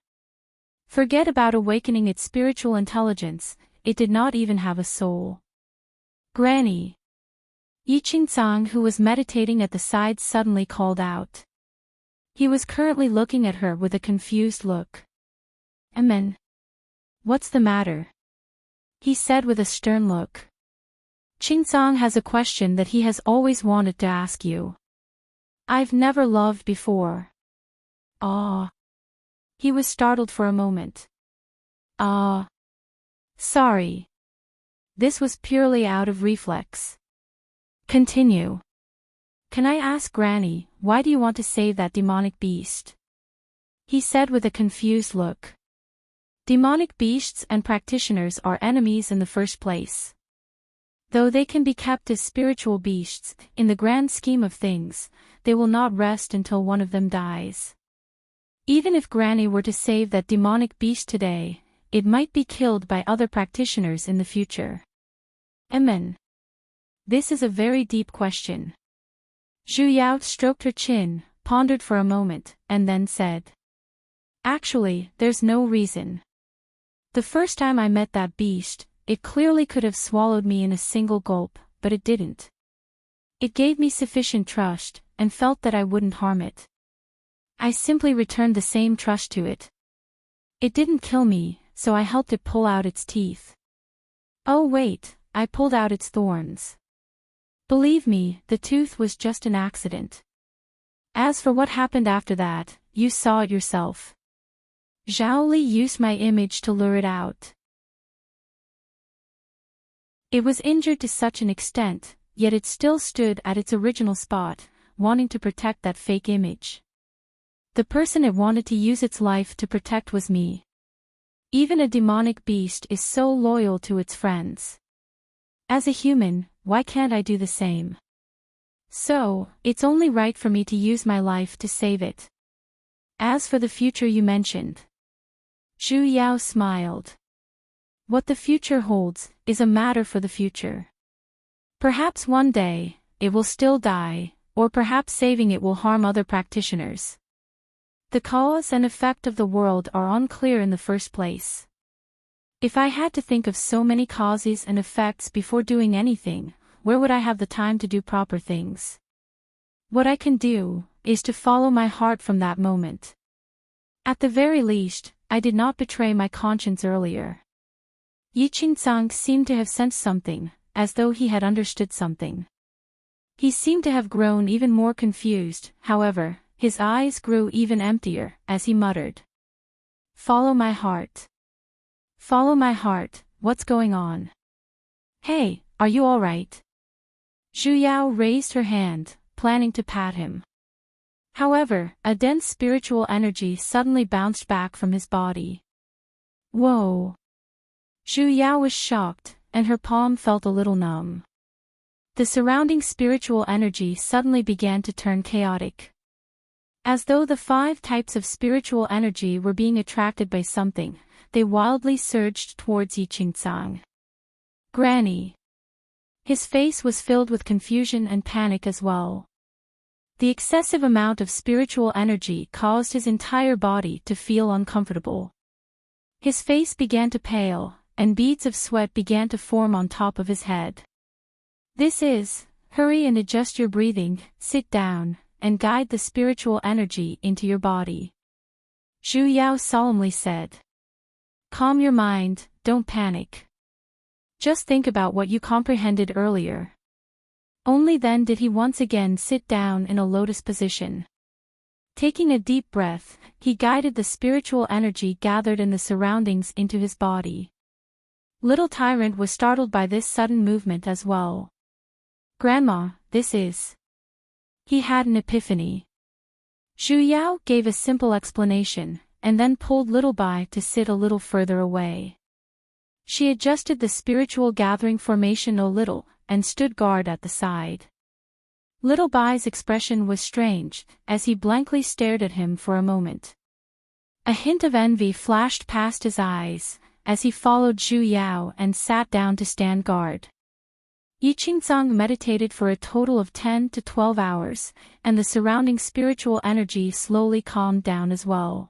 Forget about awakening its spiritual intelligence, it did not even have a soul. Granny. Yiqing, who was meditating at the side, suddenly called out. He was currently looking at her with a confused look. Amen. What's the matter? He said with a stern look. Qingcang has a question that he has always wanted to ask you. I've never loved before. Ah. He was startled for a moment. Ah. Sorry. This was purely out of reflex. Continue. Can I ask Granny, why do you want to save that demonic beast? He said with a confused look. Demonic beasts and practitioners are enemies in the first place. Though they can be kept as spiritual beasts, in the grand scheme of things, they will not rest until one of them dies. Even if Granny were to save that demonic beast today, it might be killed by other practitioners in the future. Amen. This is a very deep question. Zhu Yao stroked her chin, pondered for a moment, and then said. Actually, there's no reason. The first time I met that beast, it clearly could have swallowed me in a single gulp, but it didn't. It gave me sufficient trust, and felt that I wouldn't harm it. I simply returned the same trust to it. It didn't kill me, so I helped it pull out its teeth. Oh wait, I pulled out its thorns. Believe me, the tooth was just an accident. As for what happened after that, you saw it yourself. Zhao Li used my image to lure it out. It was injured to such an extent, yet it still stood at its original spot, wanting to protect that fake image. The person it wanted to use its life to protect was me. Even a demonic beast is so loyal to its friends. As a human, why can't I do the same? So, it's only right for me to use my life to save it. As for the future you mentioned. Zhu Yao smiled. What the future holds is a matter for the future. Perhaps one day, it will still die, or perhaps saving it will harm other practitioners. The cause and effect of the world are unclear in the first place. If I had to think of so many causes and effects before doing anything, where would I have the time to do proper things? What I can do is to follow my heart from that moment. At the very least, I did not betray my conscience earlier. Yi Qingzang seemed to have sensed something, as though he had understood something. He seemed to have grown even more confused, however, his eyes grew even emptier, as he muttered. Follow my heart. Follow my heart, what's going on? Hey, are you alright? Zhu Yao raised her hand, planning to pat him. However, a dense spiritual energy suddenly bounced back from his body. Whoa! Zhu Yao was shocked, and her palm felt a little numb. The surrounding spiritual energy suddenly began to turn chaotic. As though the 5 types of spiritual energy were being attracted by something, they wildly surged towards Yi Qingzang. Granny! His face was filled with confusion and panic as well. The excessive amount of spiritual energy caused his entire body to feel uncomfortable. His face began to pale, and beads of sweat began to form on top of his head. Hurry and adjust your breathing, sit down, and guide the spiritual energy into your body. Zhu Yao solemnly said. Calm your mind, don't panic. Just think about what you comprehended earlier. Only then did he once again sit down in a lotus position. Taking a deep breath, he guided the spiritual energy gathered in the surroundings into his body. Little Tyrant was startled by this sudden movement as well. Grandma, He had an epiphany. Zhu Yao gave a simple explanation, and then pulled Little Bai to sit a little further away. She adjusted the spiritual gathering formation a little, and stood guard at the side. Little Bai's expression was strange, as he blankly stared at him for a moment. A hint of envy flashed past his eyes, as he followed Zhu Yao and sat down to stand guard. Yi Qingzang meditated for a total of 10 to 12 hours, and the surrounding spiritual energy slowly calmed down as well.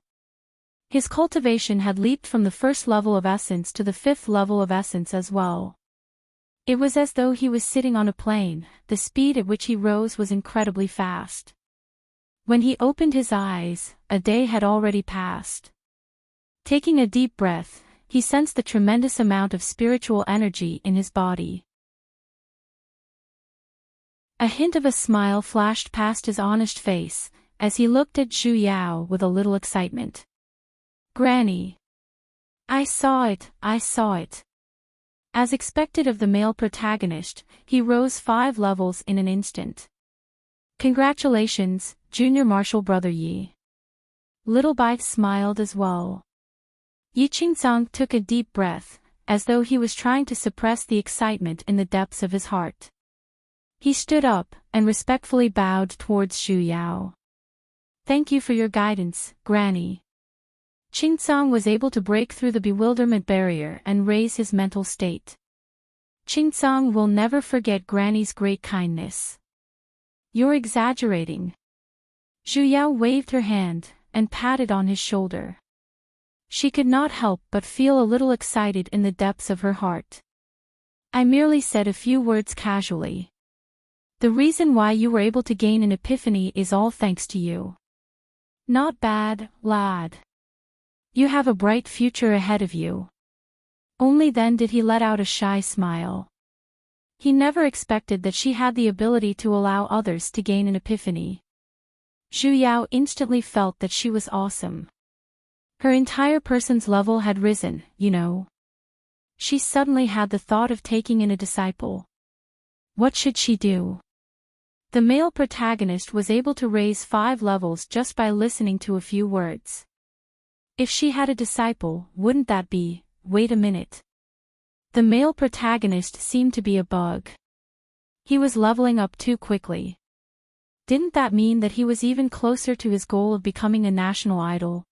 His cultivation had leaped from the 1st level of essence to the 5th level of essence as well. It was as though he was sitting on a plane, the speed at which he rose was incredibly fast. When he opened his eyes, a day had already passed. Taking a deep breath, he sensed the tremendous amount of spiritual energy in his body. A hint of a smile flashed past his honest face, as he looked at Zhu Yao with a little excitement. Granny! I saw it. As expected of the male protagonist, he rose 5 levels in an instant. Congratulations, Junior Martial Brother Yi. Little Bai smiled as well. Yi Qingzang took a deep breath, as though he was trying to suppress the excitement in the depths of his heart. He stood up, and respectfully bowed towards Zhu Yao. Thank you for your guidance, Granny. Qingzang was able to break through the bewilderment barrier and raise his mental state. Qingzang will never forget Granny's great kindness. You're exaggerating. Zhu Yao waved her hand, and patted on his shoulder. She could not help but feel a little excited in the depths of her heart. I merely said a few words casually. The reason why you were able to gain an epiphany is all thanks to you. Not bad, lad. You have a bright future ahead of you." Only then did he let out a shy smile. He never expected that she had the ability to allow others to gain an epiphany. Zhu Yao instantly felt that she was awesome. Her entire person's level had risen, you know. She suddenly had the thought of taking in a disciple. What should she do? The male protagonist was able to raise 5 levels just by listening to a few words. If she had a disciple, wouldn't that be, wait a minute. The male protagonist seemed to be a bug. He was leveling up too quickly. Didn't that mean that he was even closer to his goal of becoming a national idol?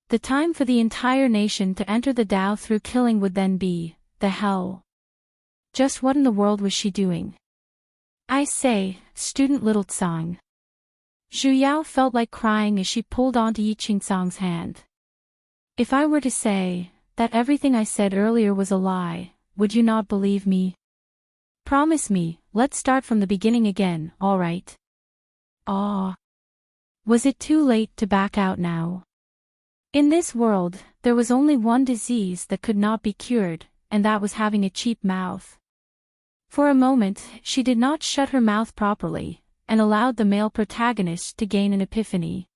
The time for the entire nation to enter the Tao through killing would then be, the hell. Just what in the world was she doing? I say, student little Tsang. Zhu Yao felt like crying as she pulled onto Yi Qingcang's hand. If I were to say that everything I said earlier was a lie, would you not believe me? Promise me, let's start from the beginning again, all right? Ah. Was it too late to back out now? In this world, there was only one disease that could not be cured, and that was having a cheap mouth. For a moment, she did not shut her mouth properly, and allowed the male protagonist to gain an epiphany.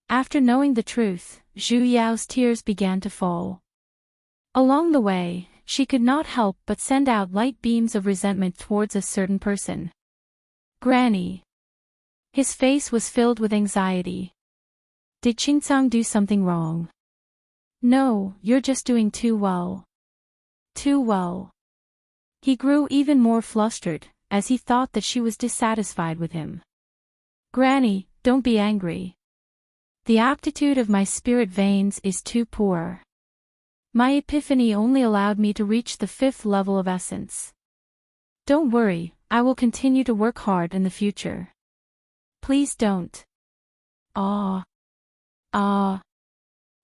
After knowing the truth, Zhu Yao's tears began to fall. Along the way, she could not help but send out light beams of resentment towards a certain person. Granny. His face was filled with anxiety. Did Qingcang do something wrong? No, you're just doing too well. Too well. He grew even more flustered, as he thought that she was dissatisfied with him. Granny, don't be angry. The aptitude of my spirit veins is too poor. My epiphany only allowed me to reach the 5th level of essence. Don't worry, I will continue to work hard in the future. Please don't. Ah.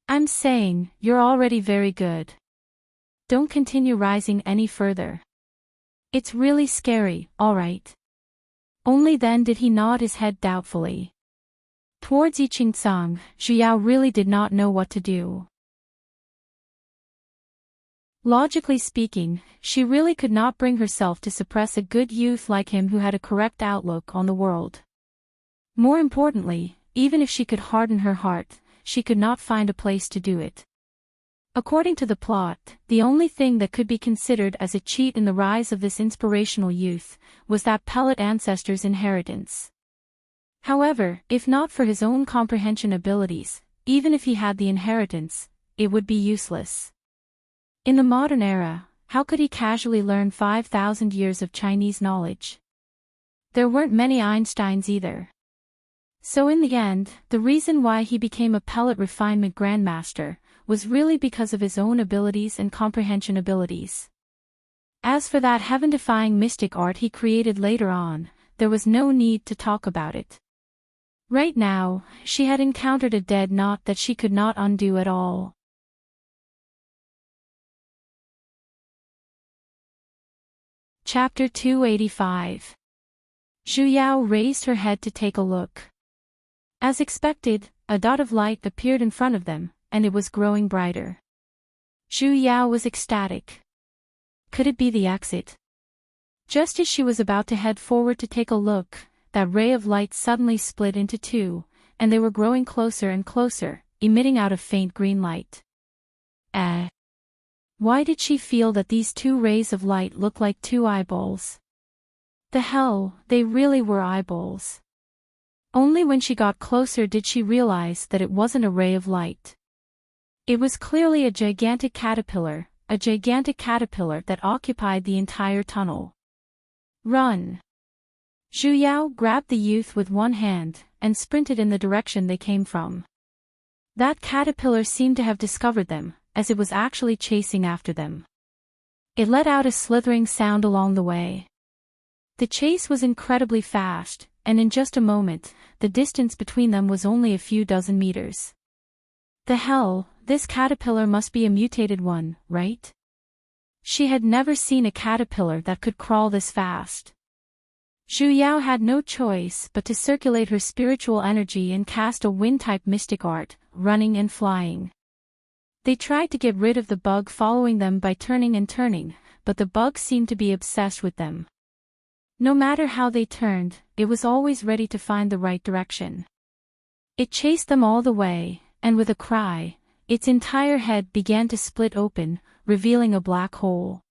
I'm saying, you're already very good. Don't continue rising any further. It's really scary, alright. Only then did he nod his head doubtfully. Towards Yi Qingcang, Zhu Yao really did not know what to do. Logically speaking, she really could not bring herself to suppress a good youth like him who had a correct outlook on the world. More importantly, even if she could harden her heart, she could not find a place to do it. According to the plot, the only thing that could be considered as a cheat in the rise of this inspirational youth was that pellet ancestor's inheritance. However, if not for his own comprehension abilities, even if he had the inheritance, it would be useless. In the modern era, how could he casually learn 5,000 years of Chinese knowledge? There weren't many Einsteins either. So in the end, the reason why he became a pellet refinement grandmaster was really because of his own abilities and comprehension abilities. As for that heaven-defying mystic art he created later on, there was no need to talk about it. Right now, she had encountered a dead knot that she could not undo at all. Chapter 285. Zhu Yao raised her head to take a look. As expected, a dot of light appeared in front of them, and it was growing brighter. Zhu Yao was ecstatic. Could it be the exit? Just as she was about to head forward to take a look, that ray of light suddenly split into 2, and they were growing closer and closer, emitting out a faint green light. Why did she feel that these 2 rays of light looked like 2 eyeballs? The hell, they really were eyeballs. Only when she got closer did she realize that it wasn't a ray of light. It was clearly a gigantic caterpillar that occupied the entire tunnel. Run! Zhu Yao grabbed the youth with one hand, and sprinted in the direction they came from. That caterpillar seemed to have discovered them, as it was actually chasing after them. It let out a slithering sound along the way. The chase was incredibly fast, and in just a moment, the distance between them was only a few dozen meters. The hell, this caterpillar must be a mutated one, right? She had never seen a caterpillar that could crawl this fast. Zhu Yao had no choice but to circulate her spiritual energy and cast a wind-type mystic art, running and flying. They tried to get rid of the bug following them by turning and turning, but the bug seemed to be obsessed with them. No matter how they turned, it was always ready to find the right direction. It chased them all the way, and with a cry, its entire head began to split open, revealing a black hole.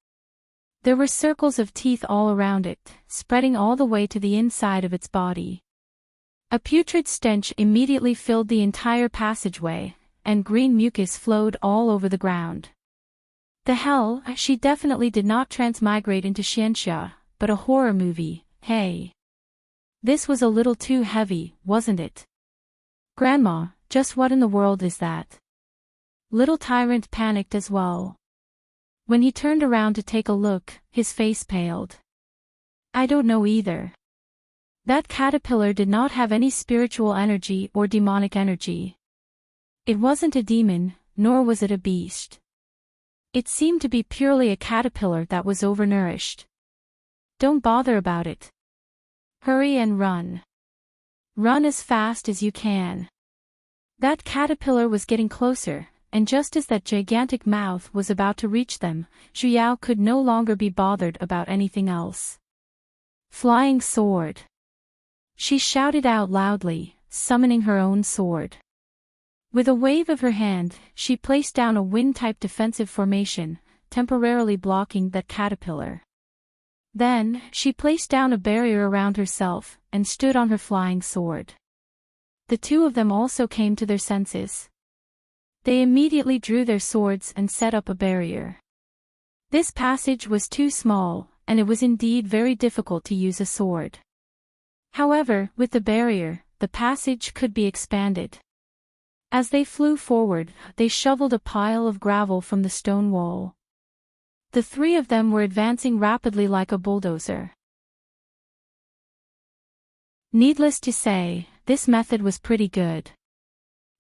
There were circles of teeth all around it, spreading all the way to the inside of its body. A putrid stench immediately filled the entire passageway, and green mucus flowed all over the ground. The hell, she definitely did not transmigrate into Xianxia, but a horror movie, hey. This was a little too heavy, wasn't it? Grandma, just what in the world is that? Little Tyrant panicked as well. When he turned around to take a look, his face paled. I don't know either. That caterpillar did not have any spiritual energy or demonic energy. It wasn't a demon, nor was it a beast. It seemed to be purely a caterpillar that was overnourished. Don't bother about it. Hurry and run. Run as fast as you can. That caterpillar was getting closer, and just as that gigantic mouth was about to reach them, Zhu Yao could no longer be bothered about anything else. Flying sword. She shouted out loudly, summoning her own sword. With a wave of her hand, she placed down a wind-type defensive formation, temporarily blocking that caterpillar. Then, she placed down a barrier around herself, and stood on her flying sword. The two of them also came to their senses. They immediately drew their swords and set up a barrier. This passage was too small, and it was indeed very difficult to use a sword. However, with the barrier, the passage could be expanded. As they flew forward, they shoveled a pile of gravel from the stone wall. The three of them were advancing rapidly like a bulldozer. Needless to say, this method was pretty good.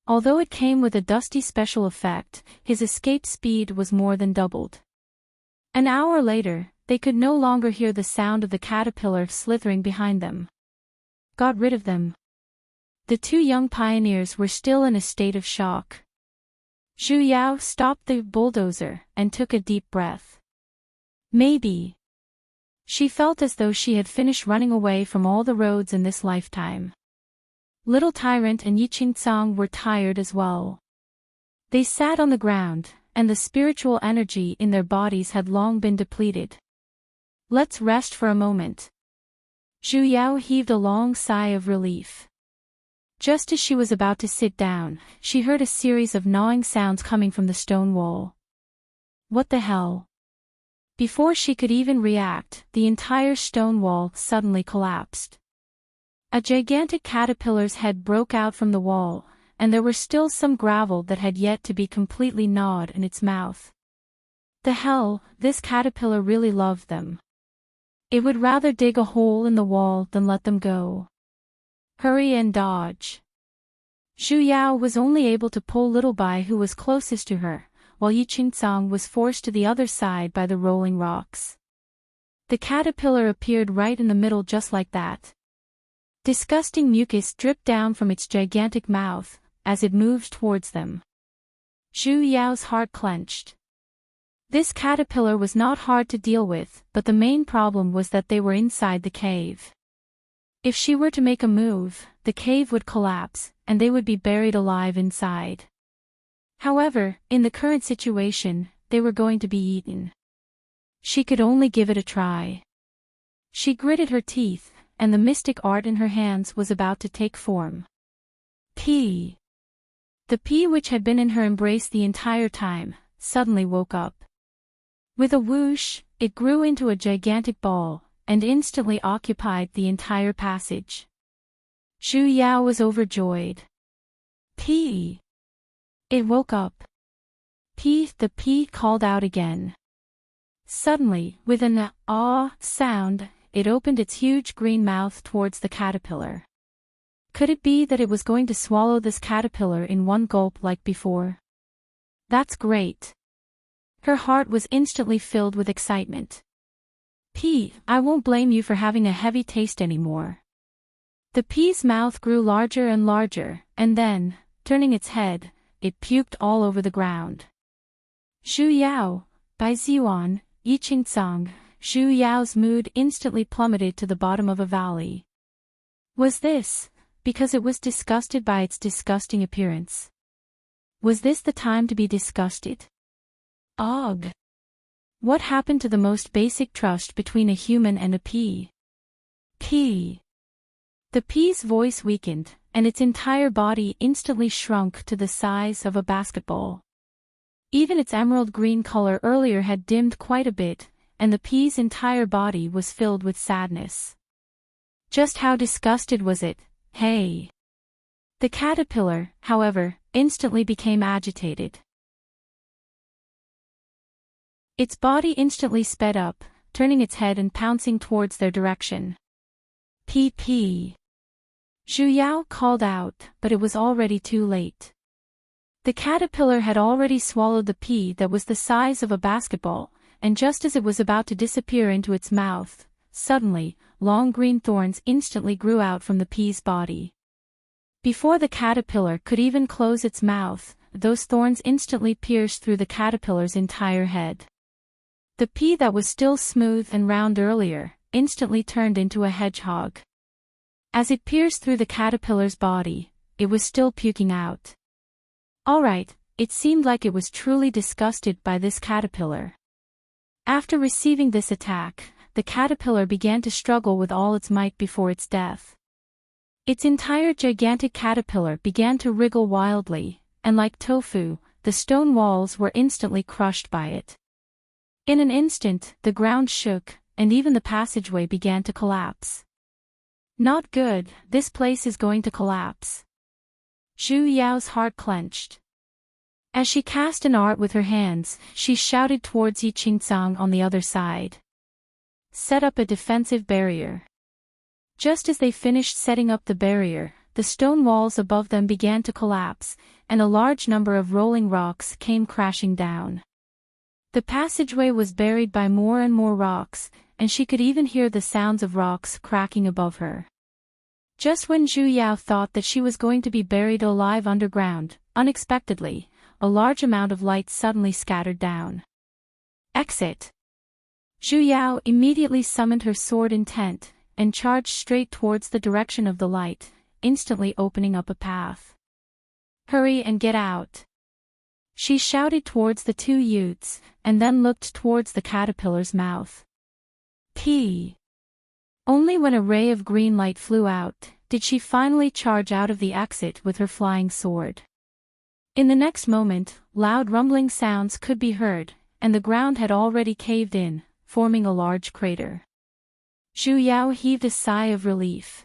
Although it came with a dusty special effect, his escape speed was more than doubled. An hour later, they could no longer hear the sound of the caterpillar slithering behind them. Got rid of them. The two young pioneers were still in a state of shock. Zhu Yao stopped the bulldozer and took a deep breath. Maybe. She felt as though she had finished running away from all the roads in this lifetime. Little Tyrant and Yiqingcang were tired as well. They sat on the ground, and the spiritual energy in their bodies had long been depleted. Let's rest for a moment. Zhu Yao heaved a long sigh of relief. Just as she was about to sit down, she heard a series of gnawing sounds coming from the stone wall. What the hell? Before she could even react, the entire stone wall suddenly collapsed. A gigantic caterpillar's head broke out from the wall, and there were still some gravel that had yet to be completely gnawed in its mouth. The hell, this caterpillar really loved them. It would rather dig a hole in the wall than let them go. Hurry and dodge. Zhu Yao was only able to pull Little Bai, who was closest to her, while Yiqingcang was forced to the other side by the rolling rocks. The caterpillar appeared right in the middle just like that. Disgusting mucus dripped down from its gigantic mouth, as it moved towards them. Zhu Yao's heart clenched. This caterpillar was not hard to deal with, but the main problem was that they were inside the cave. If she were to make a move, the cave would collapse, and they would be buried alive inside. However, in the current situation, they were going to be eaten. She could only give it a try. She gritted her teeth, and the mystic art in her hands was about to take form. Pea. The pea, which had been in her embrace the entire time, suddenly woke up. With a whoosh, it grew into a gigantic ball, and instantly occupied the entire passage. Zhu Yao was overjoyed. Pea! It woke up. Pea! The pea called out again. Suddenly, with an "ah" sound, it opened its huge green mouth towards the caterpillar. Could it be that it was going to swallow this caterpillar in one gulp like before? That's great. Her heart was instantly filled with excitement. Pea, I won't blame you for having a heavy taste anymore. The pea's mouth grew larger and larger, and then, turning its head, it puked all over the ground. Xu Yao, by Ziyuan, Yiqingcang. Xu Yao's mood instantly plummeted to the bottom of a valley. Was this because it was disgusted by its disgusting appearance? Was this the time to be disgusted? Ugh! What happened to the most basic trust between a human and a pea? Pea. The pea's voice weakened, and its entire body instantly shrunk to the size of a basketball. Even its emerald green color earlier had dimmed quite a bit, and the pea's entire body was filled with sadness. Just how disgusted was it, hey? The caterpillar, however, instantly became agitated. Its body instantly sped up, turning its head and pouncing towards their direction. Pee. Xu Yao called out, but it was already too late. The caterpillar had already swallowed the pea that was the size of a basketball, and just as it was about to disappear into its mouth, suddenly, long green thorns instantly grew out from the pea's body. Before the caterpillar could even close its mouth, those thorns instantly pierced through the caterpillar's entire head. The pea that was still smooth and round earlier, instantly turned into a hedgehog. As it pierced through the caterpillar's body, it was still puking out. Alright, it seemed like it was truly disgusted by this caterpillar. After receiving this attack, the caterpillar began to struggle with all its might before its death. Its entire gigantic caterpillar began to wriggle wildly, and like tofu, the stone walls were instantly crushed by it. In an instant, the ground shook, and even the passageway began to collapse. Not good, this place is going to collapse. Xu Yao's heart clenched. As she cast an art with her hands, she shouted towards Yiqingcang on the other side. Set up a defensive barrier. Just as they finished setting up the barrier, the stone walls above them began to collapse, and a large number of rolling rocks came crashing down. The passageway was buried by more and more rocks, and she could even hear the sounds of rocks cracking above her. Just when Xu Yao thought that she was going to be buried alive underground, unexpectedly, a large amount of light suddenly scattered down. Exit! Xu Yao immediately summoned her sword intent, and charged straight towards the direction of the light, instantly opening up a path. Hurry and get out! She shouted towards the two youths, and then looked towards the caterpillar's mouth. Pee! Only when a ray of green light flew out, did she finally charge out of the exit with her flying sword. In the next moment, loud rumbling sounds could be heard, and the ground had already caved in, forming a large crater. Xu Yao heaved a sigh of relief.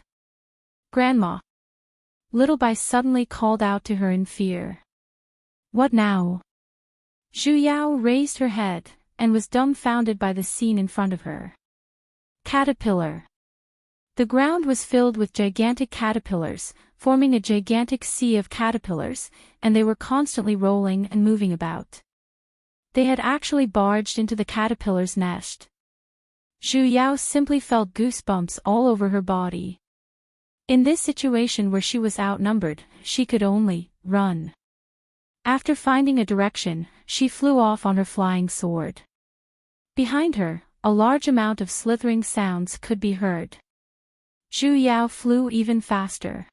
Grandma! Little Bai suddenly called out to her in fear. What now? Xu Yao raised her head, and was dumbfounded by the scene in front of her. Caterpillar! The ground was filled with gigantic caterpillars, forming a gigantic sea of caterpillars, and they were constantly rolling and moving about. They had actually barged into the caterpillar's nest. Xu Yao simply felt goosebumps all over her body. In this situation where she was outnumbered, she could only run. After finding a direction, she flew off on her flying sword. Behind her, a large amount of slithering sounds could be heard. Xu Yao flew even faster.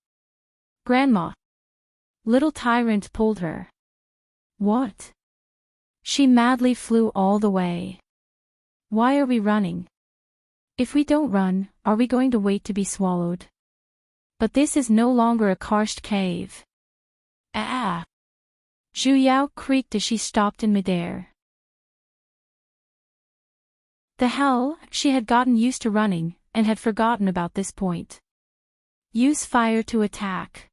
Grandma! Little Tyrant pulled her. What? She madly flew all the way. Why are we running? If we don't run, are we going to wait to be swallowed? But this is no longer a karst cave. Ah! Xu Yao creaked as she stopped in midair. The hell, she had gotten used to running, and had forgotten about this point. Use fire to attack.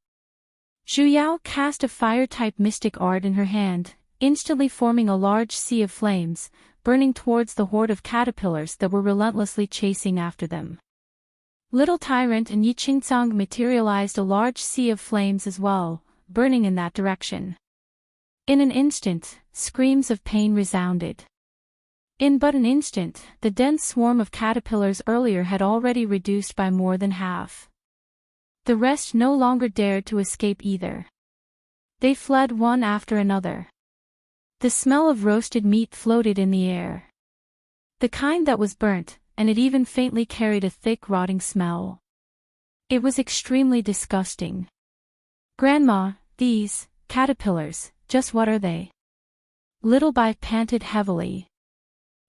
Xu Yao cast a fire-type mystic art in her hand, instantly forming a large sea of flames, burning towards the horde of caterpillars that were relentlessly chasing after them. Little Tyrant and Yiqingcang materialized a large sea of flames as well, burning in that direction. In an instant, screams of pain resounded. In but an instant, the dense swarm of caterpillars earlier had already reduced by more than half. The rest no longer dared to escape either. They fled one after another. The smell of roasted meat floated in the air. The kind that was burnt, and it even faintly carried a thick rotting smell. It was extremely disgusting. Grandma, these caterpillars, just what are they? Little Bai panted heavily.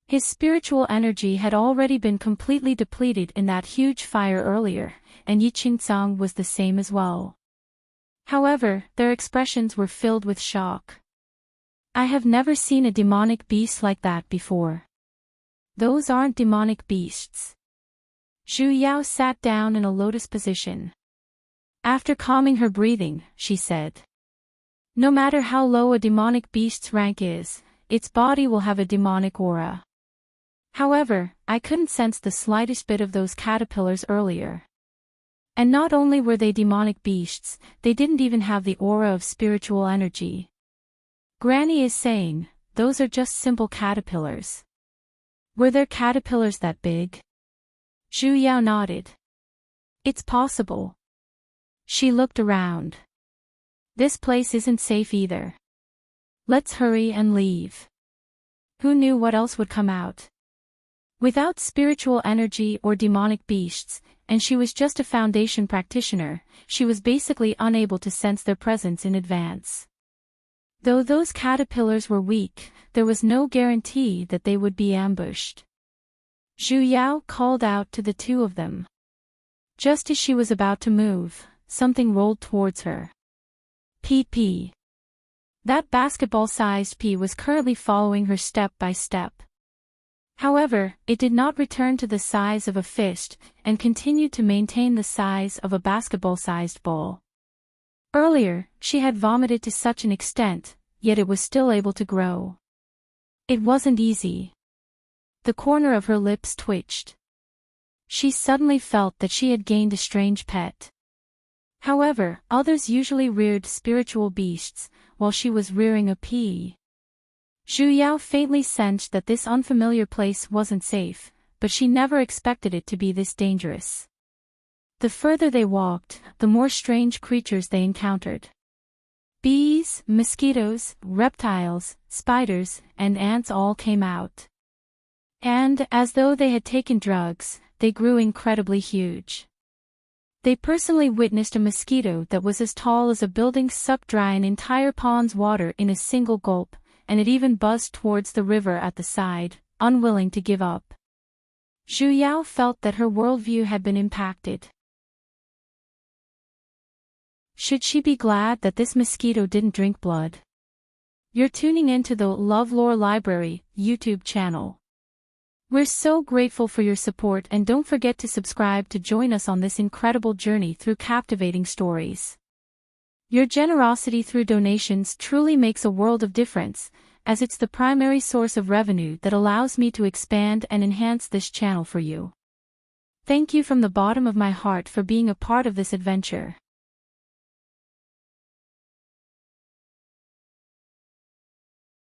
His spiritual energy had already been completely depleted in that huge fire earlier, and Yiqingzang was the same as well. However, their expressions were filled with shock. I have never seen a demonic beast like that before. Those aren't demonic beasts. Zhu Yao sat down in a lotus position. After calming her breathing, she said, "No matter how low a demonic beast's rank is, its body will have a demonic aura. However, I couldn't sense the slightest bit of those caterpillars earlier. And not only were they demonic beasts, they didn't even have the aura of spiritual energy. Granny is saying, those are just simple caterpillars. Were there caterpillars that big?" Zhu Yao nodded. "It's possible." She looked around. "This place isn't safe either. Let's hurry and leave." Who knew what else would come out? Without spiritual energy or demonic beasts, and she was just a foundation practitioner, she was basically unable to sense their presence in advance. Though those caterpillars were weak, there was no guarantee that they would be ambushed. Zhu Yao called out to the two of them. Just as she was about to move, something rolled towards her. Pee. That basketball-sized pea was currently following her step by step. However, it did not return to the size of a fist, and continued to maintain the size of a basketball-sized ball. Earlier, she had vomited to such an extent, yet it was still able to grow. It wasn't easy. The corner of her lips twitched. She suddenly felt that she had gained a strange pet. However, others usually reared spiritual beasts, while she was rearing a pea. Zhu Yao faintly sensed that this unfamiliar place wasn't safe, but she never expected it to be this dangerous. The further they walked, the more strange creatures they encountered. Bees, mosquitoes, reptiles, spiders, and ants all came out. And, as though they had taken drugs, they grew incredibly huge. They personally witnessed a mosquito that was as tall as a building suck dry an entire pond's water in a single gulp, and it even buzzed towards the river at the side, unwilling to give up. Zhu Yao felt that her worldview had been impacted. Should she be glad that this mosquito didn't drink blood? You're tuning into the LoveLore Library YouTube channel. We're so grateful for your support, and don't forget to subscribe to join us on this incredible journey through captivating stories. Your generosity through donations truly makes a world of difference, as it's the primary source of revenue that allows me to expand and enhance this channel for you. Thank you from the bottom of my heart for being a part of this adventure.